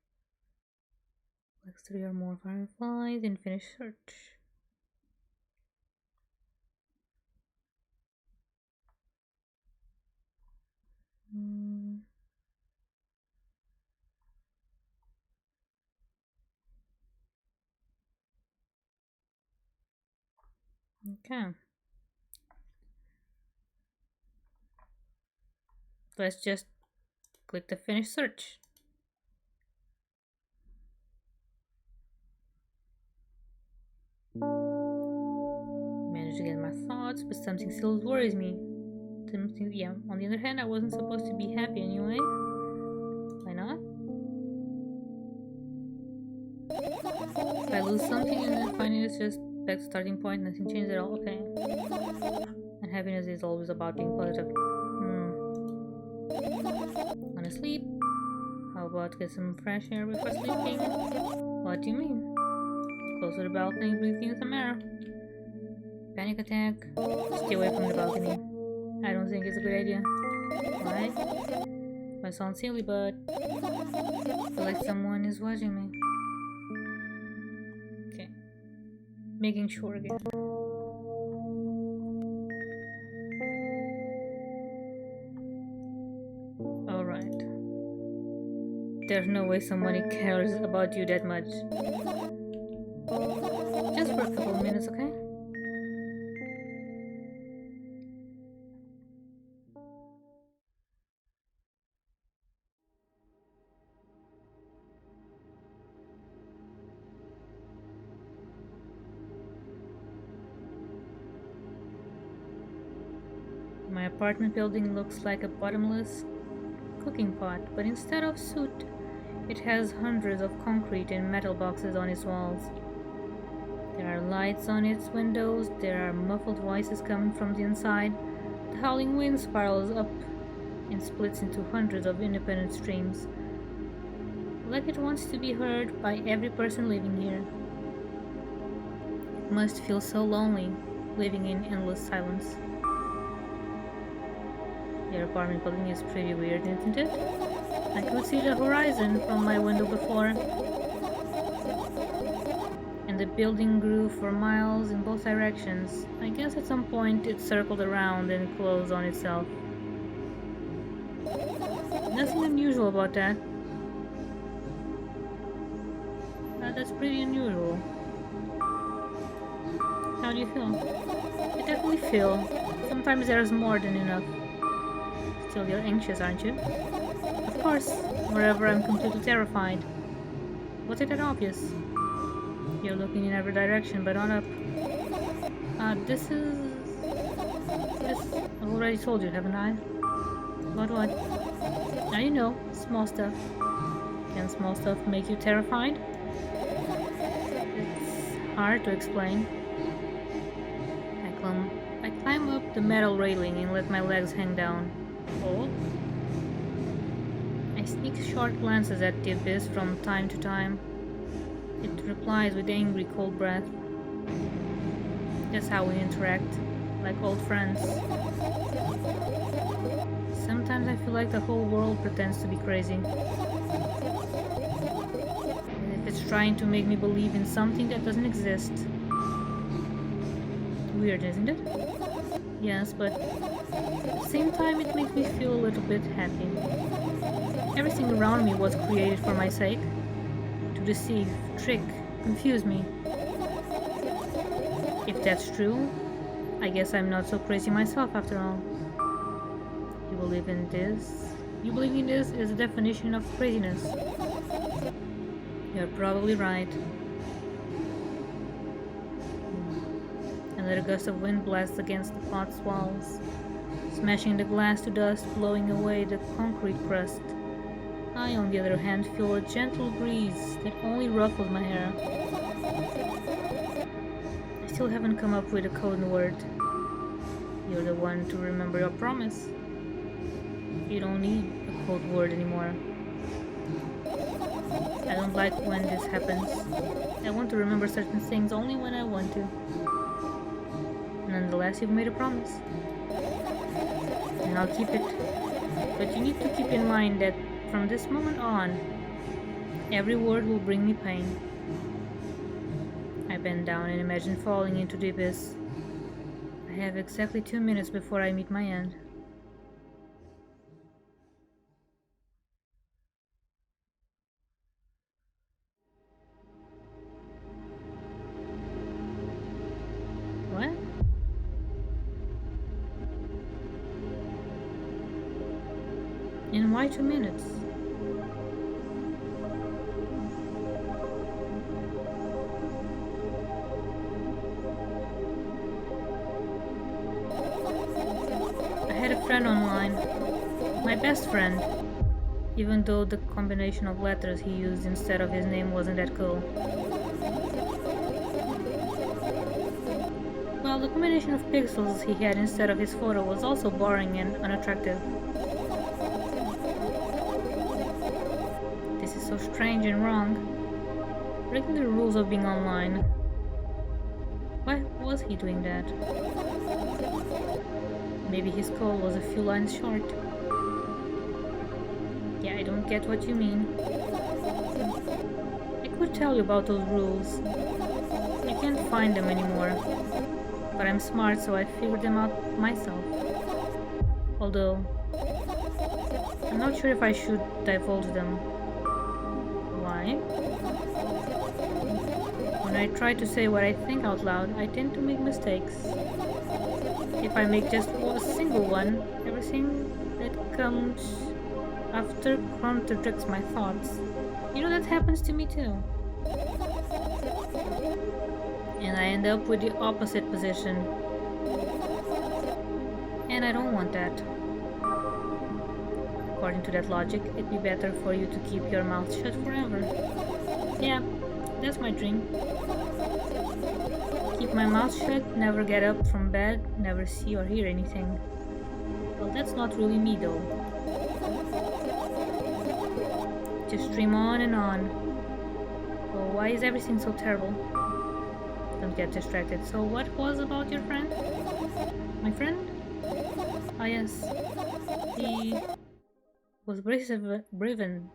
Collect 3 or more fireflies and finish search. Okay. Let's just click the finish search. Managed to get my thoughts, but something still worries me. Yeah, on the other hand, I wasn't supposed to be happy anyway. Why not? If I lose something and then find it's just back to starting point, nothing changed at all. Okay. And happiness is always about being positive. Wanna sleep? How about get some fresh air before sleeping? What do you mean? Close to the balcony, breathing in some air. Panic attack. Stay away from the balcony. I don't think it's a good idea. Why? Might sound silly, but I feel like someone is watching me. Okay. Making sure again. Alright. There's no way somebody cares about you that much. Just for a couple of minutes, okay? apartment building looks like a bottomless cooking pot, but instead of soot, it has hundreds of concrete and metal boxes on its walls. There are lights on its windows, there are muffled voices coming from the inside. The howling wind spirals up and splits into hundreds of independent streams, like it wants to be heard by every person living here. It must feel so lonely, living in endless silence. Your apartment building is pretty weird, isn't it? I could see the horizon from my window before, and the building grew for miles in both directions. I guess at some point it circled around and closed on itself. Nothing unusual about that. That's pretty unusual. How do you feel? I definitely feel. Sometimes there's more than enough. Still, you're anxious, aren't you? Of course, wherever I'm completely terrified. Was it that obvious? You're looking in every direction, but not up. This... I've already told you, haven't I? About what? Now you know, small stuff. Can small stuff make you terrified? It's hard to explain. I climb up the metal railing and let my legs hang down. Oh? I sneak short glances at the abyss from time to time. It replies with angry, cold breath. That's how we interact, like old friends. Sometimes I feel like the whole world pretends to be crazy. As if it's trying to make me believe in something that doesn't exist. Weird, isn't it? Yes, but at the same time it makes me feel a little bit happy. Everything around me was created for my sake. To deceive, trick, confuse me. If that's true, I guess I'm not so crazy myself after all. You believe in this? You believe in this is the definition of craziness. You're probably right. Another gust of wind blasts against the pot's walls, smashing the glass to dust, blowing away the concrete crust. I, on the other hand, feel a gentle breeze that only ruffles my hair. I still haven't come up with a code word. You're the one to remember your promise. You don't need a code word anymore. I don't like when this happens. I want to remember certain things only when I want to. Nonetheless, you've made a promise. And I'll keep it. But you need to keep in mind that from this moment on, every word will bring me pain. I bend down and imagine falling into the abyss. I have exactly 2 minutes before I meet my end. What? And why 2 minutes? I had a friend online, my best friend, even though the combination of letters he used instead of his name wasn't that cool. Well, the combination of pixels he had instead of his photo was also boring and unattractive. This is so strange and wrong. Breaking the rules of being online. Why was he doing that? Maybe his call was a few lines short. Yeah, I don't get what you mean. I could tell you about those rules. I can't find them anymore. But I'm smart, so I figured them out myself. Although, I'm not sure if I should divulge them. Why? When I try to say what I think out loud, I tend to make mistakes. If I make just a single one, everything that comes after contradicts my thoughts. You know, that happens to me too. And I end up with the opposite position. And I don't want that. According to that logic, it'd be better for you to keep your mouth shut forever. Yeah, that's my dream. Keep my mouth shut, never get up from bed, never see or hear anything. Well, that's not really me though. Just dream on and on. Oh, why is everything so terrible? Don't get distracted. So what was about your friend? My friend? Ah yes. He was brazen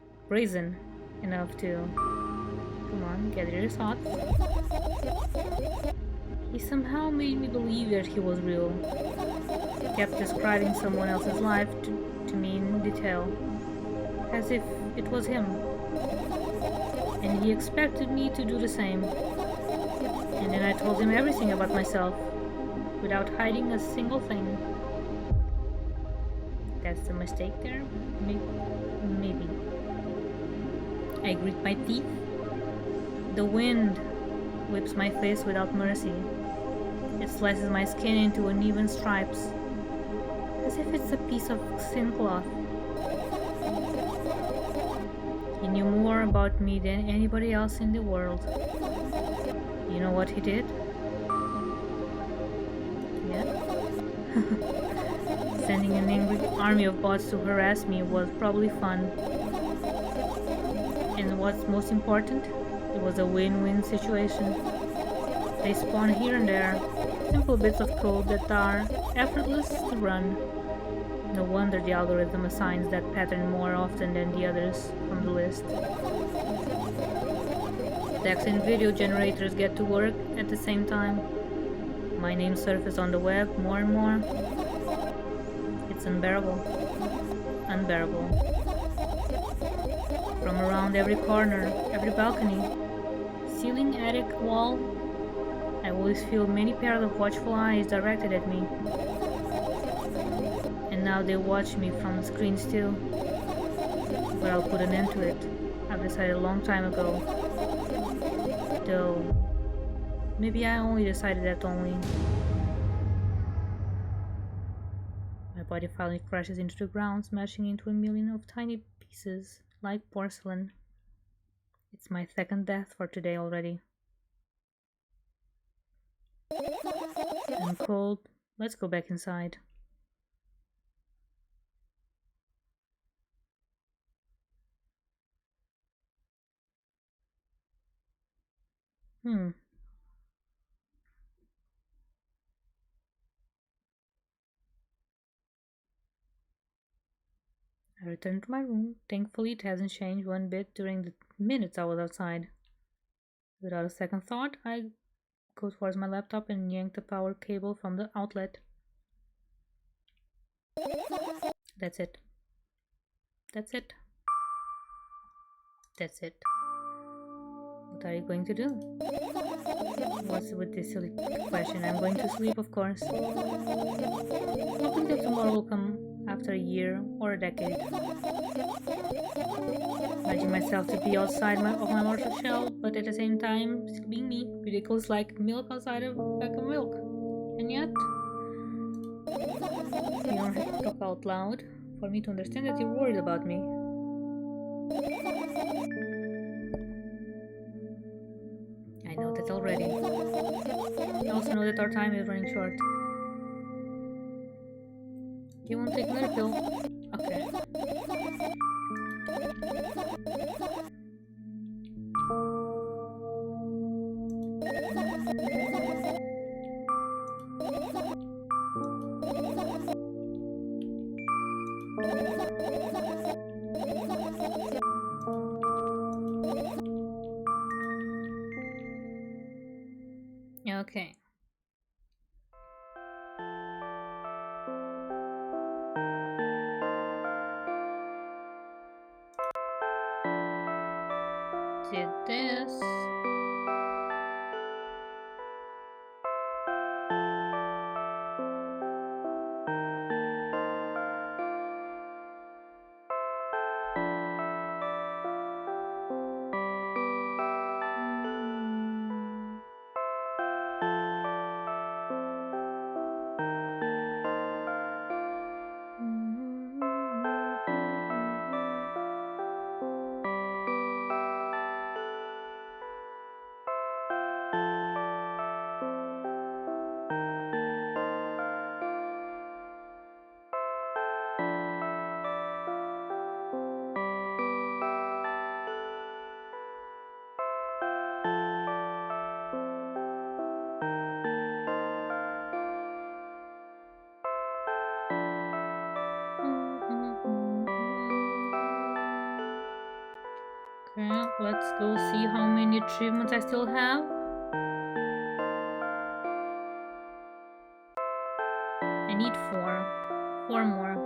enough to... Come on, gather your thoughts. He somehow made me believe that he was real. He kept describing someone else's life to me in detail, as if it was him. And he expected me to do the same. And then I told him everything about myself, without hiding a single thing. That's the mistake there? Maybe. I grit my teeth. The wind whips my face without mercy. It slices my skin into uneven stripes, as if it's a piece of thin cloth. He knew more about me than anybody else in the world. You know what he did? Yeah? Sending an angry army of bots to harass me was probably fun. And what's most important? It was a win-win situation. They spawn here and there, simple bits of code that are effortless to run. No wonder the algorithm assigns that pattern more often than the others from the list. Text and video generators get to work at the same time. My name surfaces on the web more and more. It's unbearable. Unbearable. From around every corner, every balcony, ceiling, attic, wall, I always feel many pairs of watchful eyes directed at me. And now they watch me from the screens too. But I'll put an end to it. I've decided a long time ago. Though, maybe I only decided that only. My body finally crashes into the ground, smashing into a million of tiny pieces, like porcelain. It's my second death for today already. I'm cold. Let's go back inside. I returned to my room. Thankfully, it hasn't changed one bit during the minutes I was outside. Without a second thought, I go towards my laptop and yank the power cable from the outlet. That's it. That's it. That's it. What are you going to do? What's with this silly question? I'm going to sleep, of course. Hoping that tomorrow will come after a year or a decade. Imagining myself to be outside of my mortal shell, but at the same time, still being me. Ridiculous like milk outside of a pack of milk. And yet, you don't have to talk out loud for me to understand that you're worried about me. I know that already. I also know that our time is running short. You won't take another pill? Okay. Okay. Did this. let's go see how many achievements I still have. I need 4. 4 more.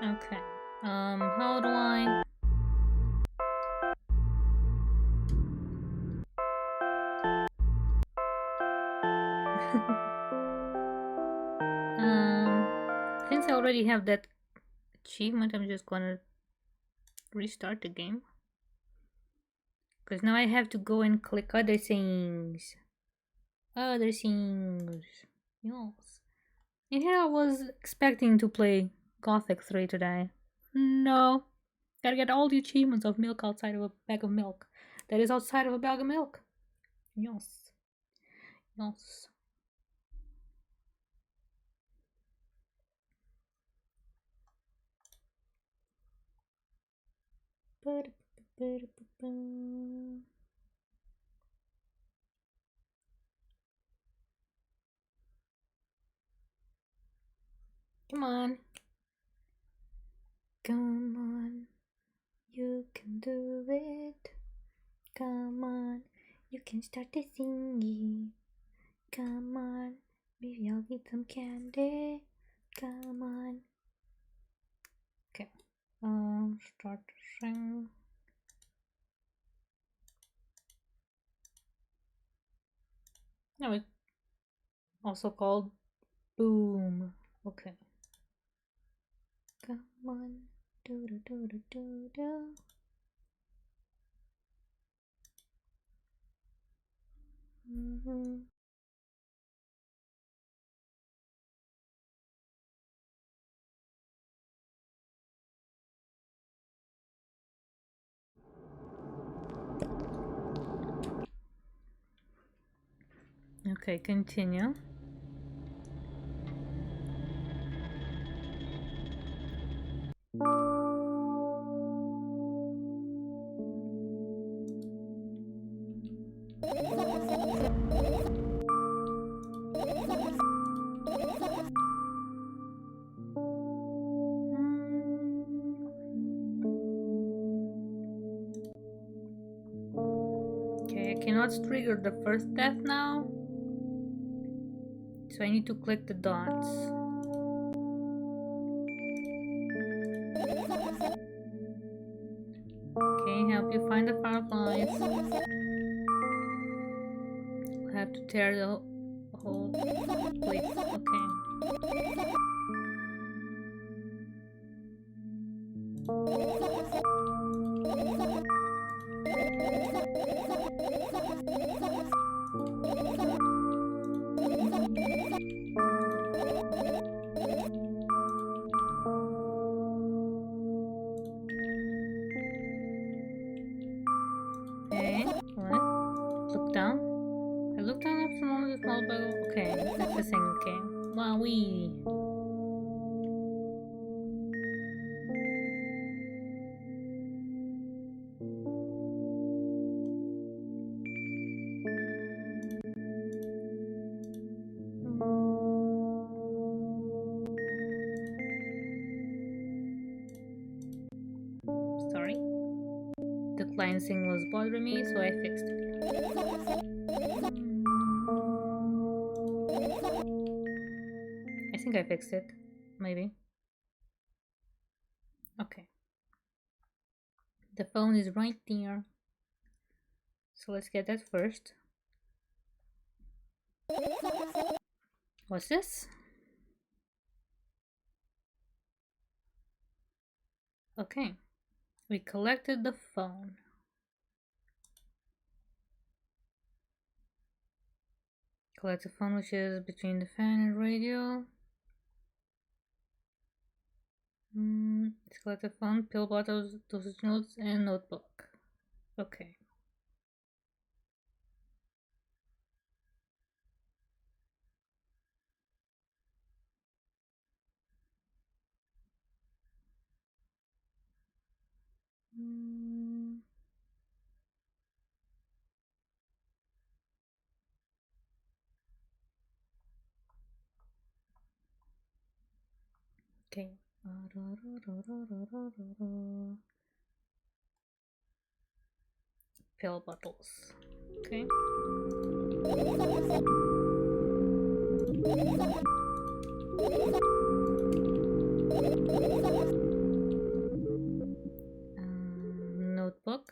Okay. How do I? Since I already have that achievement, I'm just gonna restart the game. Because now I have to go and click other things. Other things. Yes. And here I was expecting to play Gothic 3 today. No. Gotta get all the achievements of milk outside of a bag of milk. That is outside of a bag of milk. Yes. Yes. Come on. Come on. You can do it. Come on. You can start the thingy. Come on. Maybe I'll eat some candy. Come on. Okay. Start sing. No, it's also called Boom. Okay. Come on. Do do do do do do. Okay, continue. Okay, I cannot trigger the first death now. So I need to click the dots. Okay, help you find the fireflies. I have to tear the whole place. Okay. Okay, what? Look down. I look down after one of the small bug. Okay, that's the thing. Okay. Wowee. Sorry. The client thing was bothering me, so I fixed it. think I fixed it. Maybe. Okay. The phone is right there. So let's get that first. What's this? Okay. We collected the phone. Collect the phone, which is between the fan and radio. Let's collect the phone, pill bottles, dosage notes, and notebook. Okay. Okay. Pill bottles. Okay. Notebook.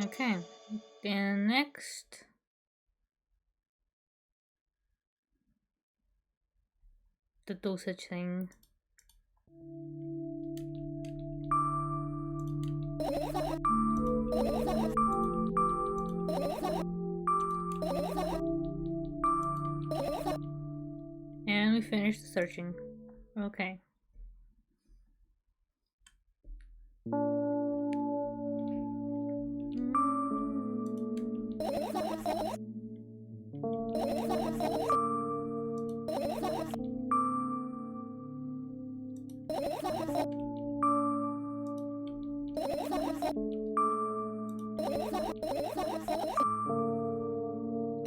Okay, then next, the dosage thing. And we finished the searching. Okay.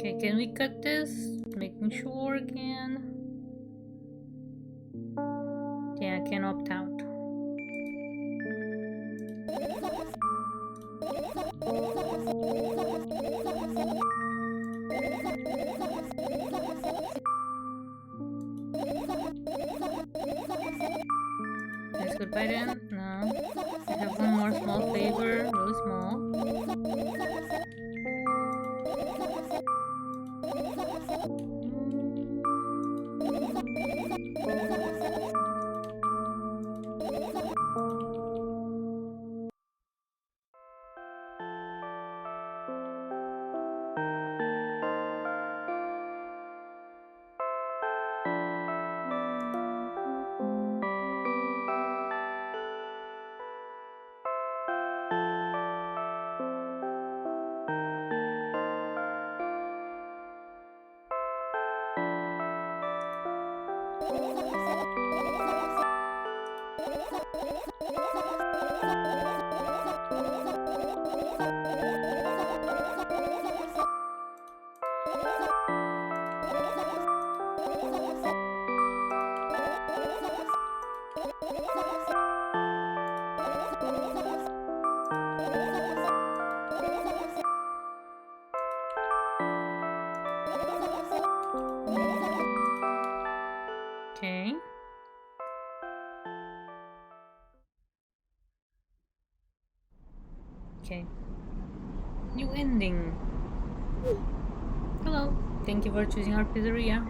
Okay, can we cut this? Making sure again. Yeah, I can opt out. Let's goodbye then. No. I have one more small favor, really small. Okay. Okay. New ending. Hello. Thank you for choosing our pizzeria.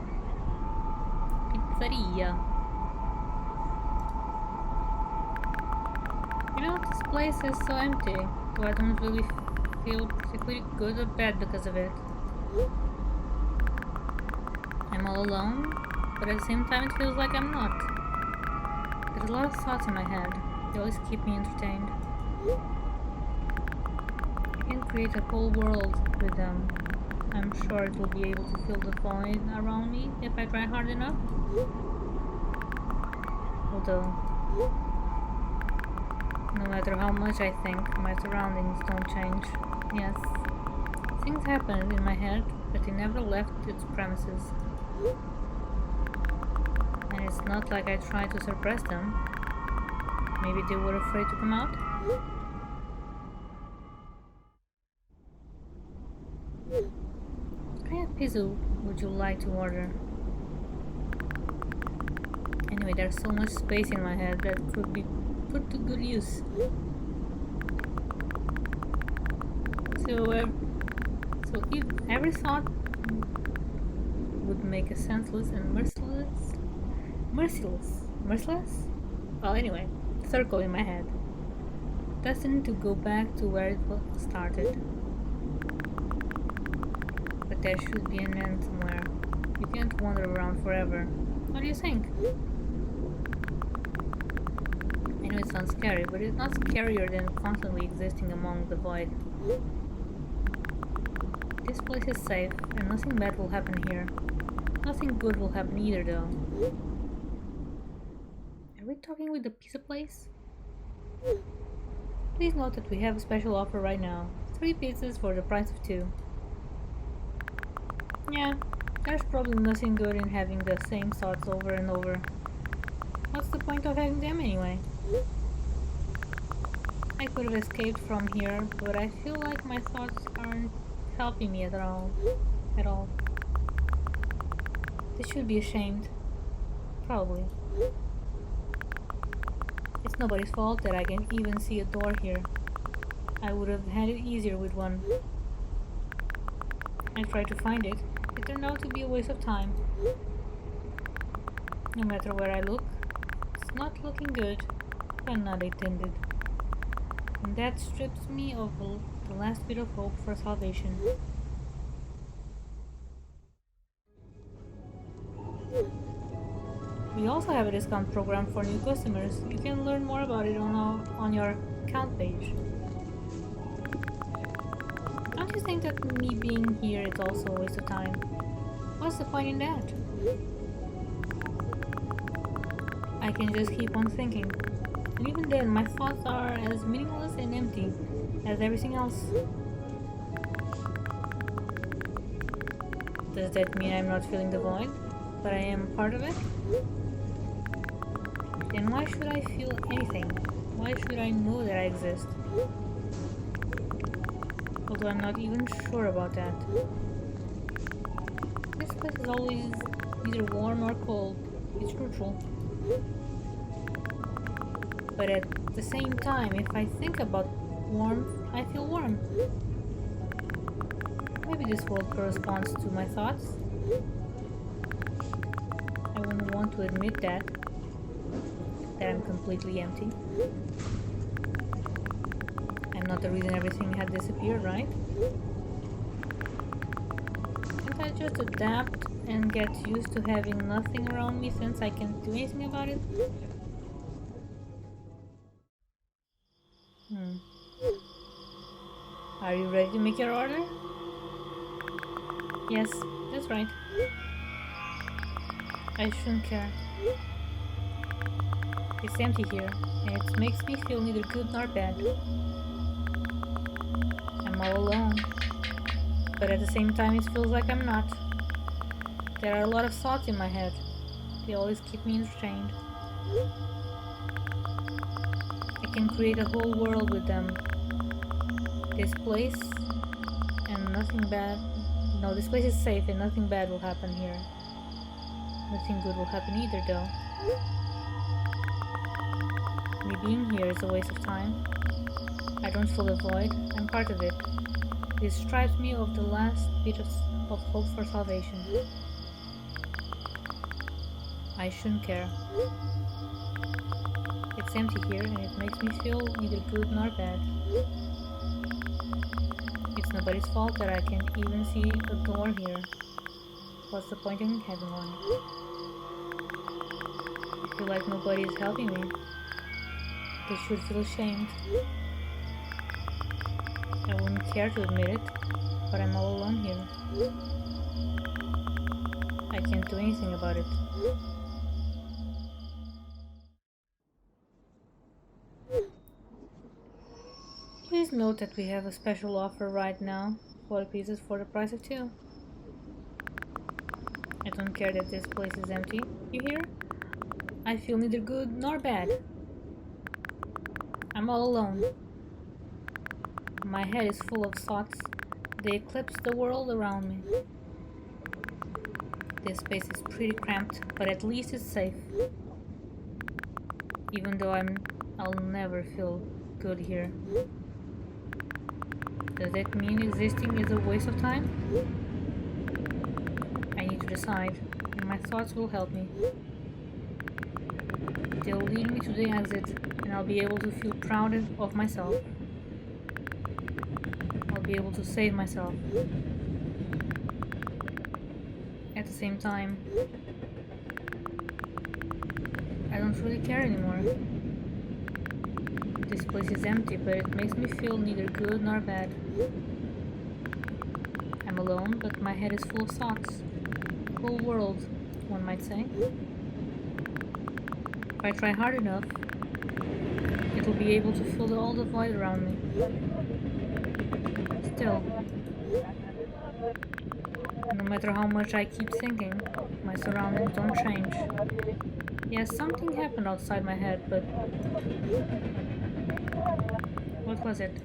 You know, this place is so empty. So I don't really feel particularly good or bad because of it. I'm all alone, but at the same time it feels like I'm not. There's a lot of thoughts in my head. They always keep me entertained. can create a whole world with them. I'm sure it will be able to fill the void around me if I try hard enough. Although, no matter how much I think, my surroundings don't change. Yes, things happened in my head, but they never left its premises. And it's not like I tried to suppress them. Maybe they were afraid to come out? What kind of pizza would you like to order? Anyway, there's so much space in my head that could be put to good use. So if every thought would make a senseless and merciless? Well, anyway, circle in my head, destined to go back to where it started. But there should be an end somewhere. You can't wander around forever. What do you think? I know it sounds scary, but it's not scarier than constantly existing among the void. This place is safe, and nothing bad will happen here. Nothing good will happen either, though. Are we talking with the pizza place? Please note that we have a special offer right now. 3 pizzas for the price of 2. Yeah, there's probably nothing good in having the same thoughts over and over. What's the point of having them anyway? I could have escaped from here, but I feel like my thoughts aren't helping me at all. They should be ashamed. Probably. It's nobody's fault that I can even see a door here. I would have had it easier with one. I tried to find it. It turned out to be a waste of time. No matter where I look, it's not looking good. Pun not intended. And that strips me of the last bit of hope for salvation. We also have a discount program for new customers. You can learn more about it on your account page. Don't you think that me being here is also a waste of time? What's the point in that? I can just keep on thinking. And even then, my thoughts are as meaningless and empty as everything else. Does that mean I'm not feeling the void, but I am part of it? Then why should I feel anything? Why should I know that I exist? Although I'm not even sure about that. This place is always either warm or cold. It's neutral. But at the same time, if I think about warmth, I feel warm. Maybe this world corresponds to my thoughts. I wouldn't want to admit that I'm completely empty. I'm not the reason everything had disappeared, right? Can't I just adapt and get used to having nothing around me since I can't do anything about it? Are you ready to make your order? Yes, that's right. I shouldn't care. It's empty here, and it makes me feel neither good nor bad. I'm all alone, but at the same time it feels like I'm not. There are a lot of thoughts in my head. They always keep me entertained. I can create a whole world with them. This place and nothing bad. No, this place is safe and nothing bad will happen here. Nothing good will happen either, though. Me being here is a waste of time. I don't feel the void. I'm part of it. This stripes me of the last bit of hope for salvation. I shouldn't care. It's empty here and it makes me feel neither good nor bad. It's nobody's fault that I can't even see a door here. What's the point in having one? I feel like nobody is helping me. They should feel ashamed. I wouldn't care to admit it, but I'm all alone here. I can't do anything about it. Please note that we have a special offer right now. 40 pieces for the price of 2. I don't care that this place is empty, you hear? I feel neither good nor bad. I'm all alone. My head is full of thoughts. They eclipse the world around me. This space is pretty cramped, but at least it's safe. Even though I'll never feel good here. Does that mean existing is a waste of time? I need to decide, and my thoughts will help me. They'll lead me to the exit, and I'll be able to feel proud of myself. I'll be able to save myself. At the same time, I don't really care anymore. This place is empty, but it makes me feel neither good nor bad. I'm alone, but my head is full of thoughts. Whole world, one might say. If I try hard enough, it will be able to fill all the void around me. Still, no matter how much I keep thinking, my surroundings don't change. Yes, something happened outside my head, but what was it?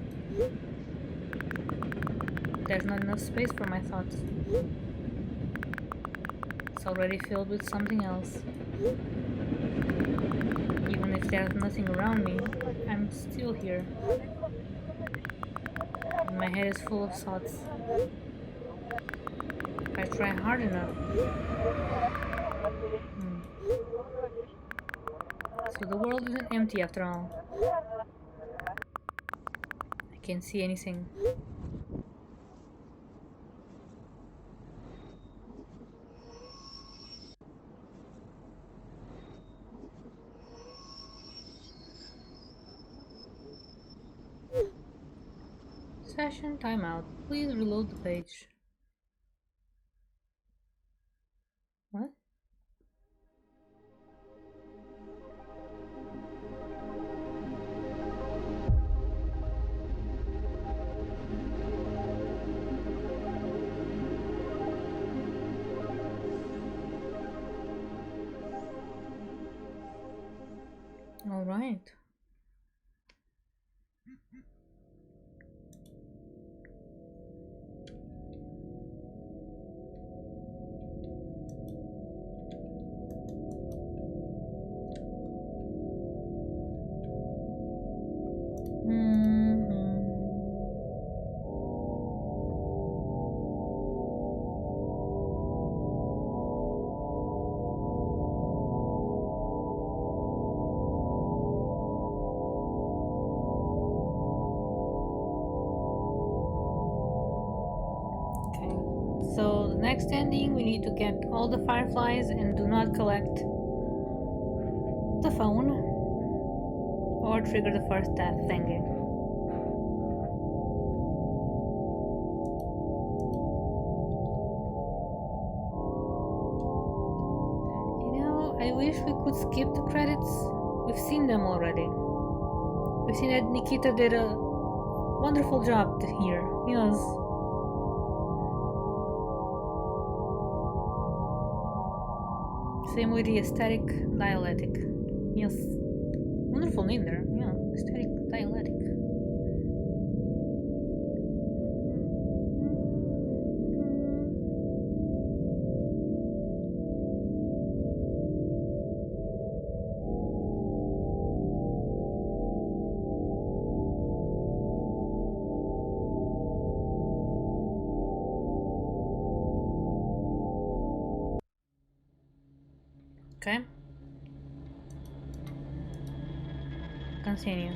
There's not enough space for my thoughts. It's already filled with something else. Even if there's nothing around me, I'm still here. And my head is full of thoughts. If I try hard enough. So the world isn't empty after all. I can't see anything. Session timeout. Please reload the page. What? All right. So the next ending, we need to get all the fireflies and do not collect the phone or trigger the first death thingy. You know, I wish we could skip the credits. We've seen them already. We've seen that Nikita did a wonderful job here. Yes. Same with the aesthetic dialectic. Yes. Wonderful name there. Yeah, aesthetic dialectic. Okay. Continue.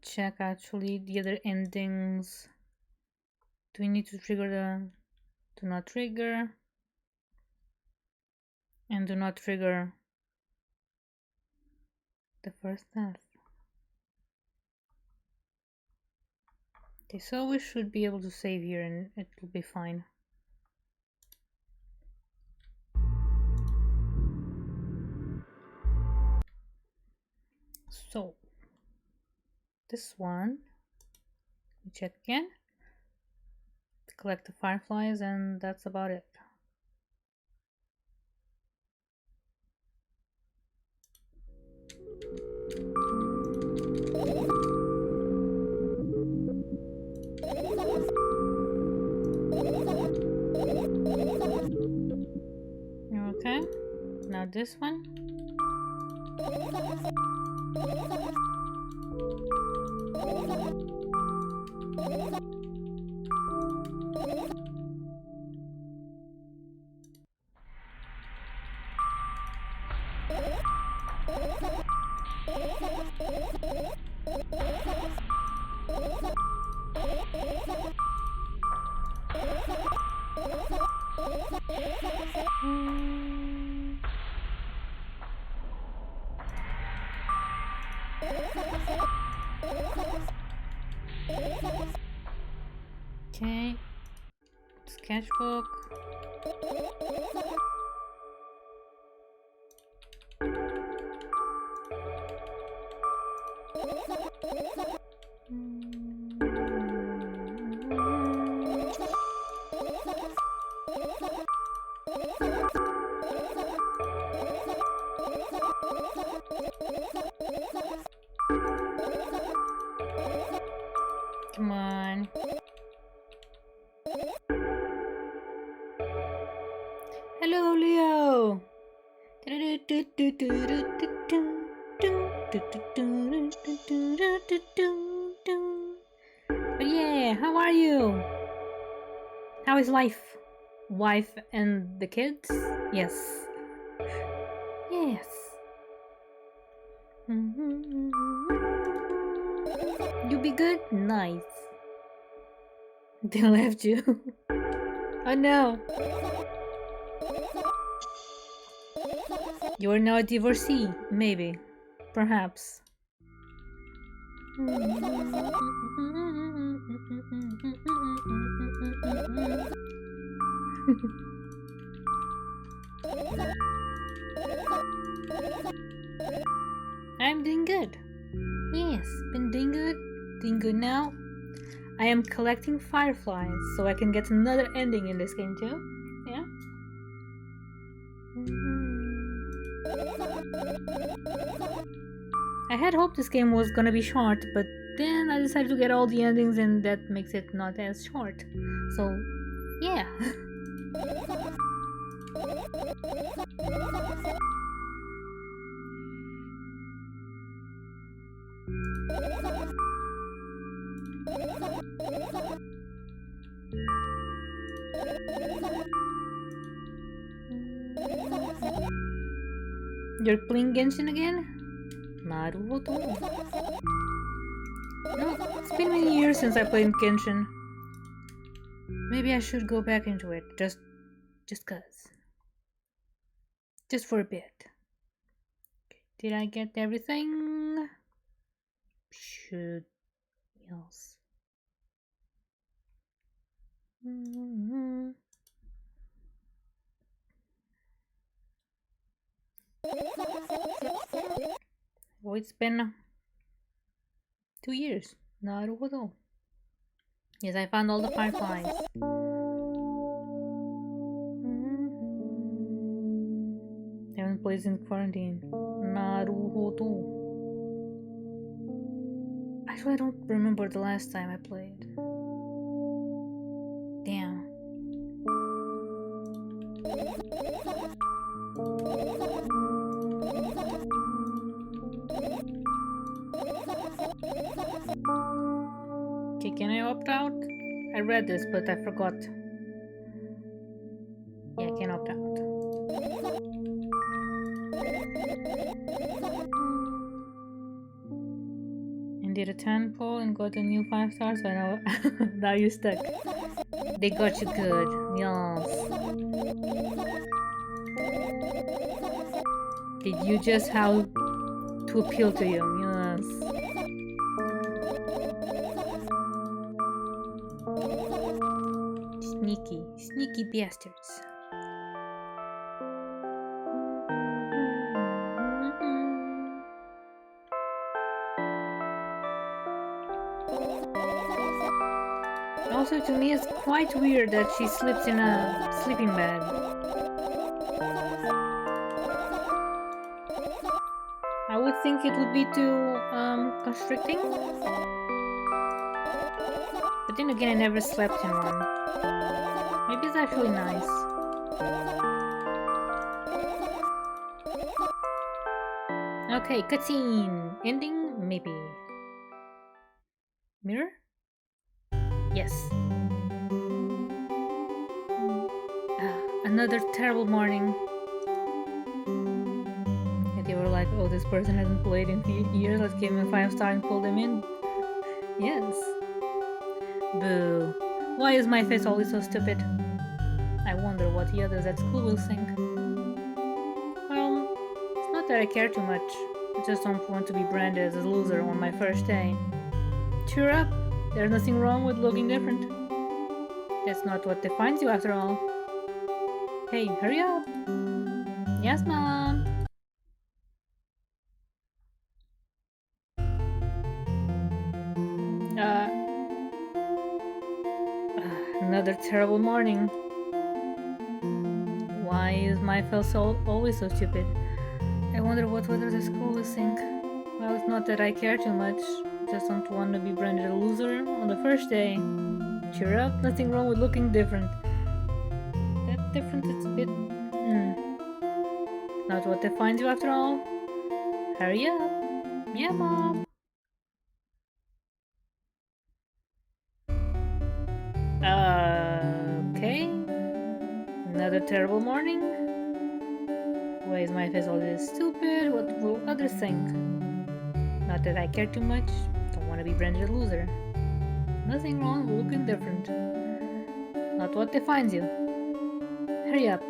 check actually the other endings. Do we need to trigger the do not trigger and do not trigger the first death? Okay, so we should be able to save here and it will be fine. So this one, we check again, collect the fireflies, and that's about it. Okay, now this one. Okay, sketchbook. Come on. Hello, Leo. But yeah, how are you? How is life? Wife and the kids? Yes. Yes. You be good? Nice. They left you. Oh no. You are now a divorcee, maybe. Perhaps. I'm doing good. Yes, been doing good. Doing good now. I am collecting fireflies so I can get another ending in this game too. Yeah. I had hoped this game was gonna be short, but then I decided to get all the endings and that makes it not as short. So, yeah. You're playing Genshin again? Naruto. No, it's been many years since I played Genshin. Maybe I should go back into it, just cause. Just for a bit. Okay, did I get everything? Should else. Oh, it's been 2 years. Naruto. Yes, I found all the fireflies. Haven't played in quarantine. Naruto. Actually, I don't remember the last time I played. Damn. Okay, can I opt out? I read this, but I forgot. Yeah, I can opt out. And did a 10 poll and got a new 5 stars, so now, now you're stuck. They got you good. Yes. They knew just how to appeal to you. Yes. Sneaky. Sneaky bastards. Also, to me, it's quite weird that she sleeps in a sleeping bag. I would think it would be too constricting. But then again, I never slept in one. Maybe it's actually nice. Okay, cutscene. Ending? Maybe. Mirror? Yes. Another terrible morning. And they were like, oh, this person hasn't played in years, let's give him a 5-star and pull them in. Yes. Boo. Why is my face always so stupid? I wonder what the others at school will think. Well, it's not that I care too much. I just don't want to be branded as a loser on my first day. Cheer up. There's nothing wrong with looking different. That's not what defines you after all. Hey, hurry up! Yes, Mom! Another terrible morning. Why is my face always so stupid? I wonder what others at school will think. Well, it's not that I care too much. I just don't want to be branded a loser on the first day. Cheer up, nothing wrong with looking different. That different is a bit... Not what defines you after all. Hurry up. Yeah, Mom. Okay. Another terrible morning. Why is my face always stupid? What will others think? Not that I care too much. Don't want to be branded a loser. Nothing wrong with looking different. Not what defines you. Hurry up.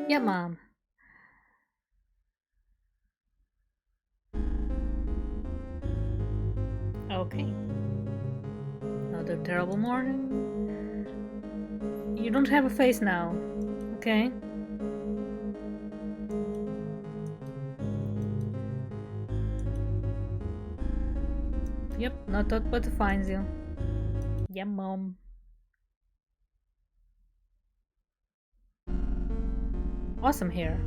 Yeah, Mom. Okay. Another terrible morning. You don't have a face now. Okay. Yep, not what defines you. Yeah, Mom. Awesome hair.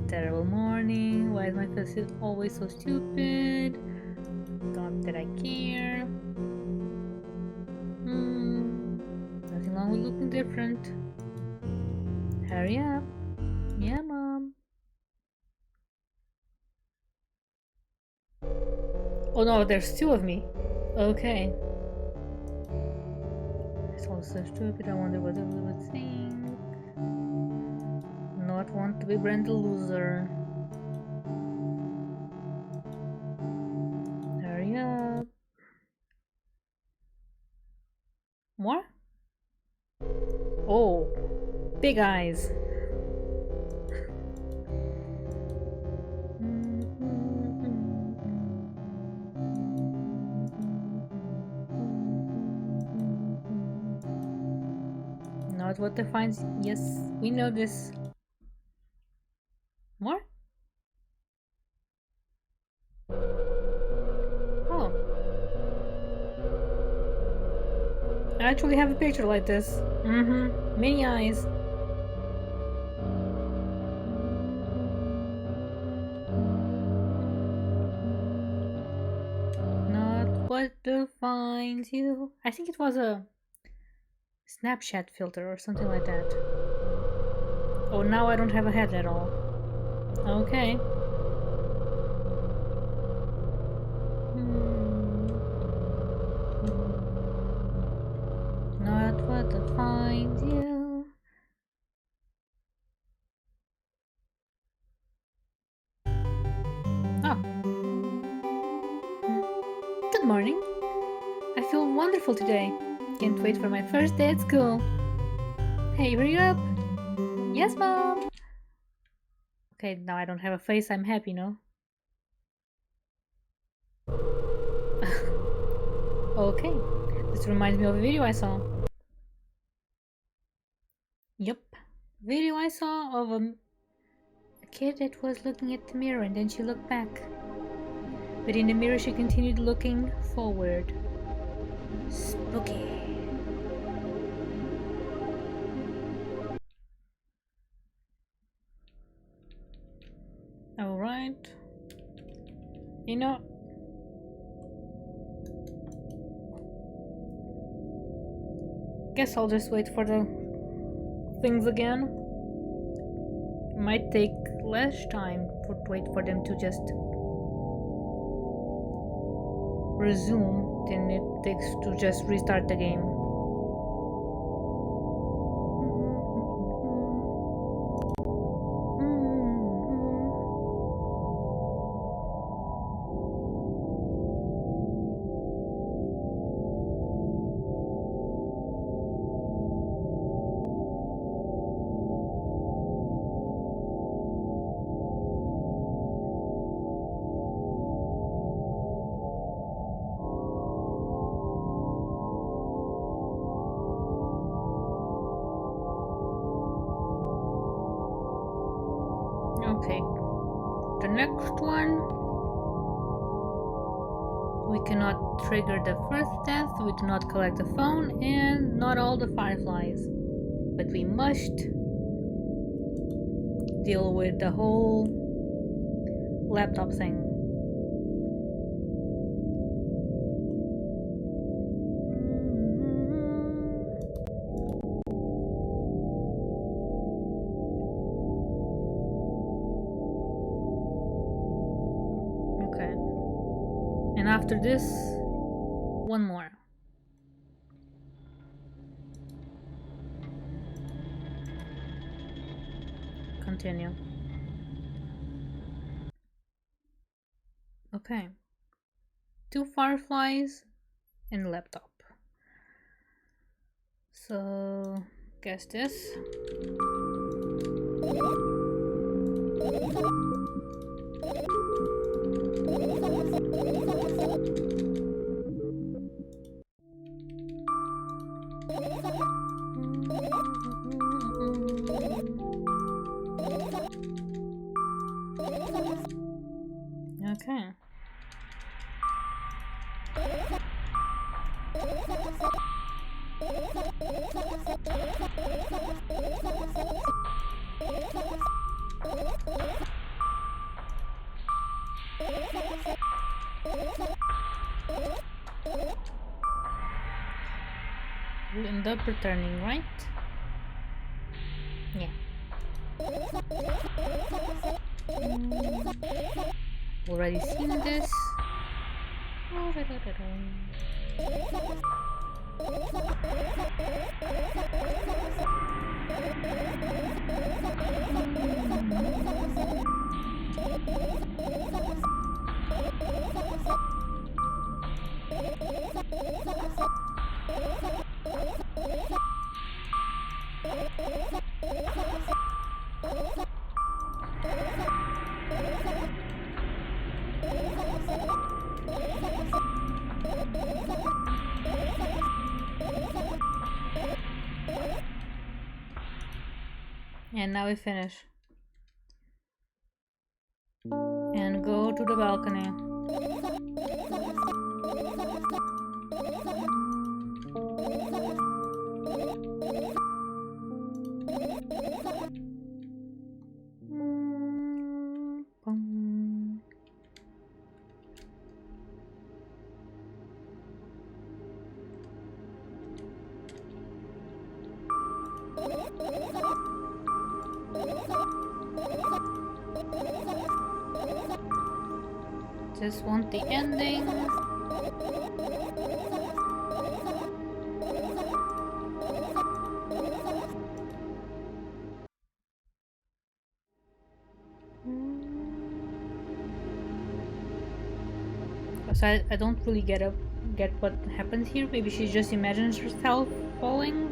Terrible morning. Why is my face always so stupid? Not that I care. Nothing wrong with looking different. Hurry up. Yeah, Mom. Oh no, there's 2 of me. Okay. It's all so stupid. I wonder what others would think. Not want to be branded a loser. Hurry up. More? Oh, big eyes. Not what defines. Yes, we know this. More? Oh. I actually have a picture like this. Many eyes. Not what defines you. I think it was a Snapchat filter or something like that. Oh, now I don't have a head at all. Okay. Not what defines you. Oh. Good morning. I feel wonderful today. Can't wait for my first day at school. Hey, hurry up. Yes, Mom. Okay, now I don't have a face. I'm happy, no? Okay. This reminds me of a video I saw. Yup. Video I saw of a kid that was looking at the mirror and then she looked back. But in the mirror she continued looking forward. Spooky. Alright. You know, guess I'll just wait for the things again. Might take less time to wait for them to just resume than it takes to just restart the game. Okay, the next one, we cannot trigger the first death, we do not collect the phone, and not all the fireflies. But we must deal with the whole laptop thing. And after this, one more. Continue. Okay. 2 fireflies and laptop. So, guess this. Okay. We'll end up returning, right? Yeah. Already seen this. And now we finish. And go to the balcony. Just want the ending. So I don't really get what happens here. Maybe she just imagines herself falling.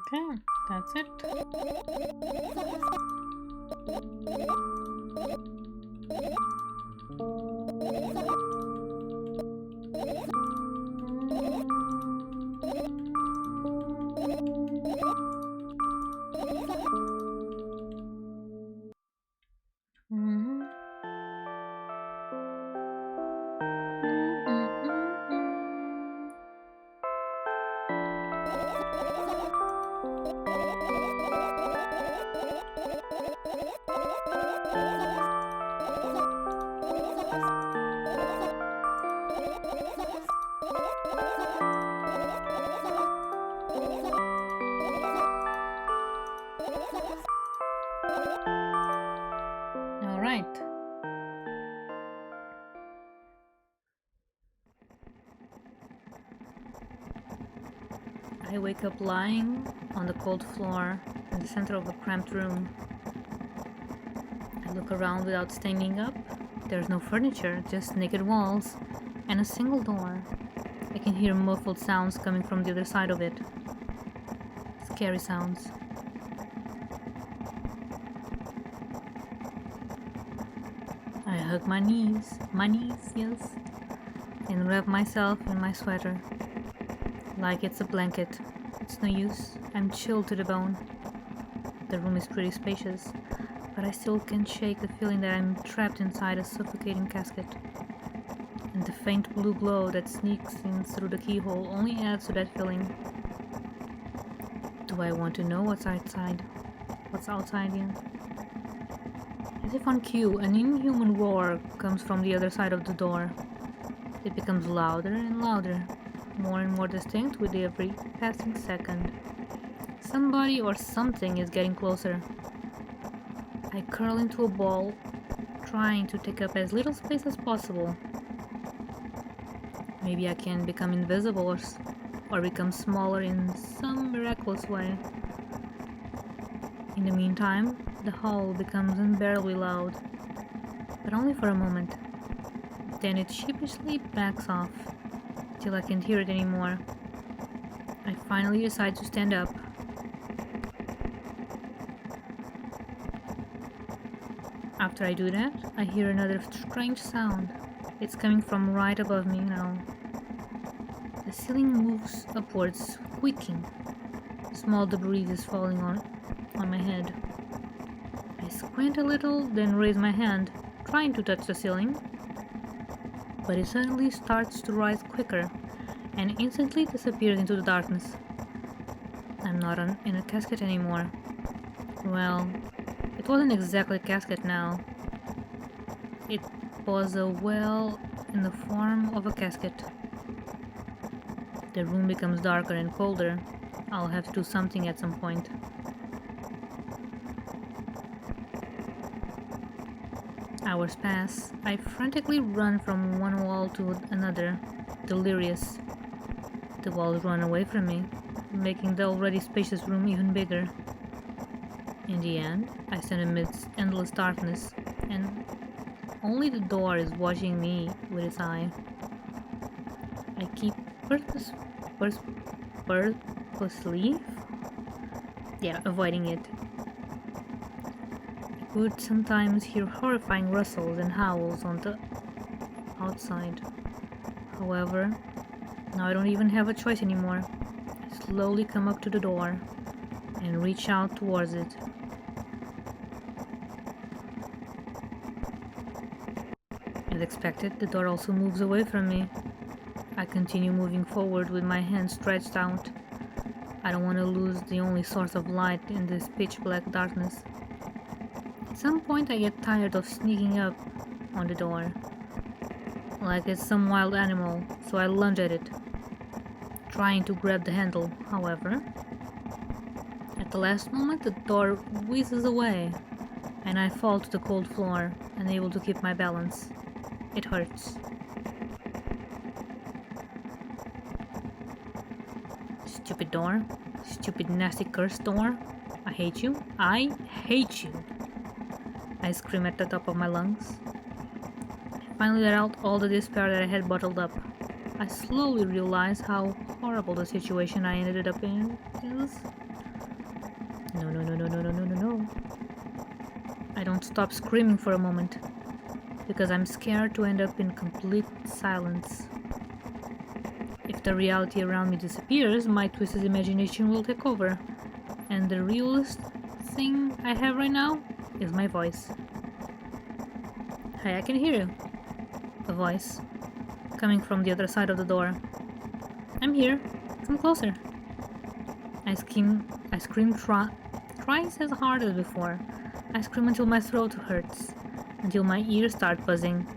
Okay, that's it. Mhm. All right. I wake up lying on the cold floor in the center of a cramped room. I look around without standing up. There's no furniture, just naked walls and a single door. I can hear muffled sounds coming from the other side of it. Scary sounds. I hug my knees, yes, and wrap myself in my sweater. Like it's a blanket. It's no use. I'm chilled to the bone. The room is pretty spacious, but I still can't shake the feeling that I'm trapped inside a suffocating casket. And the faint blue glow that sneaks in through the keyhole only adds to that feeling. Do I want to know what's outside? What's outside here? As if on cue, an inhuman roar comes from the other side of the door. It becomes louder and louder, more and more distinct with every passing second. Somebody or something is getting closer. I curl into a ball, trying to take up as little space as possible. Maybe I can become invisible or become smaller in some miraculous way. In the meantime, the howl becomes unbearably loud, but only for a moment. Then it sheepishly backs off, till I can't hear it anymore. I finally decide to stand up. After I do that, I hear another strange sound. It's coming from right above me now. The ceiling moves upwards, squeaking. Small debris is falling on my head. I squint a little, then raise my hand, trying to touch the ceiling. But it suddenly starts to rise quicker, and instantly disappears into the darkness. I'm not in a casket anymore. Well, it wasn't exactly a casket now. It was a well in the form of a casket. The room becomes darker and colder. I'll have to do something at some point. Hours pass. I frantically run from one wall to another, delirious. The walls run away from me, making the already spacious room even bigger. In the end, I stand amidst endless darkness, and only the door is watching me with its eye. I keep purposely avoiding it. I could sometimes hear horrifying rustles and howls on the outside. However, now I don't even have a choice anymore. I slowly come up to the door and reach out towards it. As expected, the door also moves away from me. I continue moving forward with my hands stretched out. I don't want to lose the only source of light in this pitch black darkness. At some point I get tired of sneaking up on the door, like it's some wild animal, so I lunge at it, trying to grab the handle. However, at the last moment the door whizzes away, and I fall to the cold floor, unable to keep my balance. It hurts. Stupid door. Stupid nasty cursed door. I hate you. I hate you. I scream at the top of my lungs. I finally let out all the despair that I had bottled up. I slowly realize how horrible the situation I ended up in is. No, no, no, no, no, no, no, no, no. I don't stop screaming for a moment, because I'm scared to end up in complete silence. If the reality around me disappears, my twisted imagination will take over, and the realest thing I have right now is my voice. Hey, I can hear you. A voice coming from the other side of the door. I'm here. Come closer. I scream twice as hard as before. I scream until my throat hurts, until my ears start buzzing.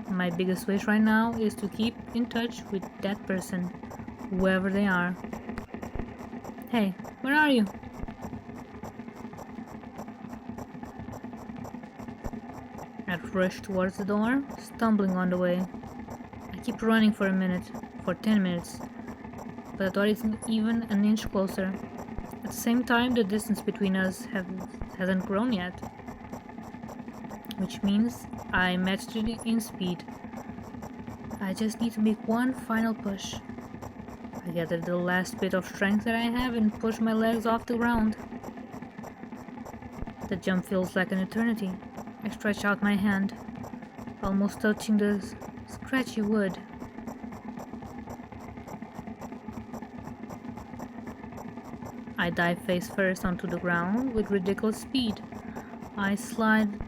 My biggest wish right now is to keep in touch with that person, whoever they are. Hey, where are you? I rush towards the door, stumbling on the way. I keep running for a minute, for 10 minutes, but the door isn't even an inch closer. At the same time, the distance between us hasn't grown yet, which means I matched it in speed. I just need to make one final push. I gather the last bit of strength that I have and push my legs off the ground. The jump feels like an eternity. I stretch out my hand, almost touching the scratchy wood. I dive face first onto the ground with ridiculous speed. I slide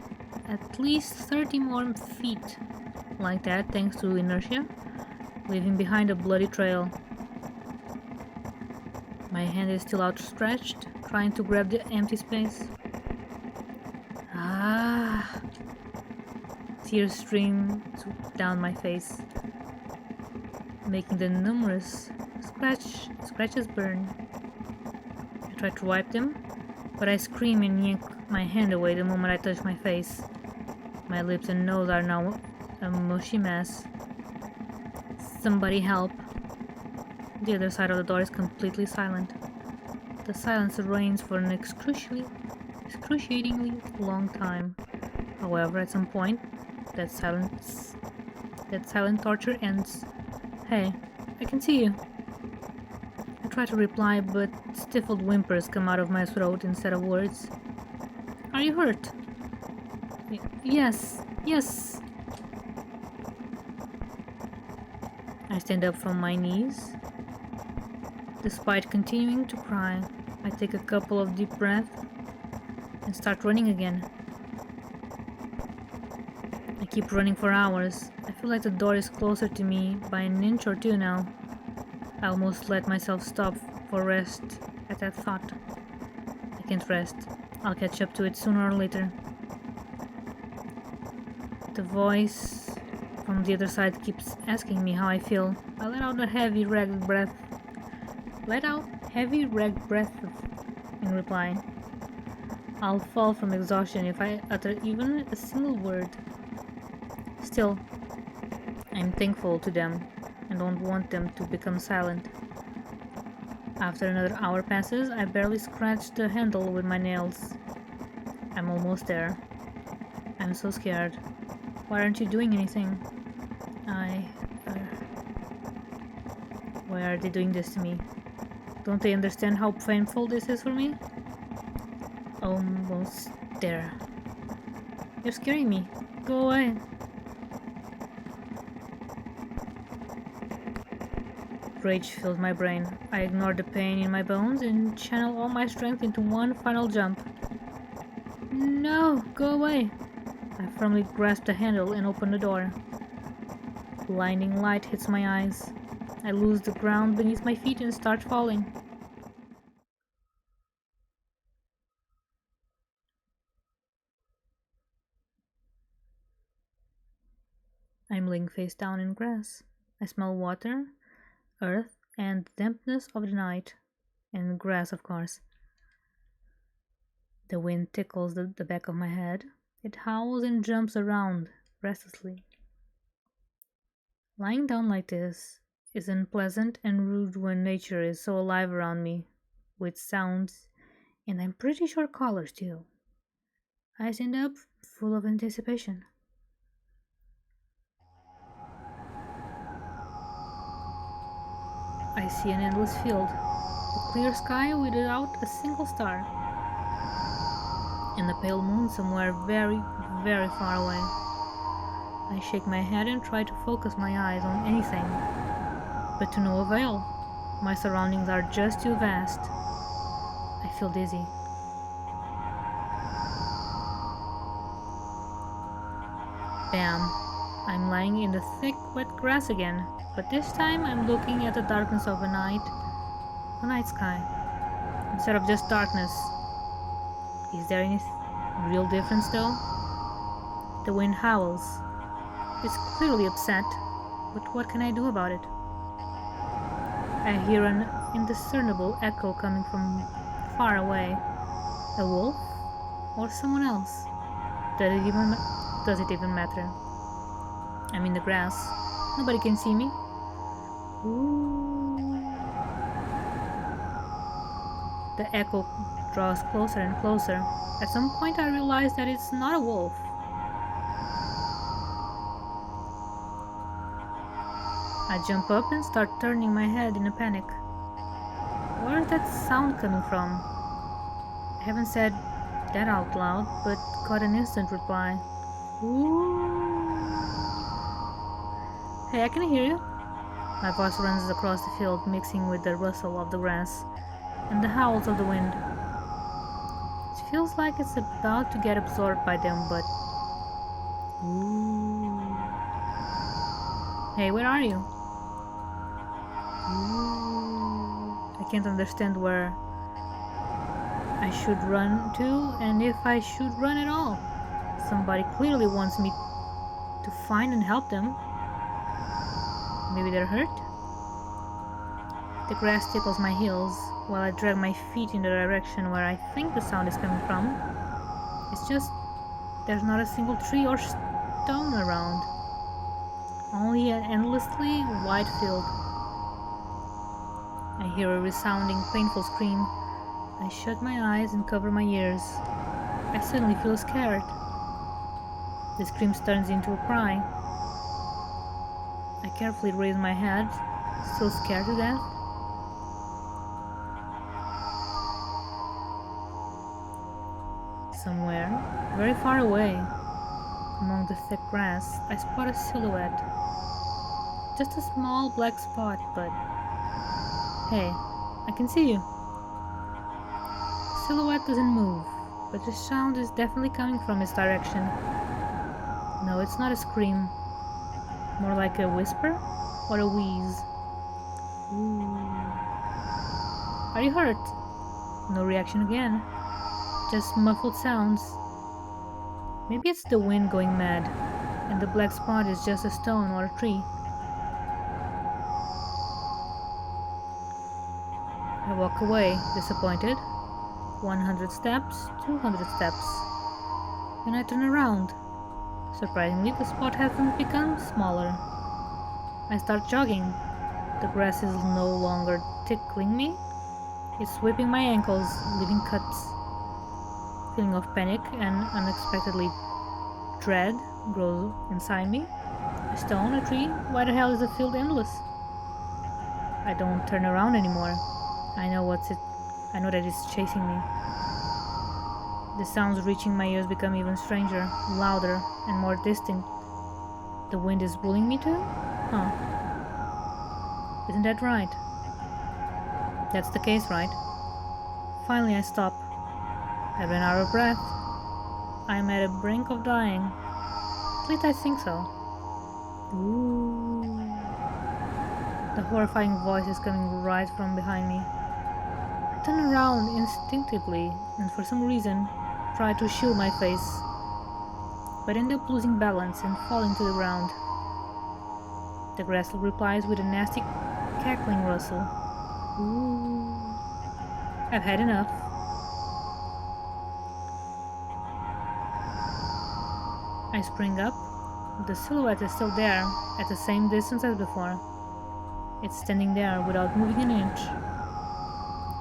at least 30 more feet like that thanks to inertia, leaving behind a bloody trail. My hand is still outstretched, trying to grab the empty space. Tears stream down my face, making the numerous scratches burn. I try to wipe them, but I scream and yank my hand away the moment I touch my face. My lips and nose are now a mushy mess. Somebody help. The other side of the door is completely silent. The silence reigns for an excruciatingly long time. However, at some point, that silent torture ends. Hey, I can see you. I try to reply, but stifled whimpers come out of my throat instead of words. Are you hurt? Yes. I stand up from my knees. Despite continuing to cry, I take a couple of deep breaths and start running again. I keep running for hours. I feel like the door is closer to me by an inch or two now. I almost let myself stop for rest at that thought. I can't rest. I'll catch up to it sooner or later. The voice from the other side keeps asking me how I feel. I let out a heavy, ragged breath. In reply. I'll fall from exhaustion if I utter even a single word. Still, I'm thankful to them and don't want them to become silent. After another hour passes, I barely scratch the handle with my nails. I'm almost there. I'm so scared. Why aren't you doing anything? Why are they doing this to me? Don't they understand how painful this is for me? Almost there. You're scaring me. Go away. Rage fills my brain. I ignore the pain in my bones and channel all my strength into one final jump. No, go away. I firmly grasp the handle and open the door. Blinding light hits my eyes. I lose the ground beneath my feet and start falling. I'm laying face down in grass. I smell water, earth, and the dampness of the night. And grass, of course. The wind tickles the back of my head. It howls and jumps around restlessly. Lying down like this is unpleasant and rude when nature is so alive around me, with sounds, and I'm pretty sure colors too. I stand up, full of anticipation. I see an endless field, a clear sky without a single star, and a pale moon somewhere very, very far away. I shake my head and try to focus my eyes on anything, but to no avail. My surroundings are just too vast. I feel dizzy. Bam! I'm lying in the thick, wet grass again, but this time I'm looking at the darkness of a night sky, instead of just darkness. Is there any real difference though? The wind howls. It's clearly upset, but what can I do about it? I hear an indiscernible echo coming from far away. A wolf? Or someone else? Does it even matter? I'm in the grass. Nobody can see me. Ooh. The echo draws closer and closer. At some point I realize that it's not a wolf. I jump up and start turning my head in a panic. Where is that sound coming from? I haven't said that out loud, but got an instant reply. Ooh. Hey, I can hear you. My voice runs across the field, mixing with the rustle of the grass and the howls of the wind. It feels like it's about to get absorbed by them, but... Ooh. Hey, where are you? Ooh. I can't understand where I should run to, and if I should run at all. Somebody clearly wants me to find and help them. Maybe they're hurt? The grass tickles my heels while I drag my feet in the direction where I think the sound is coming from. It's just there's not a single tree or stone around. Only an endlessly wide field. I hear a resounding, painful scream. I shut my eyes and cover my ears. I suddenly feel scared. The scream turns into a cry. I carefully raise my head, still scared to death. Somewhere, very far away, among the thick grass, I spot a silhouette. Just a small black spot, but... Hey, I can see you. Silhouette doesn't move, but the sound is definitely coming from its direction. No, it's not a scream. More like a whisper or a wheeze. Ooh. Are you hurt? No reaction again. Just muffled sounds. Maybe it's the wind going mad, and the black spot is just a stone or a tree. I walk away, disappointed. 100 steps, 200 steps. Then I turn around. Surprisingly, the spot hasn't become smaller. I start jogging. The grass is no longer tickling me. It's whipping my ankles, leaving cuts. Feeling of panic and unexpectedly dread grows inside me. A stone, a tree, why the hell is the field endless? I don't turn around anymore. I know that it's chasing me. The sounds reaching my ears become even stranger, louder, and more distinct. The wind is pulling me too? Huh. Isn't that right? That's the case, right? Finally I stop. I ran out of breath. I'm at the brink of dying. At least I think so. Ooh. The horrifying voice is coming right from behind me. I turn around instinctively and for some reason try to shield my face, but end up losing balance and falling to the ground. The grass replies with a nasty cackling rustle. Ooh. I've had enough. I spring up. The silhouette is still there, at the same distance as before. It's standing there without moving an inch.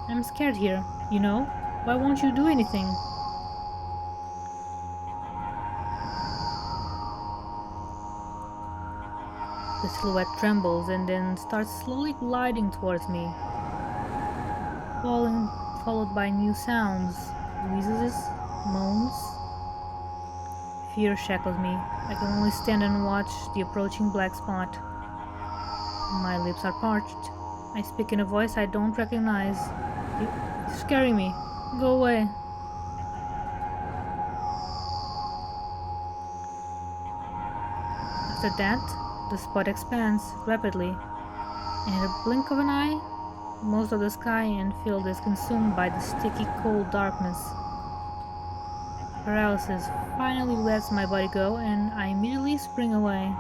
I'm scared here, you know? Why won't you do anything? The silhouette trembles and then starts slowly gliding towards me, followed by new sounds, wheezes, moans. Fear shackles me. I can only stand and watch the approaching black spot. My lips are parched. I speak in a voice I don't recognize. You're scaring me. Go away. After that, the spot expands rapidly, and in a blink of an eye, most of the sky and field is consumed by the sticky, cold darkness. Paralysis finally lets my body go, and I immediately spring away.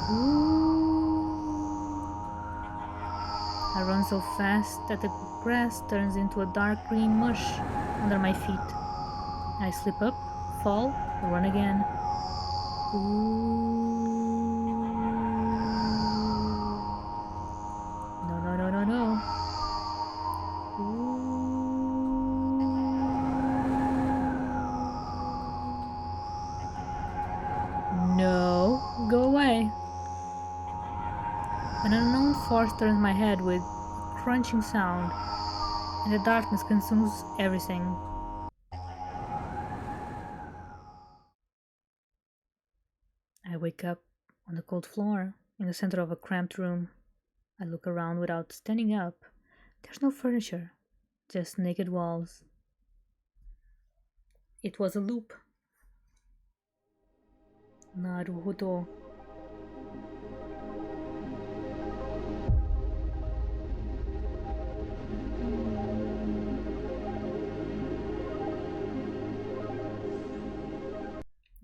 Ooh. I run so fast that the grass turns into a dark green mush under my feet. I slip up, fall, run again. Ooh. No. No, go away. An unknown force turns my head with a crunching sound, and the darkness consumes everything. I wake up on the cold floor in the center of a cramped room. I look around without standing up. There's no furniture, just naked walls. It was a loop. Naruhodo.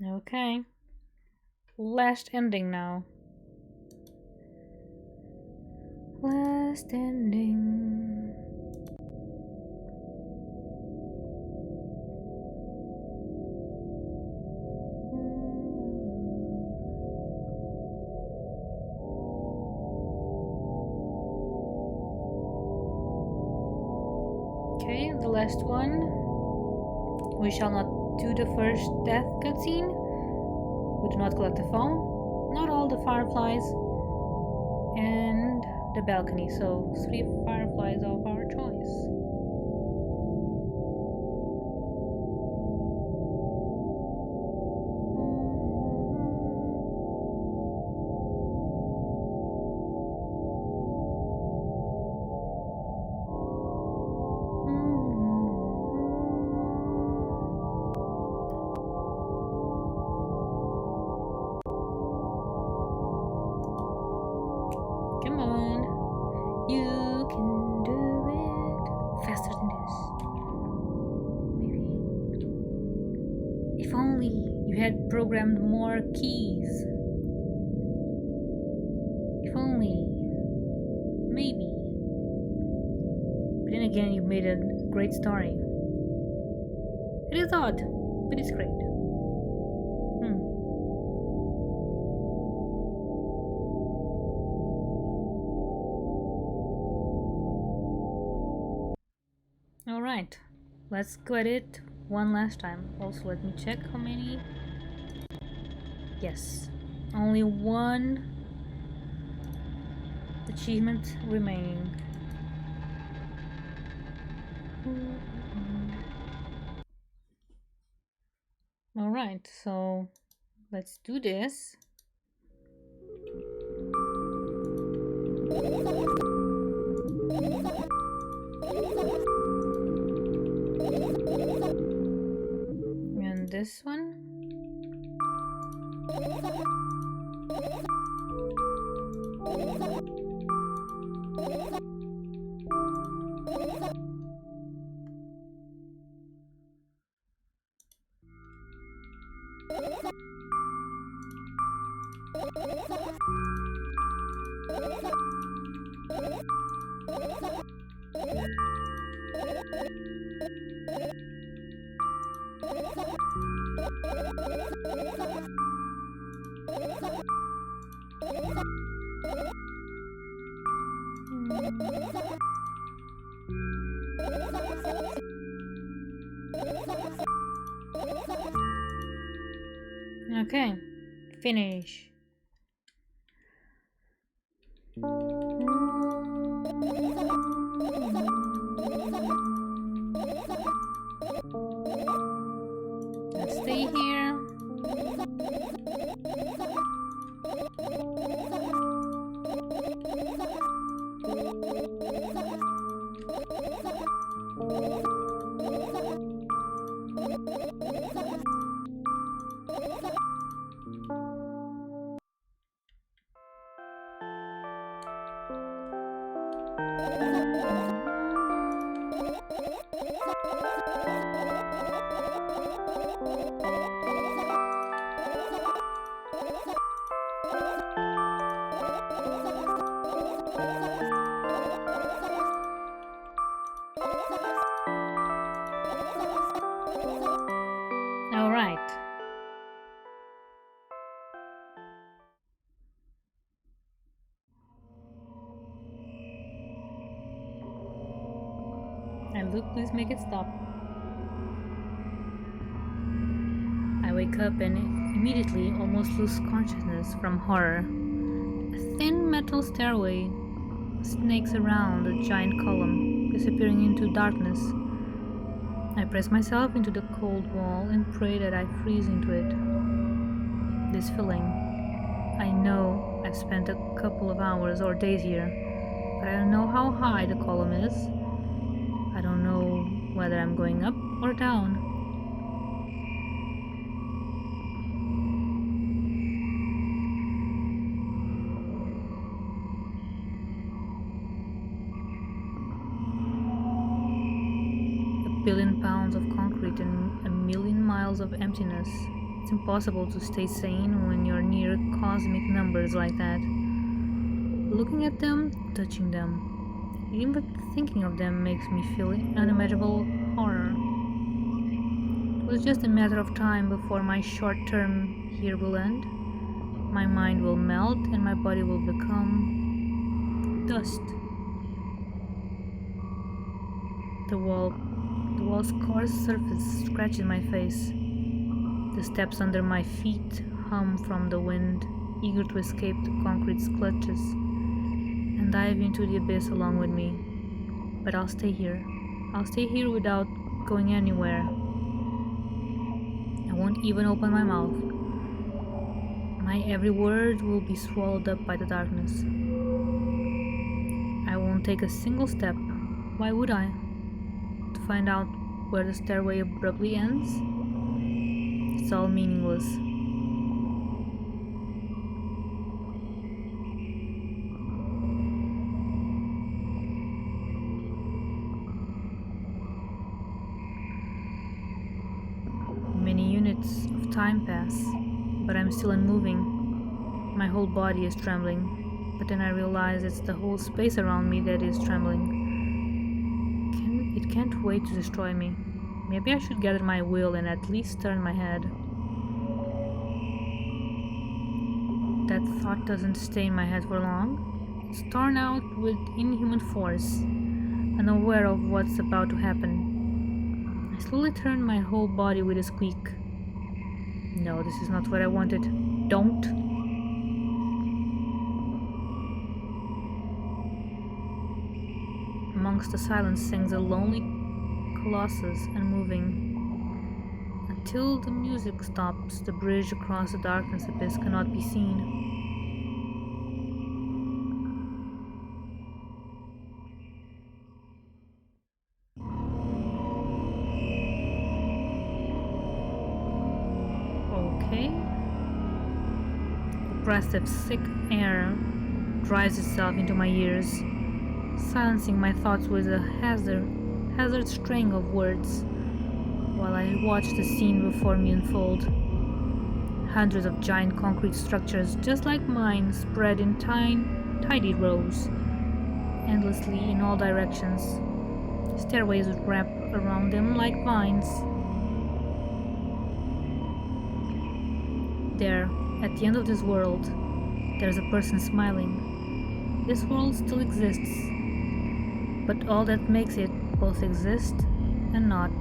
Okay. Last ending now. Last ending. Okay, the last one. We shall not do the first death cutscene. We do not collect the phone, not all the fireflies, and the balcony, so 3 fireflies of our choice. Come on, you can do it faster than this. Maybe. If only you had programmed more keys. If only. Maybe. But then again, you made a great story. It is odd, but it's great. Alright, let's go at it one last time. Also, let me check how many. Yes, only one achievement remaining. Alright, so let's do this. And this one. Okay, finish. Let's stay here. All right. And look, please make it stop. I wake up and immediately almost lose consciousness from horror. A thin metal stairway snakes around a giant column, disappearing into darkness. I press myself into the cold wall and pray that I freeze into it. This feeling. I know I've spent a couple of hours or days here, but I don't know how high the column is. I don't know whether I'm going up or down. A billion pounds of concrete and a million miles of emptiness. It's impossible to stay sane when you're near cosmic numbers like that. Looking at them, touching them, even thinking of them makes me feel unimaginable horror. It was just a matter of time before my short term here will end. My mind will melt and my body will become dust. The wall's coarse surface scratches my face. The steps under my feet hum from the wind, eager to escape the concrete's clutches and dive into the abyss along with me. But I'll stay here. I'll stay here without going anywhere. I won't even open my mouth. My every word will be swallowed up by the darkness. I won't take a single step. Why would I? To find out where the stairway abruptly ends? It's all meaningless. Many units of time pass, but I'm still unmoving. My whole body is trembling, but then I realize it's the whole space around me that is trembling. It can't wait to destroy me. Maybe I should gather my will and at least turn my head. That thought doesn't stay in my head for long. It's torn out with inhuman force, unaware of what's about to happen. I slowly turn my whole body with a squeak. No, this is not what I wanted. Don't. Amongst the silence sings a lonely colossus, unmoving. Until the music stops, the bridge across the darkness abyss cannot be seen. Okay. Oppressive, sick air drives itself into my ears, silencing my thoughts with a hazard string of words, while I watch the scene before me unfold. Hundreds of giant concrete structures, just like mine, spread in tidy rows, endlessly in all directions. Stairways would wrap around them like vines. There, at the end of this world, there's a person smiling. This world still exists, but all that makes it both exist and not.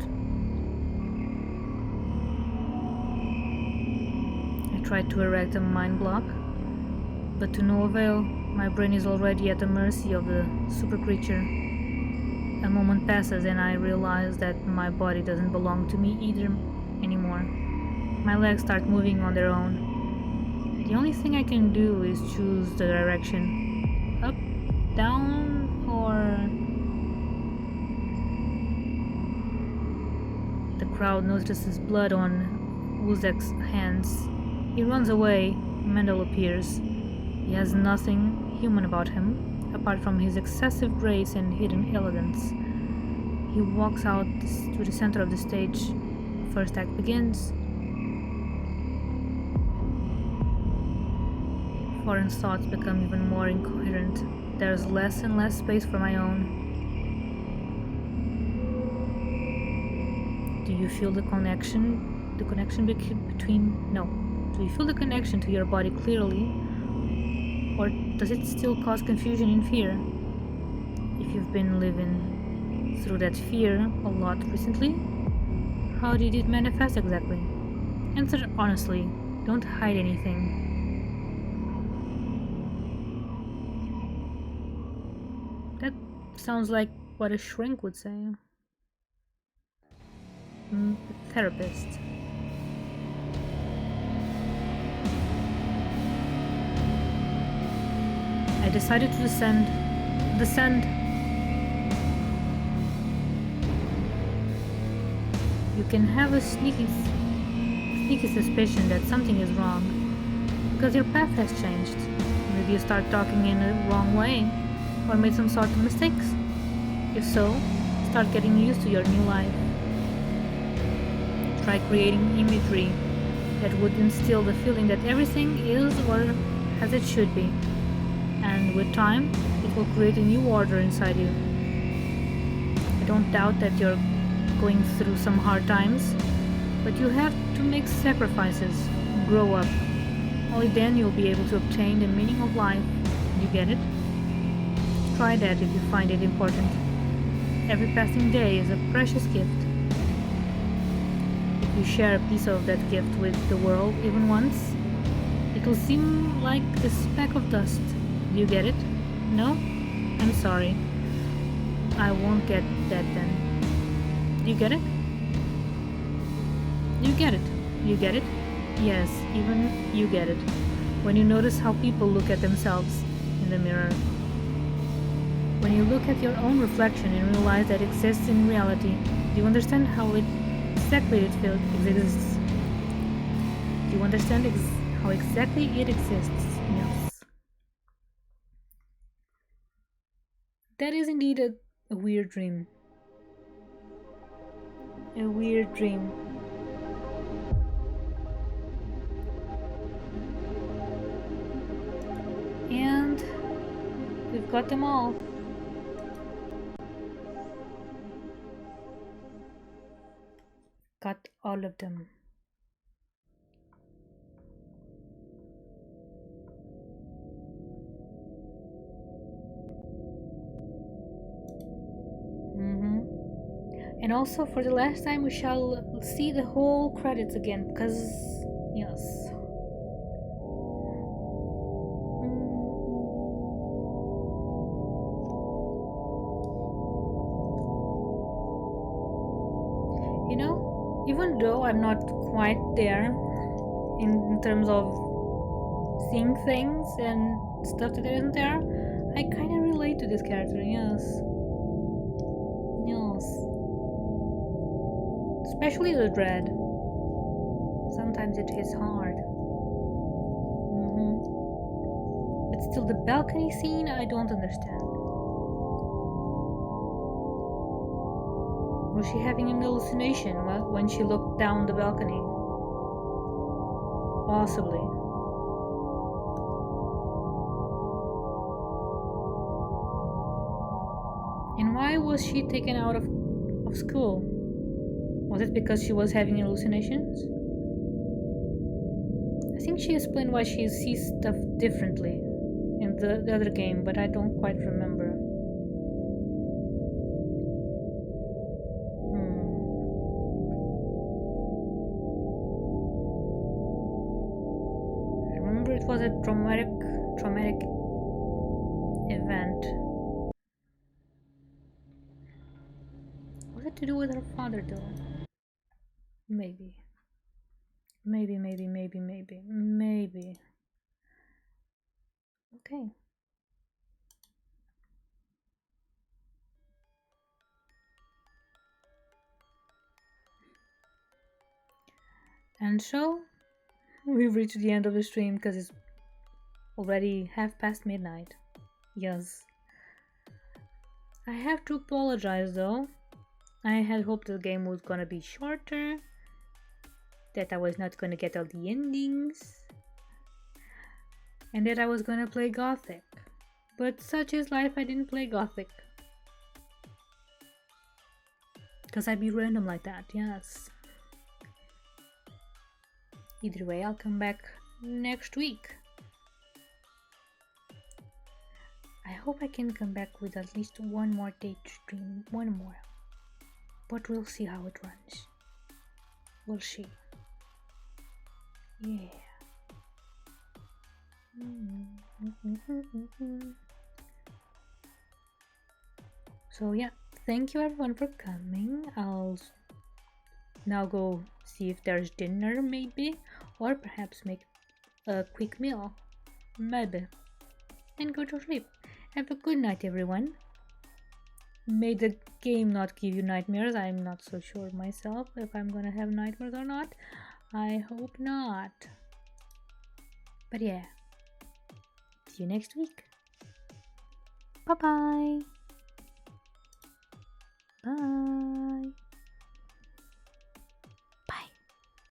I tried to erect a mind block, but to no avail. My brain is already at the mercy of the super creature. A moment passes and I realize that my body doesn't belong to me either anymore. My legs start moving on their own. The only thing I can do is choose the direction. Up, down, or... The crowd notices blood on Uzek's hands. He runs away. Mendel appears. He has nothing human about him, apart from his excessive grace and hidden elegance. He walks out to the center of the stage. The first act begins. Foreign thoughts become even more incoherent. There's less and less space for my own. Do you feel the connection? The connection between... No. Do you feel the connection to your body clearly? Or does it still cause confusion and fear? If you've been living through that fear a lot recently, how did it manifest exactly? Answer honestly. Don't hide anything. That sounds like what a shrink would say. Therapist. I decided to descend. You can have a sneaky suspicion that something is wrong, because your path has changed. Maybe you start talking in a wrong way, or made some sort of mistakes. If so, start getting used to your new life. Try creating imagery that would instill the feeling that everything is or as it should be. And with time, it will create a new order inside you. I don't doubt that you're going through some hard times, but you have to make sacrifices, grow up. Only then you'll be able to obtain the meaning of life. You get it? Try that if you find it important. Every passing day is a precious gift. If you share a piece of that gift with the world even once, it will seem like a speck of dust. Do you get it? No? I'm sorry. I won't get that then. Do you get it? You get it. You get it? Yes, even you get it. When you notice how people look at themselves in the mirror. When you look at your own reflection and realize that it exists in reality, do you understand how exactly it exists? Do you understand how exactly it exists? Yes. That is indeed a weird dream. A weird dream. And we've got them all. Got all of them. And also, for the last time, we shall see the whole credits again, because, yes. You know, even though I'm not quite there in terms of seeing things and stuff that isn't there, I kind of relate to this character, yes. Yes. Especially the dread. Sometimes it hits hard. But still, the balcony scene, I don't understand. Was she having an hallucination when she looked down the balcony? Possibly. And why was she taken out of school? Was it because she was having hallucinations? think she explained why she sees stuff differently in the other game, but I don't quite remember. I remember it was a traumatic event. What had to do with her father though? Maybe. Maybe. Okay. And so, we've reached the end of the stream because it's already midnight. Yes. I have to apologize though. I had hoped the game was gonna be shorter, that I was not gonna get all the endings, and that I was gonna play Gothic. But such is life, I didn't play Gothic. Because I'd be random like that, yes. Either way, I'll come back next week. I hope I can come back with at least one more date stream, one more. But we'll see how it runs. We'll see. Yeah. So yeah, thank you everyone for coming. I'll now go see if there's dinner maybe, or perhaps make a quick meal, maybe, and go to sleep. Have a good night everyone. May the game not give you nightmares. I'm not so sure myself if I'm gonna have nightmares or not. I hope not. But yeah, see you next week. Bye bye.